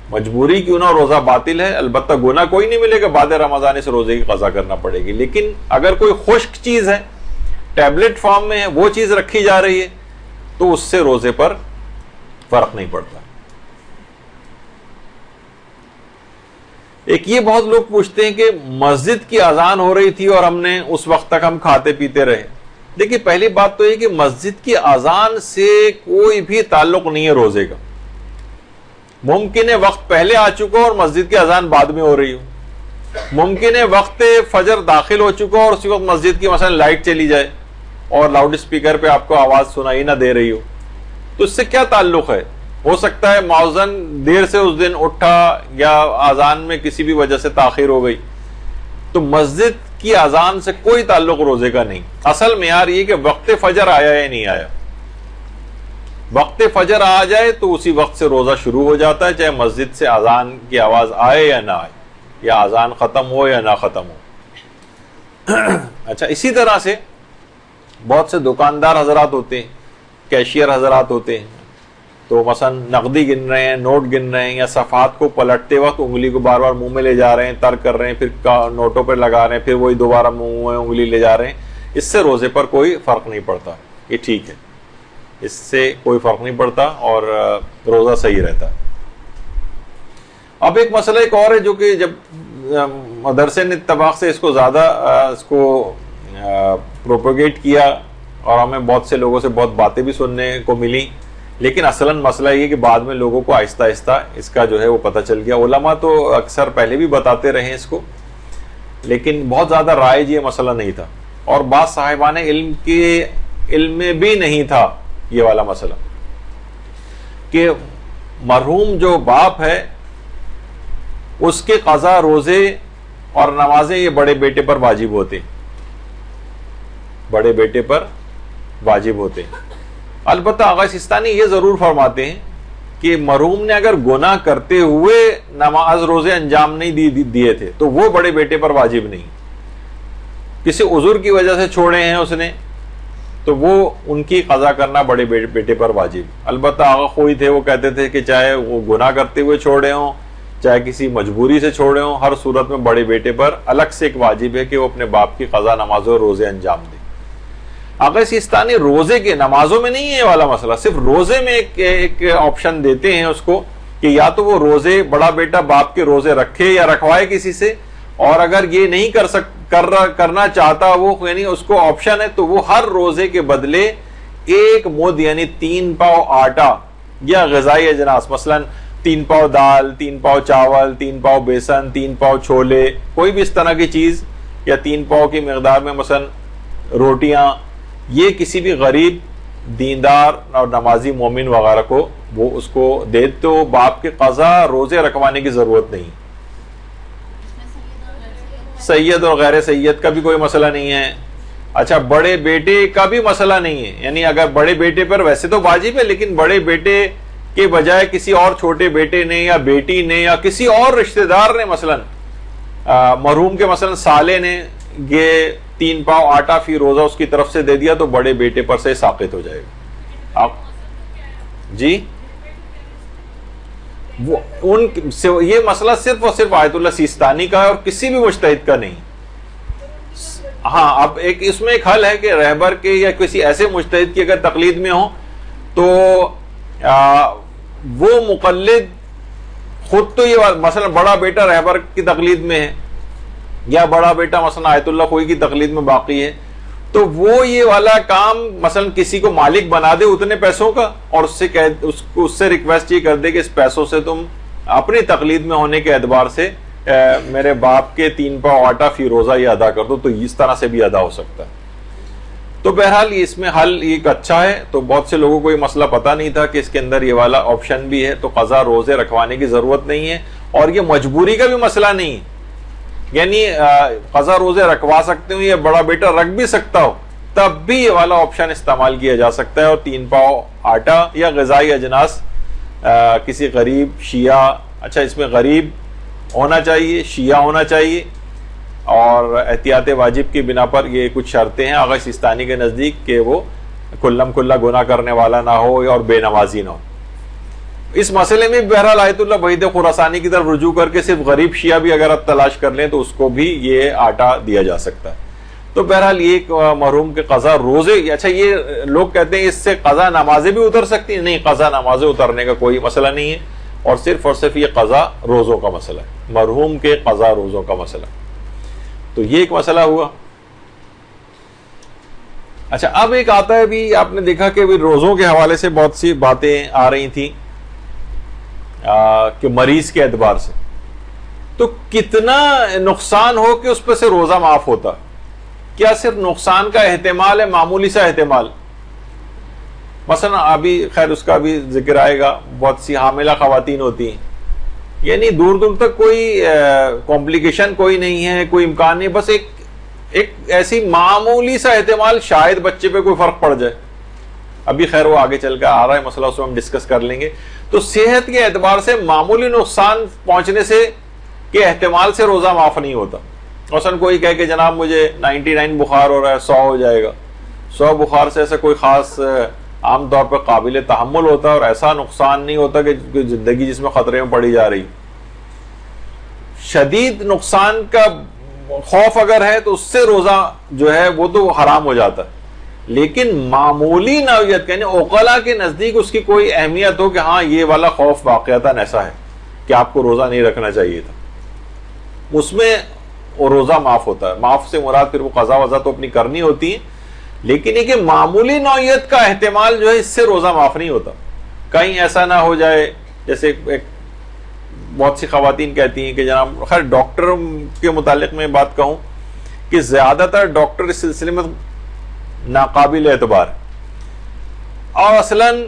مجبوری کیوں نہ ہو روزہ باطل ہے. البتہ گناہ کوئی نہیں ملے گا, بعد رمضان اس روزے کی قضا کرنا پڑے گی. لیکن اگر کوئی خشک چیز ہے ٹیبلٹ فارم میں ہے وہ چیز رکھی جا رہی ہے تو اس سے روزے پر فرق نہیں پڑتا. ایک یہ بہت لوگ پوچھتے ہیں کہ مسجد کی اذان ہو رہی تھی اور ہم نے اس وقت تک ہم کھاتے پیتے رہے. دیکھیے پہلی بات تو یہ کہ مسجد کی اذان سے کوئی بھی تعلق نہیں ہے روزے کا. ممکن ہے وقت پہلے آ چکا اور مسجد کی اذان بعد میں ہو رہی ہو, ممکن ہے وقت فجر داخل ہو چکا اور اسی وقت مسجد کی مثلا لائٹ چلی جائے اور لاؤڈ اسپیکر پہ آپ کو آواز سنائی نہ دے رہی ہو. تو اس سے کیا تعلق ہے؟ ہو سکتا ہے مؤذن دیر سے اس دن اٹھا یا اذان میں کسی بھی وجہ سے تاخیر ہو گئی. تو مسجد کی اذان سے کوئی تعلق روزے کا نہیں. اصل معیار یہ کہ وقت فجر آیا یا نہیں آیا. وقت فجر آ جائے تو اسی وقت سے روزہ شروع ہو جاتا ہے، چاہے مسجد سے اذان کی آواز آئے یا نہ آئے، یا اذان ختم ہو یا نہ ختم ہو۔ اچھا، اسی طرح سے بہت سے دکاندار حضرات ہوتے ہیں، کیشیئر حضرات ہوتے ہیں، تو مثلا نقدی گن رہے ہیں، نوٹ گن رہے ہیں، یا صفحات کو پلٹتے وقت انگلی کو بار بار منہ میں لے جا رہے ہیں، ترک کر رہے ہیں، پھر نوٹوں پر لگا رہے ہیں، پھر وہی دوبارہ منہ میں انگلی لے جا رہے ہیں، اس سے روزے پر کوئی فرق نہیں پڑتا، یہ ٹھیک ہے، اس سے کوئی فرق نہیں پڑتا اور روزہ صحیح رہتا۔ اب ایک مسئلہ ایک اور ہے جو کہ جب مدرسے نے اتفاق سے اس کو زیادہ اس کو پروپیگیٹ کیا اور ہمیں بہت سے لوگوں سے بہت باتیں بھی سننے کو ملی، لیکن اصلاً مسئلہ یہ کہ بعد میں لوگوں کو آہستہ آہستہ اس کا جو ہے وہ پتہ چل گیا۔ علماء تو اکثر پہلے بھی بتاتے رہے اس کو، لیکن بہت زیادہ رائج یہ مسئلہ نہیں تھا، اور بعض صاحبان علم کے علم میں بھی نہیں تھا یہ والا مسئلہ کہ مرحوم جو باپ ہے اس کے قضا روزے اور نمازیں یہ بڑے بیٹے پر واجب ہوتے، بڑے بیٹے پر واجب ہوتے۔ البتہ آغا سیستانی یہ ضرور فرماتے ہیں کہ مرحوم نے اگر گناہ کرتے ہوئے نماز روزے انجام نہیں دیے تھے تو وہ بڑے بیٹے پر واجب نہیں، کسی عذر کی وجہ سے چھوڑے ہیں اس نے تو وہ ان کی قضا کرنا بڑے بیٹے پر واجب۔ البتہ آغا خوئی تھے، وہ کہتے تھے کہ چاہے وہ گناہ کرتے ہوئے چھوڑے ہوں چاہے کسی مجبوری سے چھوڑے ہوں، ہر صورت میں بڑے بیٹے پر الگ سے ایک واجب ہے کہ وہ اپنے باپ کی قضا نمازوں اور روزے انجام دے۔ آغا سیستانی روزے کے نمازوں میں نہیں ہے یہ والا مسئلہ، صرف روزے میں ایک آپشن دیتے ہیں اس کو کہ یا تو وہ روزے بڑا بیٹا باپ کے روزے رکھے یا رکھوائے کسی سے، اور اگر یہ نہیں کرنا چاہتا وہ، یعنی اس کو آپشن ہے، تو وہ ہر روزے کے بدلے ایک مد یعنی 3 پاؤ آٹا یا غذائی اجناس، مثلا 3 پاؤ دال، 3 پاؤ چاول، 3 پاؤ بیسن، 3 پاؤ چھولے، کوئی بھی اس طرح کی چیز، یا 3 پاؤ کی مقدار میں مثلا روٹیاں، یہ کسی بھی غریب دیندار اور نمازی مومن وغیرہ کو وہ اس کو دے، تو باپ کے قضا روزے رکھوانے کی ضرورت نہیں۔ سید اور غیر سید کا بھی کوئی مسئلہ نہیں ہے۔ اچھا، بڑے بیٹے کا بھی مسئلہ نہیں ہے، یعنی اگر بڑے بیٹے پر ویسے تو واجب ہے، لیکن بڑے بیٹے کے بجائے کسی اور چھوٹے بیٹے نے یا بیٹی نے یا کسی اور رشتہ دار نے، مثلا مرحوم کے مثلا سالے نے یہ 3 پاؤ آٹا فی روزہ اس کی طرف سے دے دیا تو بڑے بیٹے پر سے ساقط ہو جائے گا۔ آپ جی یہ مسئلہ صرف اور صرف آیت اللہ سیستانی کا ہے اور کسی بھی مجتہد کا نہیں۔ ہاں، اب اس میں ایک حل ہے کہ رہبر کے یا کسی ایسے مجتہد کی اگر تقلید میں ہو تو وہ مقلد خود تو یہ مثلا بڑا بیٹا رہبر کی تقلید میں ہے یا بڑا بیٹا مثلا آیت اللہ خوئی کی تقلید میں باقی ہے، تو وہ یہ والا کام مثلا کسی کو مالک بنا دے اتنے پیسوں کا، اور اس سے ریکویسٹ یہ کر دے کہ اس پیسوں سے تم اپنی تقلید میں ہونے کے اعتبار سے میرے باپ کے 3 پاؤ آٹا فی روزہ یہ ادا کر دو، تو اس طرح سے بھی ادا ہو سکتا ہے۔ تو بہرحال اس میں حل ایک اچھا ہے، تو بہت سے لوگوں کو یہ مسئلہ پتہ نہیں تھا کہ اس کے اندر یہ والا آپشن بھی ہے، تو قضا روزے رکھوانے کی ضرورت نہیں ہے، اور یہ مجبوری کا بھی مسئلہ نہیں ہے، یعنی قضا روزے رکھوا سکتے ہوں یا بڑا بیٹا رکھ بھی سکتا ہو تب بھی یہ والا آپشن استعمال کیا جا سکتا ہے، اور 3 پاؤ آٹا یا غذائی اجناس کسی غریب شیعہ، اچھا اس میں غریب ہونا چاہیے، شیعہ ہونا چاہیے، اور احتیاط واجب کی بنا پر یہ کچھ شرطیں ہیں آغا سیستانی کے نزدیک کہ وہ کلم کلا گناہ کرنے والا نہ ہو اور بے نمازی نہ ہو۔ اس مسئلے میں بہرحال آیت اللہ وحید خراسانی کی طرف رجوع کر کے صرف غریب شیعہ بھی اگر آپ تلاش کر لیں تو اس کو بھی یہ آٹا دیا جا سکتا ہے۔ تو بہرحال یہ مرحوم کے قضا روزے، اچھا یہ لوگ کہتے ہیں اس سے قضا نمازیں بھی اتر سکتی ہیں، نہیں، قضا نمازیں اترنے کا کوئی مسئلہ نہیں ہے، اور صرف یہ قضا روزوں کا مسئلہ ہے، مرحوم کے قضا روزوں کا مسئلہ۔ تو یہ ایک مسئلہ ہوا۔ اچھا، اب ایک آتا ہے بھی، آپ نے دیکھا کہ روزوں کے حوالے سے بہت سی باتیں آ رہی تھیں کہ مریض کے اعتبار سے تو کتنا نقصان ہو کہ اس پہ سے روزہ معاف ہوتا، کیا صرف نقصان کا احتمال ہے، معمولی سا احتمال؟ مثلا ابھی خیر اس کا بھی ذکر آئے گا، بہت سی حاملہ خواتین ہوتی ہیں، یعنی دور دور تک کوئی کمپلیکیشن کوئی نہیں ہے، کوئی امکان نہیں، بس ایک ایسی معمولی سا احتمال شاید بچے پہ کوئی فرق پڑ جائے، ابھی خیر وہ آگے چل کر آ رہا ہے مسئلہ، اس میں ہم ڈسکس کر لیں گے. تو صحت کے اعتبار سے معمولی نقصان پہنچنے سے کے احتمال سے روزہ معاف نہیں ہوتا. مثلا کوئی کہے کہ جناب مجھے 99 بخار ہو رہا ہے، 100 ہو جائے گا. 100 بخار سے ایسا کوئی خاص عام طور پہ قابل تحمل ہوتا ہے اور ایسا نقصان نہیں ہوتا کہ زندگی جس میں خطرے میں پڑی جا رہی. شدید نقصان کا خوف اگر ہے تو اس سے روزہ جو ہے وہ تو حرام ہو جاتا ہے. لیکن معمولی نوعیت یعنی عقلاء کے نزدیک اس کی کوئی اہمیت ہو کہ ہاں یہ والا خوف واقعتاً ایسا ہے کہ آپ کو روزہ نہیں رکھنا چاہیے تھا، اس میں وہ روزہ معاف ہوتا ہے. معاف سے مراد پھر وہ قضا وضا تو اپنی کرنی ہوتی ہے، لیکن یہ کہ معمولی نوعیت کا احتمال جو ہے اس سے روزہ معاف نہیں ہوتا. کہیں ایسا نہ ہو جائے جیسے ایک بہت سی خواتین کہتی ہیں کہ جناب، خیر ڈاکٹر کے متعلق میں بات کہوں کہ زیادہ تر ڈاکٹر اس سلسلے میں ناقابل اعتبار ہے اور اصلاً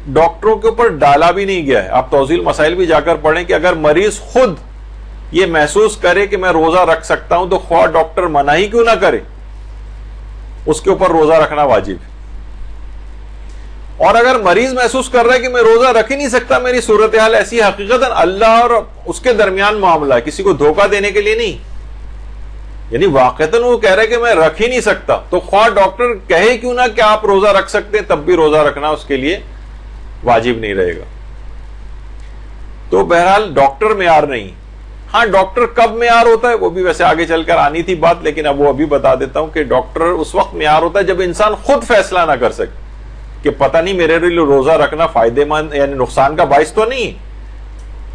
ڈاکٹروں کے اوپر ڈالا بھی نہیں گیا ہے. آپ توضیح مسائل بھی جا کر پڑھیں کہ اگر مریض خود یہ محسوس کرے کہ میں روزہ رکھ سکتا ہوں تو خواہ ڈاکٹر منع ہی کیوں نہ کرے، اس کے اوپر روزہ رکھنا واجب ہے. اور اگر مریض محسوس کر رہا ہے کہ میں روزہ رکھ ہی نہیں سکتا، میری صورتحال ایسی، حقیقتاً اللہ اور اس کے درمیان معاملہ ہے، کسی کو دھوکہ دینے کے لیے نہیں، یعنی واقعتاً وہ کہہ رہا ہے کہ میں رکھ ہی نہیں سکتا، تو خواہ ڈاکٹر کہے کیوں نہ کہ آپ روزہ رکھ سکتے ہیں، تب بھی روزہ رکھنا اس کے لیے واجب نہیں رہے گا. تو بہرحال ڈاکٹر معیار نہیں. ہاں ڈاکٹر کب معیار ہوتا ہے وہ بھی ویسے آگے چل کر آنی تھی بات، لیکن اب وہ ابھی بتا دیتا ہوں کہ ڈاکٹر اس وقت معیار ہوتا ہے جب انسان خود فیصلہ نہ کر سکے کہ پتہ نہیں میرے لیے روزہ رکھنا فائدے مند یعنی نقصان کا باعث تو نہیں،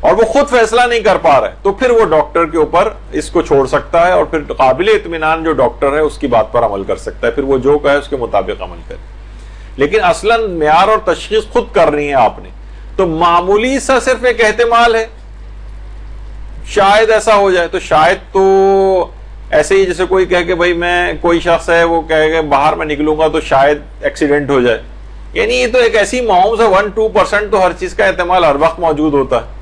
اور وہ خود فیصلہ نہیں کر پا رہا ہے، تو پھر وہ ڈاکٹر کے اوپر اس کو چھوڑ سکتا ہے اور پھر قابل اطمینان جو ڈاکٹر ہے اس کی بات پر عمل کر سکتا ہے، پھر وہ جو کہے اس کے مطابق عمل کرے. لیکن اصلاً معیار اور تشخیص خود کرنی ہے آپ نے. تو معمولی سا صرف ایک احتمال ہے، شاید ایسا ہو جائے، تو شاید تو ایسے ہی جیسے کوئی کہے کہ بھائی میں کوئی شخص ہے وہ کہے کہ باہر میں نکلوں گا تو شاید ایکسیڈنٹ ہو جائے، یعنی یہ تو ایک ایسی معاوض ہے 1-2% تو ہر چیز کا احتمال ہر وقت موجود ہوتا ہے.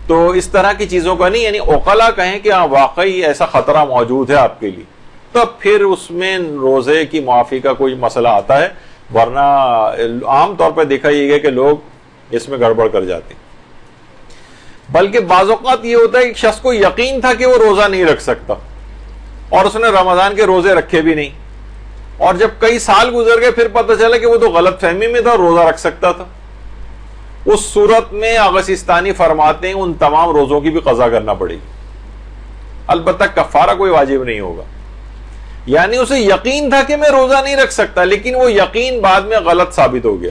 تو اس طرح کی چیزوں کا نہیں، یعنی عقلاء کہیں کہ ہاں واقعی ایسا خطرہ موجود ہے آپ کے لیے، تو پھر اس میں روزے کی معافی کا کوئی مسئلہ آتا ہے. ورنہ عام طور پہ دیکھا یہ گیا کہ لوگ اس میں گڑبڑ کر جاتے ہیں. بلکہ بعض اوقات یہ ہوتا ہے کہ شخص کو یقین تھا کہ وہ روزہ نہیں رکھ سکتا اور اس نے رمضان کے روزے رکھے بھی نہیں، اور جب کئی سال گزر گئے پھر پتہ چلا کہ وہ تو غلط فہمی میں تھا اور روزہ رکھ سکتا تھا. اس صورت میں آغا سیستانی فرماتے ہیں ان تمام روزوں کی بھی قضا کرنا پڑے گی، البتہ کفارہ کوئی واجب نہیں ہوگا. یعنی اسے یقین تھا کہ میں روزہ نہیں رکھ سکتا، لیکن وہ یقین بعد میں غلط ثابت ہو گیا.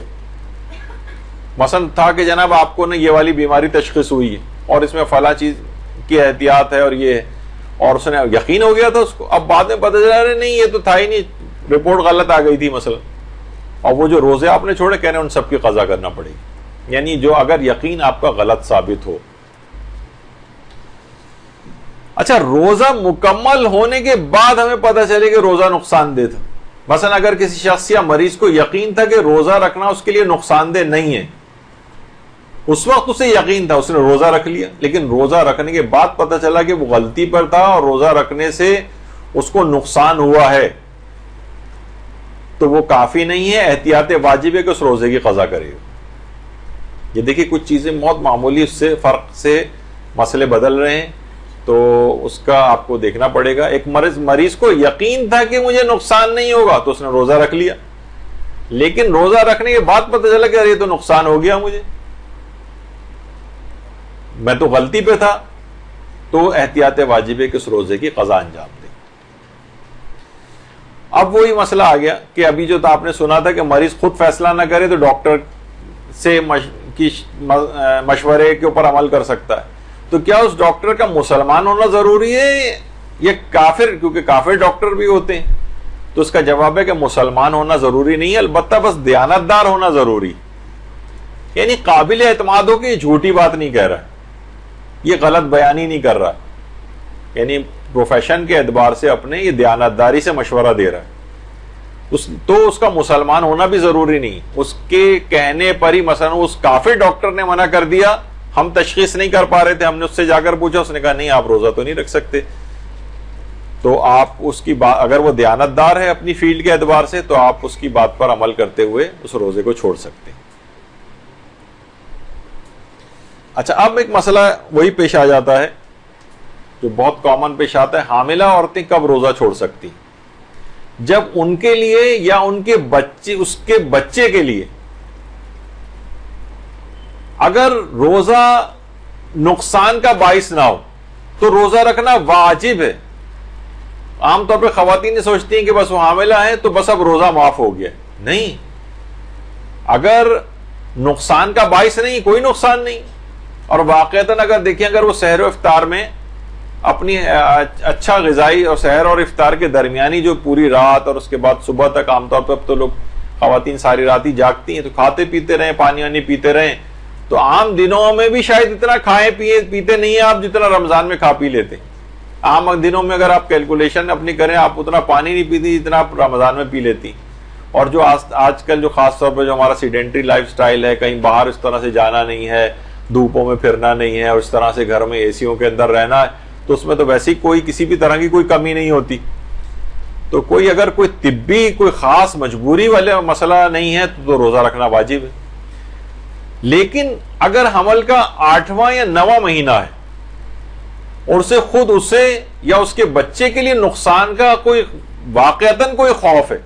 مثلا تھا کہ جناب آپ کو یہ والی بیماری تشخیص ہوئی ہے اور اس میں فلاں چیز کی احتیاط ہے اور یہ ہے، اور اس نے یقین ہو گیا تھا اس کو، اب بعد میں پتہ چلا رہے نہیں یہ تو تھا ہی نہیں، رپورٹ غلط آ گئی تھی مثلا، اور وہ جو روزے آپ نے چھوڑے کہہ رہے ہیں ان سب کی قضا کرنا پڑے گی. یعنی جو اگر یقین آپ کا غلط ثابت ہو. اچھا، روزہ مکمل ہونے کے بعد ہمیں پتہ چلے کہ روزہ نقصان دہ تھا. مثلا اگر کسی شخص یا مریض کو یقین تھا کہ روزہ رکھنا اس کے لیے نقصان دہ نہیں ہے، اس وقت اسے یقین تھا، اس نے روزہ رکھ لیا، لیکن روزہ رکھنے کے بعد پتہ چلا کہ وہ غلطی پر تھا اور روزہ رکھنے سے اس کو نقصان ہوا ہے، تو وہ کافی نہیں ہے، احتیاط واجب ہے کہ اس روزے کی قضا کرے. یہ دیکھیں کچھ چیزیں بہت معمولی اس سے فرق سے مسئلے بدل رہے ہیں، تو اس کا آپ کو دیکھنا پڑے گا. ایک مریض کو یقین تھا کہ مجھے نقصان نہیں ہوگا تو اس نے روزہ رکھ لیا، لیکن روزہ رکھنے کے بعد پتہ چلا کہ یہ تو نقصان ہو گیا، مجھے میں تو غلطی پہ تھا، تو احتیاط واجب ہے کہ اس روزے کی قضا انجام دے. اب وہی مسئلہ آ گیا کہ ابھی جو آپ نے سنا تھا کہ مریض خود فیصلہ نہ کرے تو ڈاکٹر سے مشورے کے اوپر عمل کر سکتا ہے. تو کیا اس ڈاکٹر کا مسلمان ہونا ضروری ہے یا کافر؟ کیونکہ کافر ڈاکٹر بھی ہوتے ہیں. تو اس کا جواب ہے کہ مسلمان ہونا ضروری نہیں ہے، البتہ بس دیانتدار ہونا ضروری. یعنی قابل اعتماد ہو کہ یہ جھوٹی بات نہیں کہہ رہا، یہ غلط بیانی نہیں کر رہا، یعنی پروفیشن کے اعتبار سے اپنے یہ دیانتداری سے مشورہ دے رہا ہے. تو اس کا مسلمان ہونا بھی ضروری نہیں. اس کے کہنے پر ہی مثلا اس کافر ڈاکٹر نے منع کر دیا، ہم تشخیص نہیں کر پا رہے تھے، ہم نے اس سے جا کر پوچھا، اس نے کہا نہیں آپ روزہ تو نہیں رکھ سکتے، تو آپ اس کی بات، اگر وہ دیانتدار ہے اپنی فیلڈ کے اعتبار سے، تو آپ اس کی بات پر عمل کرتے ہوئے اس روزے کو چھوڑ سکتے ہیں۔ اچھا، اب ایک مسئلہ وہی پیش آ جاتا ہے جو بہت کامن پیش آتا ہے، حاملہ عورتیں کب روزہ چھوڑ سکتی؟ جب ان کے لیے یا ان کے بچے، اس کے بچے کے لیے اگر روزہ نقصان کا باعث نہ ہو تو روزہ رکھنا واجب ہے۔ عام طور پہ خواتین یہ سوچتی ہیں کہ بس وہ حاملہ ہیں تو بس اب روزہ معاف ہو گیا، نہیں، اگر نقصان کا باعث نہیں، کوئی نقصان نہیں، اور واقعتاً اگر دیکھیں اگر وہ سحر و افطار میں اپنی اچھا غذائی اور سحر اور افطار کے درمیانی جو پوری رات اور اس کے بعد صبح تک، عام طور پہ اب تو لوگ خواتین ساری رات ہی جاگتی ہیں، تو کھاتے پیتے رہیں، پانی وانی پیتے رہیں، تو عام دنوں میں بھی شاید اتنا کھائے پیتے نہیں ہیں آپ جتنا رمضان میں کھا پی لیتے ہیں۔ عام دنوں میں اگر آپ کیلکولیشن اپنی کریں، آپ اتنا پانی نہیں پیتی جتنا آپ رمضان میں پی لیتی۔ اور جو آج کل جو خاص طور پہ جو ہمارا سیڈنٹری لائف سٹائل ہے، کہیں باہر اس طرح سے جانا نہیں ہے، دھوپوں میں پھرنا نہیں ہے، اور اس طرح سے گھر میں اے سیوں کے اندر رہنا ہے، تو اس میں تو ویسے ہی کوئی کسی بھی طرح کی کوئی کمی نہیں ہوتی۔ تو کوئی اگر کوئی طبی کوئی خاص مجبوری والا مسئلہ نہیں ہے تو روزہ رکھنا واجب ہے۔ لیکن اگر حمل کا 8واں یا 9واں مہینہ ہے اور اسے یا اس کے بچے کے لیے نقصان کا کوئی واقعتاً کوئی خوف ہے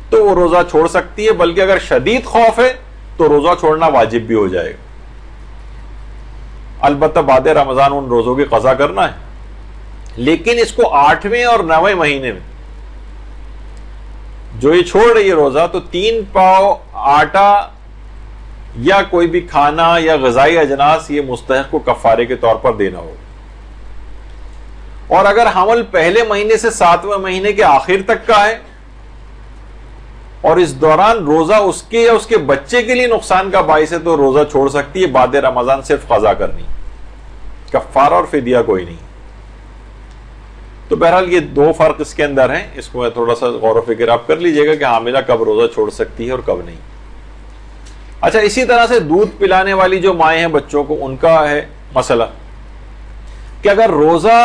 تو وہ روزہ چھوڑ سکتی ہے، بلکہ اگر شدید خوف ہے تو روزہ چھوڑنا واجب بھی ہو جائے گا۔ البتہ بعد رمضان ان روزوں کی قضا کرنا ہے، لیکن اس کو 8ویں اور 9ویں مہینے میں جو یہ چھوڑ رہی ہے روزہ، تو 3 پاؤ آٹا یا کوئی بھی کھانا یا غذائی اجناس یہ مستحق کو کفارے کے طور پر دینا ہوگا۔ اور اگر حمل پہلے مہینے سے 7ویں مہینے کے آخر تک کا ہے اور اس دوران روزہ اس کے یا اس کے بچے کے لیے نقصان کا باعث ہے تو روزہ چھوڑ سکتی ہے، بعد رمضان صرف قضا کرنی، کفارہ اور فدیہ کوئی نہیں۔ تو بہرحال یہ 2 فرق اس کے اندر ہیں، اس کو تھوڑا سا غور و فکر آپ کر لیجئے گا کہ حاملہ کب روزہ چھوڑ سکتی ہے اور کب نہیں۔ اچھا، اسی طرح سے دودھ پلانے والی جو مائیں ہیں بچوں کو، ان کا ہے مسئلہ کہ اگر روزہ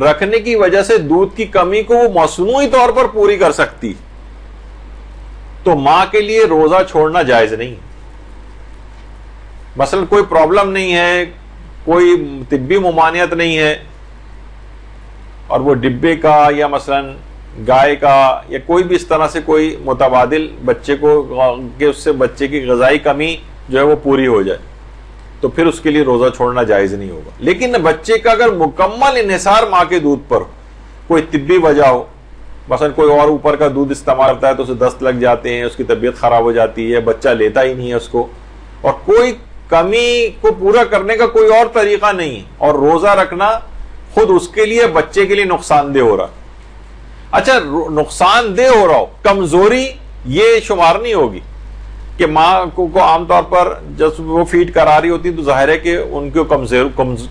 رکھنے کی وجہ سے دودھ کی کمی کو وہ مصنوعی طور پر پوری کر سکتی تو ماں کے لیے روزہ چھوڑنا جائز نہیں۔ مثلا کوئی پرابلم نہیں ہے، کوئی طبی ممانعت نہیں ہے، اور وہ ڈبے کا یا مثلا گائے کا یا کوئی بھی اس طرح سے کوئی متبادل بچے کو کہ اس سے بچے کی غذائی کمی جو ہے وہ پوری ہو جائے، تو پھر اس کے لیے روزہ چھوڑنا جائز نہیں ہوگا۔ لیکن بچے کا اگر مکمل انحصار ماں کے دودھ پر کوئی طبی وجہ ہو، مثلا کوئی اور اوپر کا دودھ استعمال کرتا ہے تو اسے دست لگ جاتے ہیں، اس کی طبیعت خراب ہو جاتی ہے، بچہ لیتا ہی نہیں ہے اس کو، اور کوئی کمی کو پورا کرنے کا کوئی اور طریقہ نہیں، اور روزہ رکھنا خود اس کے لیے بچے کے لیے نقصان دہ ہو رہا۔ اچھا، نقصان دہ ہو رہا ہو، کمزوری یہ شمار نہیں ہوگی کہ ماں کو عام طور پر جب وہ فیڈ کرا رہی ہوتی تو ظاہر ہے کہ ان کو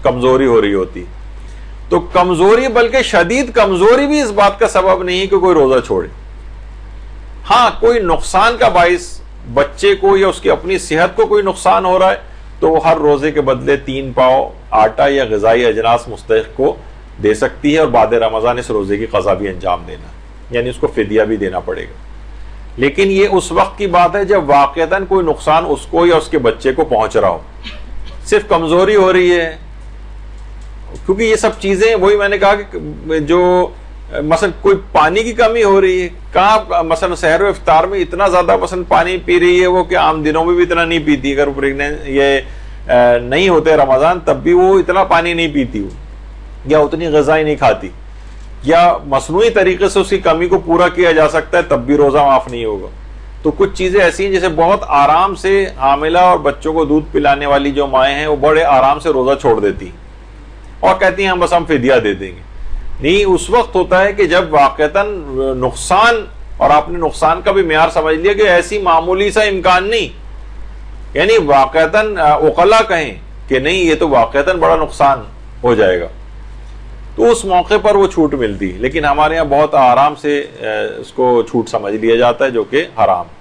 کمزوری ہو رہی ہوتی، تو کمزوری بلکہ شدید کمزوری بھی اس بات کا سبب نہیں ہے کہ کوئی روزہ چھوڑے۔ ہاں، کوئی نقصان کا باعث بچے کو یا اس کی اپنی صحت کو کوئی نقصان ہو رہا ہے تو وہ ہر روزے کے بدلے 3 پاؤ آٹا یا غذائی اجناس مستحق کو دے سکتی ہے، اور بعد رمضان اس روزے کی قضا بھی انجام دینا، یعنی اس کو فدیہ بھی دینا پڑے گا۔ لیکن یہ اس وقت کی بات ہے جب واقعتاً کوئی نقصان اس کو یا اس کے بچے کو پہنچ رہا ہو، صرف کمزوری ہو رہی ہے، کیونکہ یہ سب چیزیں وہی میں نے کہا کہ جو مثلا کوئی پانی کی کمی ہو رہی ہے، کہاں مثلا سحر و افطار میں اتنا زیادہ مثلا پانی پی رہی ہے وہ کہ عام دنوں میں بھی اتنا نہیں پیتی، اگر یہ نہیں ہوتے رمضان تب بھی وہ اتنا پانی نہیں پیتی ہو، یا اتنی غذائیں نہیں کھاتی، یا مصنوعی طریقے سے اس کی کمی کو پورا کیا جا سکتا ہے تب بھی روزہ معاف نہیں ہوگا۔ تو کچھ چیزیں ایسی ہیں جیسے بہت آرام سے حاملہ اور بچوں کو دودھ پلانے والی جو مائیں ہیں وہ بڑے آرام سے روزہ چھوڑ دیتی اور کہتی ہیں ہم فدیہ دے دیں گے۔ نہیں، اس وقت ہوتا ہے کہ جب واقعتاً نقصان، اور آپ نے نقصان کا بھی معیار سمجھ لیا کہ ایسی معمولی سا امکان نہیں، یعنی واقعتاً عقلاء کہیں کہ نہیں یہ تو واقعتاً بڑا نقصان ہو جائے گا، تو اس موقع پر وہ چھوٹ ملتی، لیکن ہمارے یہاں بہت آرام سے اس کو چھوٹ سمجھ لیا جاتا ہے جو کہ حرام۔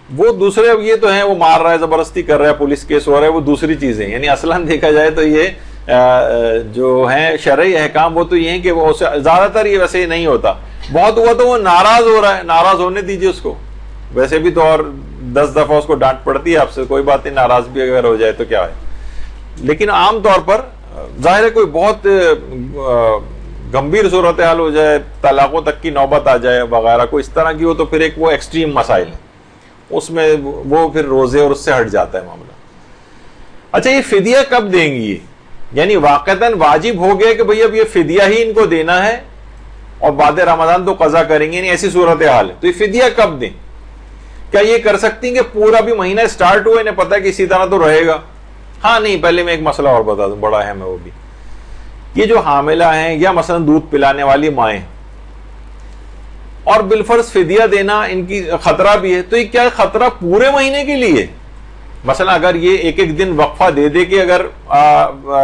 وہ دوسرے یہ تو ہیں وہ مار رہا ہے، زبردستی کر رہا ہے، پولیس کیس ہو رہا ہے، وہ دوسری چیزیں، یعنی اصلاً دیکھا جائے تو یہ جو ہیں شرعی احکام وہ تو یہ ہیں کہ وہ زیادہ تر یہ ویسے نہیں ہوتا. بہت ہوا تو وہ ناراض ہو رہا ہے, ناراض ہونے دیجیے اس کو, ویسے بھی تو اور 10 دفعہ اس کو ڈانٹ پڑتی ہے آپ سے, کوئی بات نہیں, ناراض بھی اگر ہو جائے تو کیا ہے. لیکن عام طور پر ظاہر ہے کوئی بہت گمبھیر صورتحال ہو جائے, طلاقوں تک کی نوبت آ جائے وغیرہ, کوئی اس طرح کی ہو تو پھر ایک وہ ایکسٹریم مسائل ہیں, اس میں وہ پھر روزے اور اس سے ہٹ جاتا ہے معاملہ. اچھا یہ فدیہ کب دیں گی؟ یعنی واقعتاً واجب ہو گیا کہ بھئی اب یہ فدیہ ہی ان کو دینا ہے اور بعد رمضان تو قضا کریں گے, یعنی ایسی صورتحال ہے, تو یہ فدیہ کب دیں؟ کیا یہ کر سکتی ہیں کہ پورا بھی مہینہ سٹارٹ ہوا انہیں پتہ ہے کہ اسی طرح تو رہے گا؟ ہاں نہیں, پہلے میں ایک مسئلہ اور بتا دوں, بڑا اہم ہے وہ بھی. یہ جو حاملہ ہیں یا مثلا دودھ پلانے والی مائیں, اور بالفرض فدیہ دینا ان کی خطرہ بھی ہے, تو یہ کیا خطرہ پورے مہینے کے لیے؟ مثلا اگر یہ ایک ایک دن وقفہ دے دے کے اگر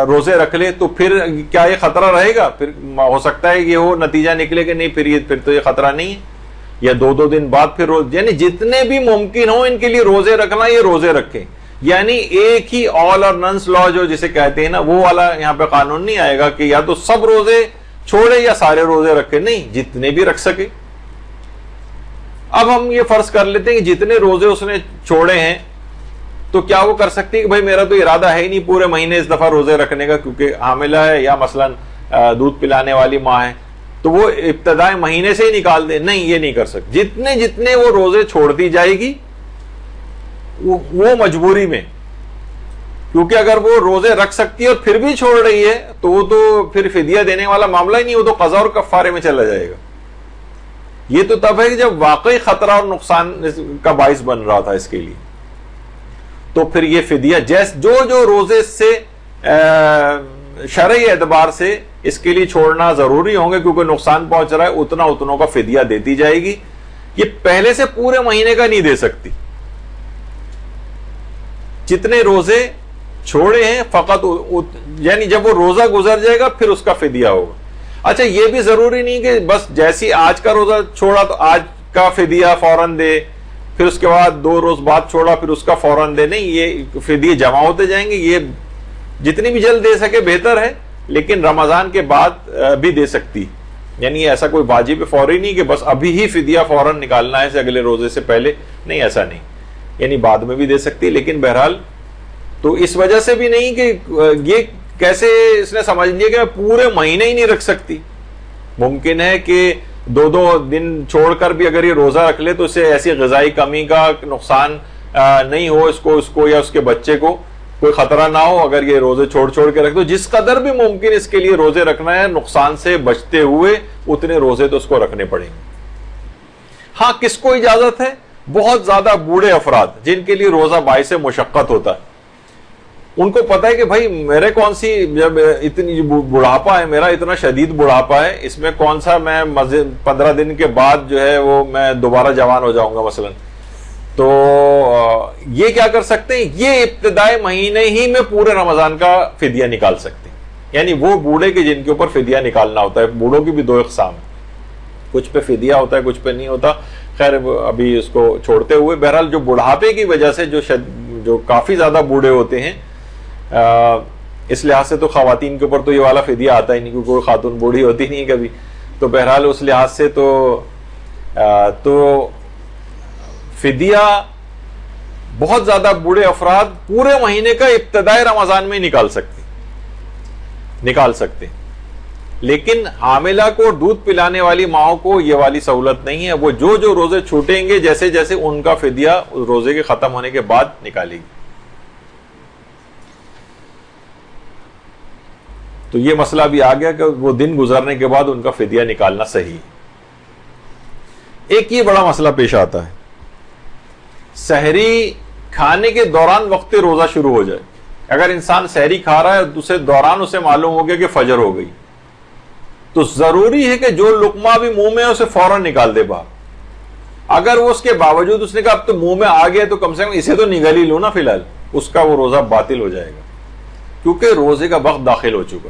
روزے رکھ لے تو پھر کیا یہ خطرہ رہے گا؟ پھر ہو سکتا ہے یہ ہو نتیجہ نکلے کہ نہیں پھر تو یہ خطرہ نہیں ہے, یا 2 دن بعد پھر یعنی جتنے بھی ممکن ہو ان کے لیے روزے رکھنا, یہ روزے رکھیں. یعنی ایک ہی آل اور ننس لا جو جسے کہتے ہیں نا, وہ والا یہاں پہ قانون نہیں آئے گا کہ یا تو سب روزے چھوڑے یا سارے روزے رکھے, نہیں, جتنے بھی رکھ سکے. اب ہم یہ فرض کر لیتے ہیں کہ جتنے روزے اس نے چھوڑے ہیں تو کیا وہ کر سکتی ہے کہ بھائی میرا تو ارادہ ہے ہی نہیں پورے مہینے اس دفعہ روزے رکھنے کا کیونکہ حاملہ ہے یا مثلا دودھ پلانے والی ماں ہے, تو وہ ابتدائے مہینے سے ہی نکال دے؟ نہیں, یہ نہیں کر سکتے. جتنے وہ روزے چھوڑتی جائے گی وہ مجبوری میں, کیونکہ اگر وہ روزے رکھ سکتی ہے اور پھر بھی چھوڑ رہی ہے تو وہ تو پھر فدیہ دینے والا معاملہ ہی نہیں, وہ تو قضا اور کفارے میں چلا جائے گا. یہ تو تب ہے کہ جب واقعی خطرہ اور نقصان کا باعث بن رہا تھا اس کے لیے, تو پھر یہ فدیہ جو روزے سے شرعی اعتبار سے اس کے لیے چھوڑنا ضروری ہوں گے کیونکہ نقصان پہنچ رہا ہے, اتنوں کا فدیہ دیتی جائے گی. یہ پہلے سے پورے مہینے کا نہیں دے سکتی, جتنے روزے چھوڑے ہیں فقط, یعنی جب وہ روزہ گزر جائے گا پھر اس کا فدیہ ہوگا. اچھا یہ بھی ضروری نہیں کہ بس جیسی آج کا روزہ چھوڑا تو آج کا فدیہ فوراً دے, پھر اس کے بعد 2 روز بعد چھوڑا پھر اس کا فوراً دے, نہیں, یہ فدیے جمع ہوتے جائیں گے. یہ جتنی بھی جلد دے سکے بہتر ہے, لیکن رمضان کے بعد بھی دے سکتی. یعنی ایسا کوئی واجب فوری نہیں کہ بس ابھی ہی فدیہ فوراً نکالنا ہے اگلے روزے سے پہلے, نہیں, ایسا نہیں, یعنی بعد میں بھی دے سکتی. لیکن بہرحال تو اس وجہ سے بھی نہیں کہ یہ کیسے اس نے سمجھ لیا کہ میں پورے مہینے ہی نہیں رکھ سکتی. ممکن ہے کہ 2 دن چھوڑ کر بھی اگر یہ روزہ رکھ لے تو اسے ایسی غذائی کمی کا نقصان نہیں ہو, اس کو یا اس کے بچے کو کوئی خطرہ نہ ہو اگر یہ روزے چھوڑ کے رکھ دو. جس قدر بھی ممکن اس کے لیے روزے رکھنا ہے نقصان سے بچتے ہوئے, اتنے روزے تو اس کو رکھنے پڑیں گے. ہاں کس کو اجازت ہے؟ بہت زیادہ بوڑھے افراد جن کے لیے روزہ باعث مشقت ہوتا ہے, ان کو پتا ہے کہ بھائی میرے کون سی جب اتنی بڑھاپا ہے, میرا اتنا شدید بڑھاپا ہے, اس میں کون سا میں 15 دن کے بعد جو ہے وہ میں دوبارہ جوان ہو جاؤں گا مثلا. تو یہ کیا کر سکتے ہیں, یہ ابتدائی مہینے ہی میں پورے رمضان کا فدیہ نکال سکتے ہیں. یعنی وہ بوڑھے کے جن کے اوپر فدیہ نکالنا ہوتا ہے, بوڑھوں کی بھی 2 اقسام ہیں, کچھ پہ فدیہ ہوتا ہے کچھ پہ نہیں ہوتا. خیر ابھی اس کو چھوڑتے ہوئے بہرحال جو بڑھاپے کی وجہ سے جو کافی زیادہ بوڑھے ہوتے ہیں, اس لحاظ سے تو خواتین کے اوپر تو یہ والا فدیہ آتا ہی نہیں کیونکہ کوئی خاتون بوڑھی ہوتی نہیں کبھی, تو بہرحال اس لحاظ سے تو فدیہ بہت زیادہ بوڑھے افراد پورے مہینے کا ابتدائی رمضان میں نکال سکتے. لیکن حاملہ کو دودھ پلانے والی ماؤں کو یہ والی سہولت نہیں ہے, وہ جو روزے چھوٹیں گے جیسے جیسے ان کا فدیہ روزے کے ختم ہونے کے بعد نکالے گی. تو یہ مسئلہ بھی آ گیا کہ وہ دن گزرنے کے بعد ان کا فدیہ نکالنا صحیح ہے. ایک یہ بڑا مسئلہ پیش آتا ہے, سحری کھانے کے دوران وقت روزہ شروع ہو جائے. اگر انسان سحری کھا رہا ہے دوسرے دوران اسے معلوم ہو گیا کہ فجر ہو گئی, تو ضروری ہے کہ جو لقمہ بھی منہ میں ہے اسے فوراً نکال دے باہر. اگر وہ اس کے باوجود اس نے کہا اب تو منہ میں آ گیا تو کم سے کم اسے تو نگل ہی لو نا, فی الحال اس کا وہ روزہ باطل ہو جائے گا کیونکہ روزے کا وقت داخل ہو چکا.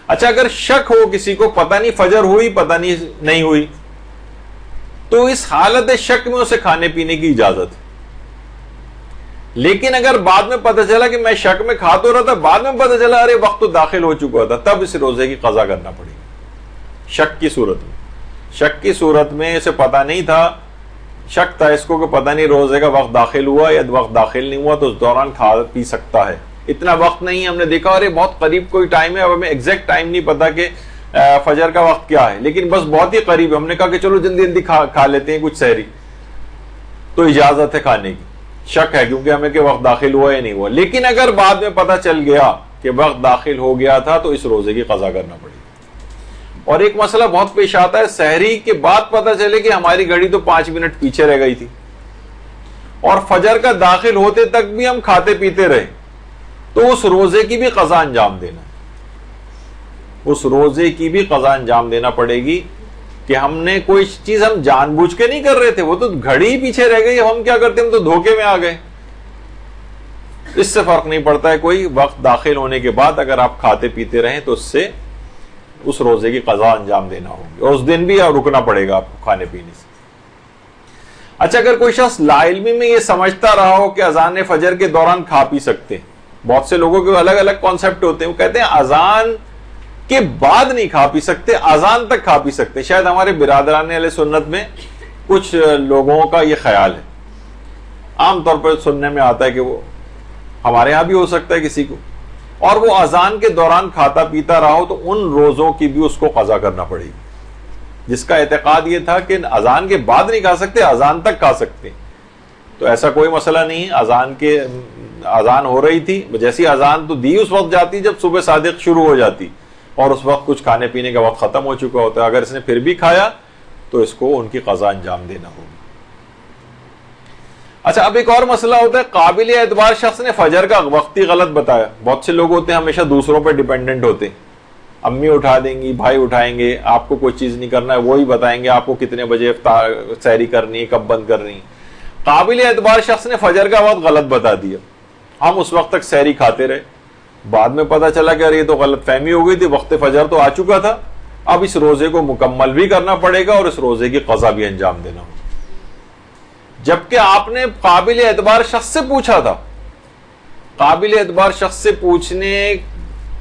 اچھا اگر شک ہو کسی کو, پتہ نہیں فجر ہوئی پتہ نہیں ہوئی, تو اس حالت شک میں اسے کھانے پینے کی اجازت ہے. لیکن اگر بعد میں پتہ چلا کہ میں شک میں کھا تو رہا تھا، بعد میں پتہ چلا ارے وقت تو داخل ہو چکا تھا، تب اس روزے کی قضا کرنا پڑے گی شک کی صورت میں۔ شک کی صورت میں اسے پتہ نہیں تھا، شک تھا اس کو کہ پتہ نہیں روزے کا وقت داخل ہوا یا وقت داخل نہیں ہوا، تو اس دوران کھا پی سکتا ہے۔ اتنا وقت نہیں، ہم نے دیکھا ارے بہت قریب کوئی ٹائم ہے، اب ہمیں ایگزیکٹ ٹائم نہیں پتا کہ فجر کا وقت کیا ہے، لیکن بس بہت ہی قریب ہے، ہم نے کہا کہ چلو جلدی جلدی کھا لیتے ہیں کچھ سحری، تو اجازت ہے کھانے کی۔ شک ہے کیونکہ ہمیں کہ وقت داخل ہوا یا نہیں ہوا، لیکن اگر بعد میں پتہ چل گیا کہ وقت داخل ہو گیا تھا تو اس روزے کی قضا کرنا پڑے گی۔ اور ایک مسئلہ بہت پیش آتا ہے، سحری کے بعد پتہ چلے کہ ہماری گھڑی تو 5 منٹ پیچھے رہ گئی تھی اور فجر کا داخل ہوتے تک بھی ہم کھاتے پیتے رہے، تو اس روزے کی بھی قضا انجام دینا ہے، اس روزے کی بھی قضا انجام دینا پڑے گی کہ ہم نے کوئی چیز ہم جان بوجھ کے نہیں کر رہے تھے، وہ تو گھڑی پیچھے رہ گئی، ہم کیا کرتے، ہم تو دھوکے میں آ گئے۔ اس سے فرق نہیں پڑتا ہے کوئی، وقت داخل ہونے کے بعد اگر آپ کھاتے پیتے رہیں تو اس سے اس روزے کی قضا انجام دینا ہوگی، اور اس دن بھی رکنا پڑے گا آپ کو کھانے پینے سے۔ اچھا، اگر کوئی شخص لا علمی میں یہ سمجھتا رہا ہو کہ اذان فجر کے دوران کھا پی سکتے ہیں، بہت سے لوگوں کے الگ الگ کانسیپٹ ہوتے ہیں، وہ کہتے ہیں اذان کے بعد نہیں کھا پی سکتے، اذان تک کھا پی سکتے۔ شاید ہمارے برادران اہل سنت میں کچھ لوگوں کا یہ خیال ہے، عام طور پر سننے میں آتا ہے کہ وہ ہمارے ہاں بھی ہو سکتا ہے کسی کو، اور وہ اذان کے دوران کھاتا پیتا رہا ہو تو ان روزوں کی بھی اس کو قضا کرنا پڑے گی، جس کا اعتقاد یہ تھا کہ اذان کے بعد نہیں کھا سکتے، اذان تک کھا سکتے۔ تو ایسا کوئی مسئلہ نہیں ہے، اذان ہو رہی تھی، جیسی اذان تو دی اس وقت جاتی جب صبح صادق شروع ہو جاتی، اور اس وقت کچھ کھانے پینے کا وقت ختم ہو چکا ہوتا ہے، اگر اس نے پھر بھی کھایا تو اس کو ان کی قضا انجام دینا ہوگا۔ اچھا، اب ایک اور مسئلہ ہوتا ہے، قابل اعتبار شخص نے فجر کا وقت ہی غلط بتایا۔ بہت سے لوگ ہوتے ہیں ہمیشہ دوسروں پہ ڈیپینڈنٹ ہوتے ہیں، امی اٹھا دیں گی، بھائی اٹھائیں گے، آپ کو کوئی چیز نہیں کرنا ہے، وہی بتائیں گے آپ کو کتنے بجے سحری کرنی ہے، کب بند کرنی ہے۔ قابل اعتبار شخص نے فجر کا وقت غلط بتا دیا، ہم اس وقت تک سحری کھاتے رہے، بعد میں پتا چلا کہ یہ تو غلط فہمی ہو گئی تھی، وقت فجر تو آ چکا تھا، اب اس روزے کو مکمل بھی کرنا پڑے گا اور اس روزے کی قضا بھی انجام دینا ہوگا، جبکہ آپ نے قابل اعتبار شخص سے پوچھا تھا۔ قابل اعتبار شخص سے پوچھنے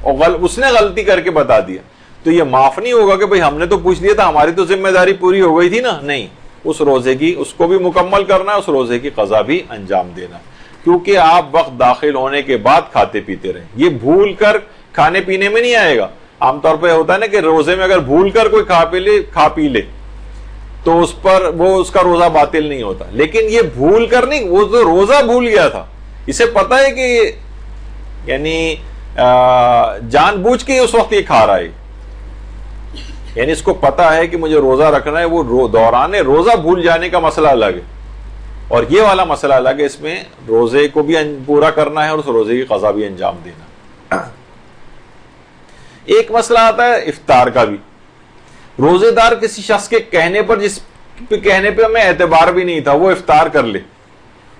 اور اس نے غلطی کر کے بتا دیا، تو یہ معاف نہیں ہوگا کہ بھئی ہم نے تو پوچھ لیا تھا، ہماری تو ذمہ داری پوری ہو گئی تھی نا، نہیں، اس روزے کی اس کو بھی مکمل کرنا ہے، اس روزے کی قضا بھی انجام دینا ہے، کیونکہ آپ وقت داخل ہونے کے بعد کھاتے پیتے رہیں۔ یہ بھول کر کھانے پینے میں نہیں آئے گا، عام طور پہ ہوتا ہے نا کہ روزے میں اگر بھول کر کوئی کھا پی لے تو اس پر اس کا روزہ باطل نہیں ہوتا، لیکن یہ بھول کر نہیں، وہ تو روزہ بھول گیا تھا، اسے پتا ہے کہ یعنی جان بوجھ کے اس وقت یہ کھا رہا ہے، یعنی اس کو پتا ہے کہ مجھے روزہ رکھنا ہے، وہ دوران روزہ بھول جانے کا مسئلہ الگ ہے، اور یہ والا مسئلہ الگ ہے، اس میں روزے کو بھی پورا کرنا ہے اور اس روزے کی قضا بھی انجام دینا۔ ایک مسئلہ آتا ہے افطار کا بھی، روزے دار کسی شخص کے کہنے پر، جس کہنے پہ ہمیں اعتبار بھی نہیں تھا، وہ افطار کر لے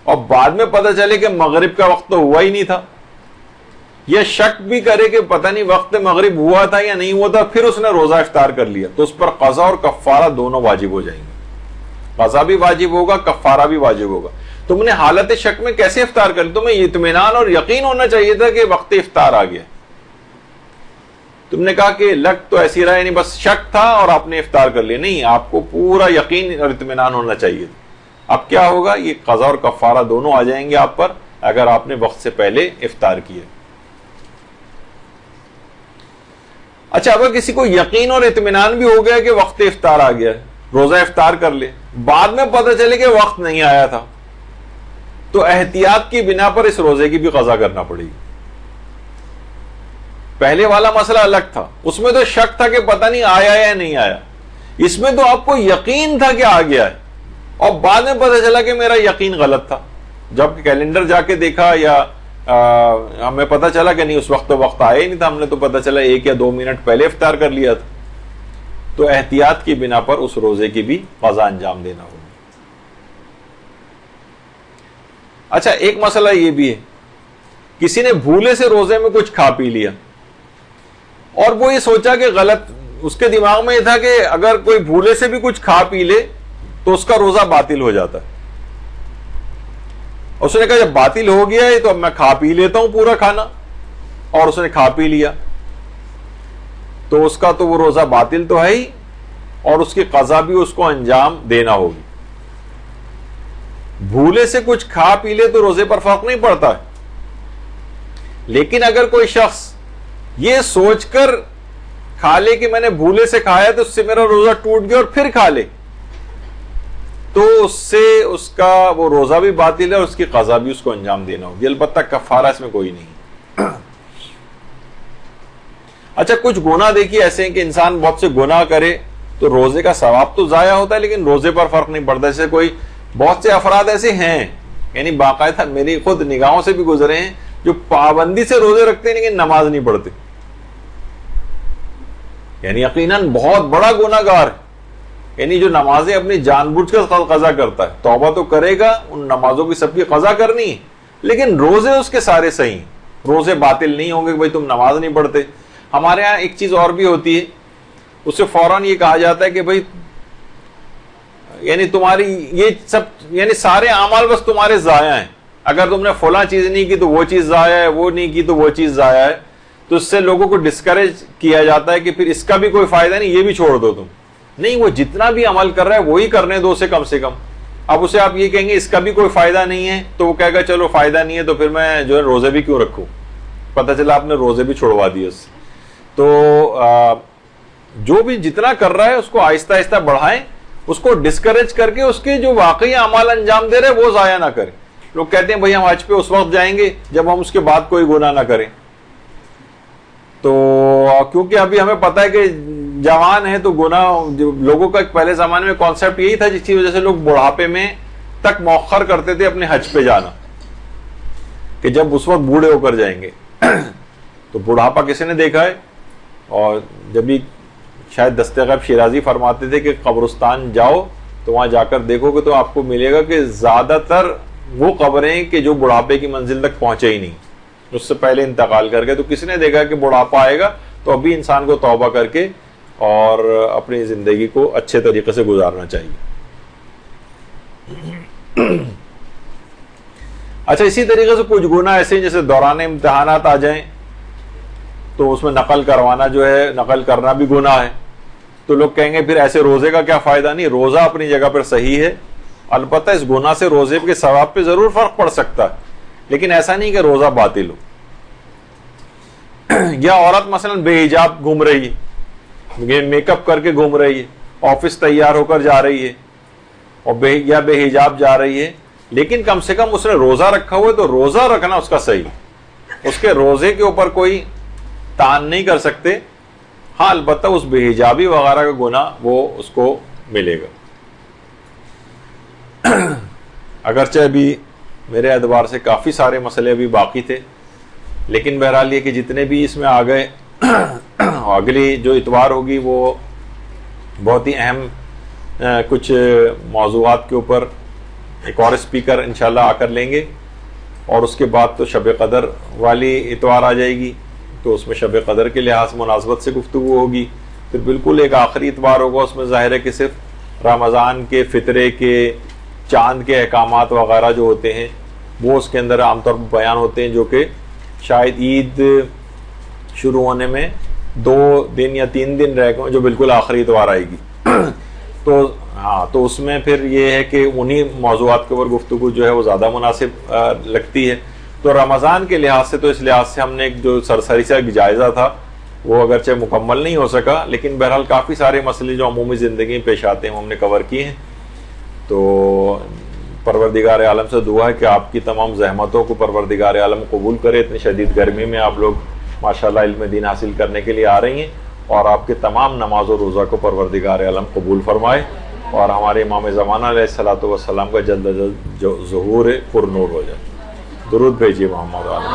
اور بعد میں پتہ چلے کہ مغرب کا وقت تو ہوا ہی نہیں تھا، یا شک بھی کرے کہ پتہ نہیں وقت مغرب ہوا تھا یا نہیں ہوا تھا، پھر اس نے روزہ افطار کر لیا، تو اس پر قضا اور کفارہ دونوں واجب ہو جائیں گے، قضا بھی واجب ہوگا، کفارہ بھی واجب ہوگا۔ تم نے حالت شک میں کیسے افطار کر لیا؟ تمہیں اطمینان اور یقین ہونا چاہیے تھا کہ وقت افطار آ گیا، تم نے کہا کہ لگ تو ایسی رہا، یعنی بس شک تھا اور آپ نے افطار کر لیا، نہیں، آپ کو پورا یقین اور اطمینان ہونا چاہیے تھا۔ اب کیا ہوگا؟ یہ قضا اور کفارہ دونوں آ جائیں گے آپ پر اگر آپ نے وقت سے پہلے افطار کیا۔ اچھا، اگر کسی کو یقین اور اطمینان بھی ہو گیا کہ وقت افطار آ گیا ہے، روزہ افطار کر لے، بعد میں پتہ چلے کہ وقت نہیں آیا تھا، تو احتیاط کی بنا پر اس روزے کی بھی قضا کرنا پڑے گی۔ پہلے والا مسئلہ الگ تھا، اس میں تو شک تھا کہ پتہ نہیں آیا یا نہیں آیا، اس میں تو آپ کو یقین تھا کہ آ گیا ہے، اور بعد میں پتہ چلا کہ میرا یقین غلط تھا، جب کیلنڈر جا کے دیکھا یا ہمیں پتہ چلا کہ نہیں، اس وقت تو وقت آیا ہی نہیں تھا، ہم نے تو پتہ چلا 1 یا 2 منٹ پہلے افطار کر لیا تھا، تو احتیاط کی بنا پر اس روزے کی بھی قضا انجام دینا ہوگا۔ اچھا، ایک مسئلہ یہ بھی ہے، کسی نے بھولے سے روزے میں کچھ کھا پی لیا اور وہ یہ سوچا کہ غلط، اس کے دماغ میں یہ تھا کہ اگر کوئی بھولے سے بھی کچھ کھا پی لے تو اس کا روزہ باطل ہو جاتا ہے، اس نے کہا جب باطل ہو گیا ہے تو اب میں کھا پی لیتا ہوں پورا کھانا، اور اس نے کھا پی لیا تو اس کا تو وہ روزہ باطل تو ہے ہی، اور اس کی قضا بھی اس کو انجام دینا ہوگی۔ بھولے سے کچھ کھا پی لے تو روزے پر فرق نہیں پڑتا ہے، لیکن اگر کوئی شخص یہ سوچ کر کھا لے کہ میں نے بھولے سے کھایا تو اس سے میرا روزہ ٹوٹ گیا اور پھر کھا لے، تو اس سے اس کا وہ روزہ بھی باطل ہے اور اس کی قضا بھی اس کو انجام دینا ہوگی، البتہ کفارہ اس میں کوئی نہیں۔ اچھا کچھ گناہ دیکھیے ایسے ہیں کہ انسان بہت سے گناہ کرے تو روزے کا ثواب تو ضائع ہوتا ہے لیکن روزے پر فرق نہیں پڑتا۔ جیسے کوئی بہت سے افراد ایسے ہیں، یعنی باقاعدہ میری خود نگاہوں سے بھی گزرے ہیں، جو پابندی سے روزے رکھتے ہیں لیکن نماز نہیں پڑھتے، یعنی یقیناً بہت بڑا گناہ گار ہے، یعنی جو نمازیں اپنی جان بوجھ کر قضا کرتا ہے، توبہ تو کرے گا، ان نمازوں کی سب کی قضا کرنی ہے، لیکن روزے اس کے سارے صحیح ہیں، روزے باطل نہیں ہوں گے کہ بھائی تم نماز نہیں پڑھتے۔ ہمارے ہاں ایک چیز اور بھی ہوتی ہے، اس سے فوراً یہ کہا جاتا ہے کہ بھائی یعنی تمہاری یہ سب یعنی سارے اعمال بس تمہارے ضائع ہیں، اگر تم نے فلاں چیز نہیں کی تو وہ چیز ضائع ہے، وہ نہیں کی تو وہ چیز ضائع ہے، تو اس سے لوگوں کو ڈسکریج کیا جاتا ہے کہ پھر اس کا بھی کوئی فائدہ نہیں، یہ بھی چھوڑ دو تم۔ نہیں، وہ جتنا بھی عمل کر رہا ہے وہی کرنے دو سے کم۔ اب اسے آپ یہ کہیں گے اس کا بھی کوئی فائدہ نہیں ہے تو وہ کہے گا چلو فائدہ نہیں ہے تو پھر میں جو ہے روزے بھی کیوں رکھوں، پتہ چلا آپ نے روزے بھی چھوڑوا دیے اس سے۔ تو جو بھی جتنا کر رہا ہے اس کو آہستہ آہستہ بڑھائیں، اس کو ڈسکریج کر کے اس کے جو واقعی اعمال انجام دے رہے وہ ضائع نہ کریں۔ لوگ کہتے ہیں بھائی ہم حج پہ اس وقت جائیں گے جب ہم اس کے بعد کوئی گناہ نہ کریں، تو کیونکہ ابھی ہمیں پتہ ہے کہ جوان ہے تو گناہ، جو لوگوں کا پہلے زمانے میں کانسیپٹ یہی تھا جس کی وجہ سے لوگ بڑھاپے میں تک مؤخر کرتے تھے اپنے حج پہ جانا، کہ جب اس وقت بوڑھے ہو کر جائیں گے۔ تو بڑھاپا کسی نے دیکھا ہے؟ اور جب بھی شاید دستغیب شیرازی فرماتے تھے کہ قبرستان جاؤ تو وہاں جا کر دیکھو گے تو آپ کو ملے گا کہ زیادہ تر وہ قبریں کہ جو بڑھاپے کی منزل تک پہنچے ہی نہیں، اس سے پہلے انتقال کر گئے۔ تو کسی نے دیکھا کہ بڑھاپا آئے گا تو ابھی انسان کو توبہ کر کے اور اپنی زندگی کو اچھے طریقے سے گزارنا چاہیے۔ اچھا اسی طریقے سے کچھ گناہ ایسے ہیں جیسے دوران امتحانات آ جائیں تو اس میں نقل کروانا جو ہے، نقل کرنا بھی گناہ ہے، تو لوگ کہیں گے پھر ایسے روزے کا کیا فائدہ؟ نہیں، روزہ اپنی جگہ پر صحیح ہے، البتہ اس گناہ سے روزے کے ثواب پہ ضرور فرق پڑ سکتا ہے، لیکن ایسا نہیں کہ روزہ باطل ہو۔ یا عورت مثلا بے حجاب گھوم رہی ہے، میک اپ کر کے گھوم رہی ہے، آفس تیار ہو کر جا رہی ہے اور بے حجاب جا رہی ہے، لیکن کم سے کم اس نے روزہ رکھا ہوا ہے تو روزہ رکھنا اس کا صحیح، اس کے روزے کے اوپر کوئی تان نہیں کر سکتے۔ ہاں البتہ اس بے حجابی وغیرہ کا گناہ وہ اس کو ملے گا۔ اگرچہ ابھی میرے اعتبار سے کافی سارے مسئلے ابھی باقی تھے، لیکن بہرحال یہ کہ جتنے بھی اس میں آ گئے، اگلی جو اتوار ہوگی وہ بہت ہی اہم کچھ موضوعات کے اوپر ایک اور اسپیکر انشاءاللہ آ کر لیں گے، اور اس کے بعد تو شب قدر والی اتوار آ جائے گی، تو اس میں شب قدر کے لحاظ سے مناسبت سے گفتگو ہوگی۔ پھر بالکل ایک آخری اتوار ہوگا، اس میں ظاہر ہے کہ صرف رمضان کے فطرے کے چاند کے احکامات وغیرہ جو ہوتے ہیں وہ اس کے اندر عام طور پر بیان ہوتے ہیں، جو کہ شاید عید شروع ہونے میں 2 دن یا 3 دن رہ گئے، جو بالکل آخری اتوار آئے گی۔ تو اس میں پھر یہ ہے کہ انہی موضوعات کے اوپر گفتگو جو ہے وہ زیادہ مناسب لگتی ہے۔ تو رمضان کے لحاظ سے تو اس لحاظ سے ہم نے ایک جو سرسری سے جائزہ تھا وہ اگرچہ مکمل نہیں ہو سکا، لیکن بہرحال کافی سارے مسئلے جو عمومی زندگی میں پیش آتے ہیں وہ ہم نے کور کیے ہیں۔ تو پروردگار عالم سے دعا ہے کہ آپ کی تمام زحمتوں کو پروردگار عالم قبول کرے۔ اتنی شدید گرمی میں آپ لوگ ماشاءاللہ علم دین حاصل کرنے کے لیے آ رہی ہیں، اور آپ کے تمام نماز و روزہ کو پروردگار عالم قبول فرمائے، اور ہمارے امام زمانہ علیہ الصلوۃ والسلام کا جلد ظہور پر نور ہو جائے۔ درود بھیجیے محمد علیہ۔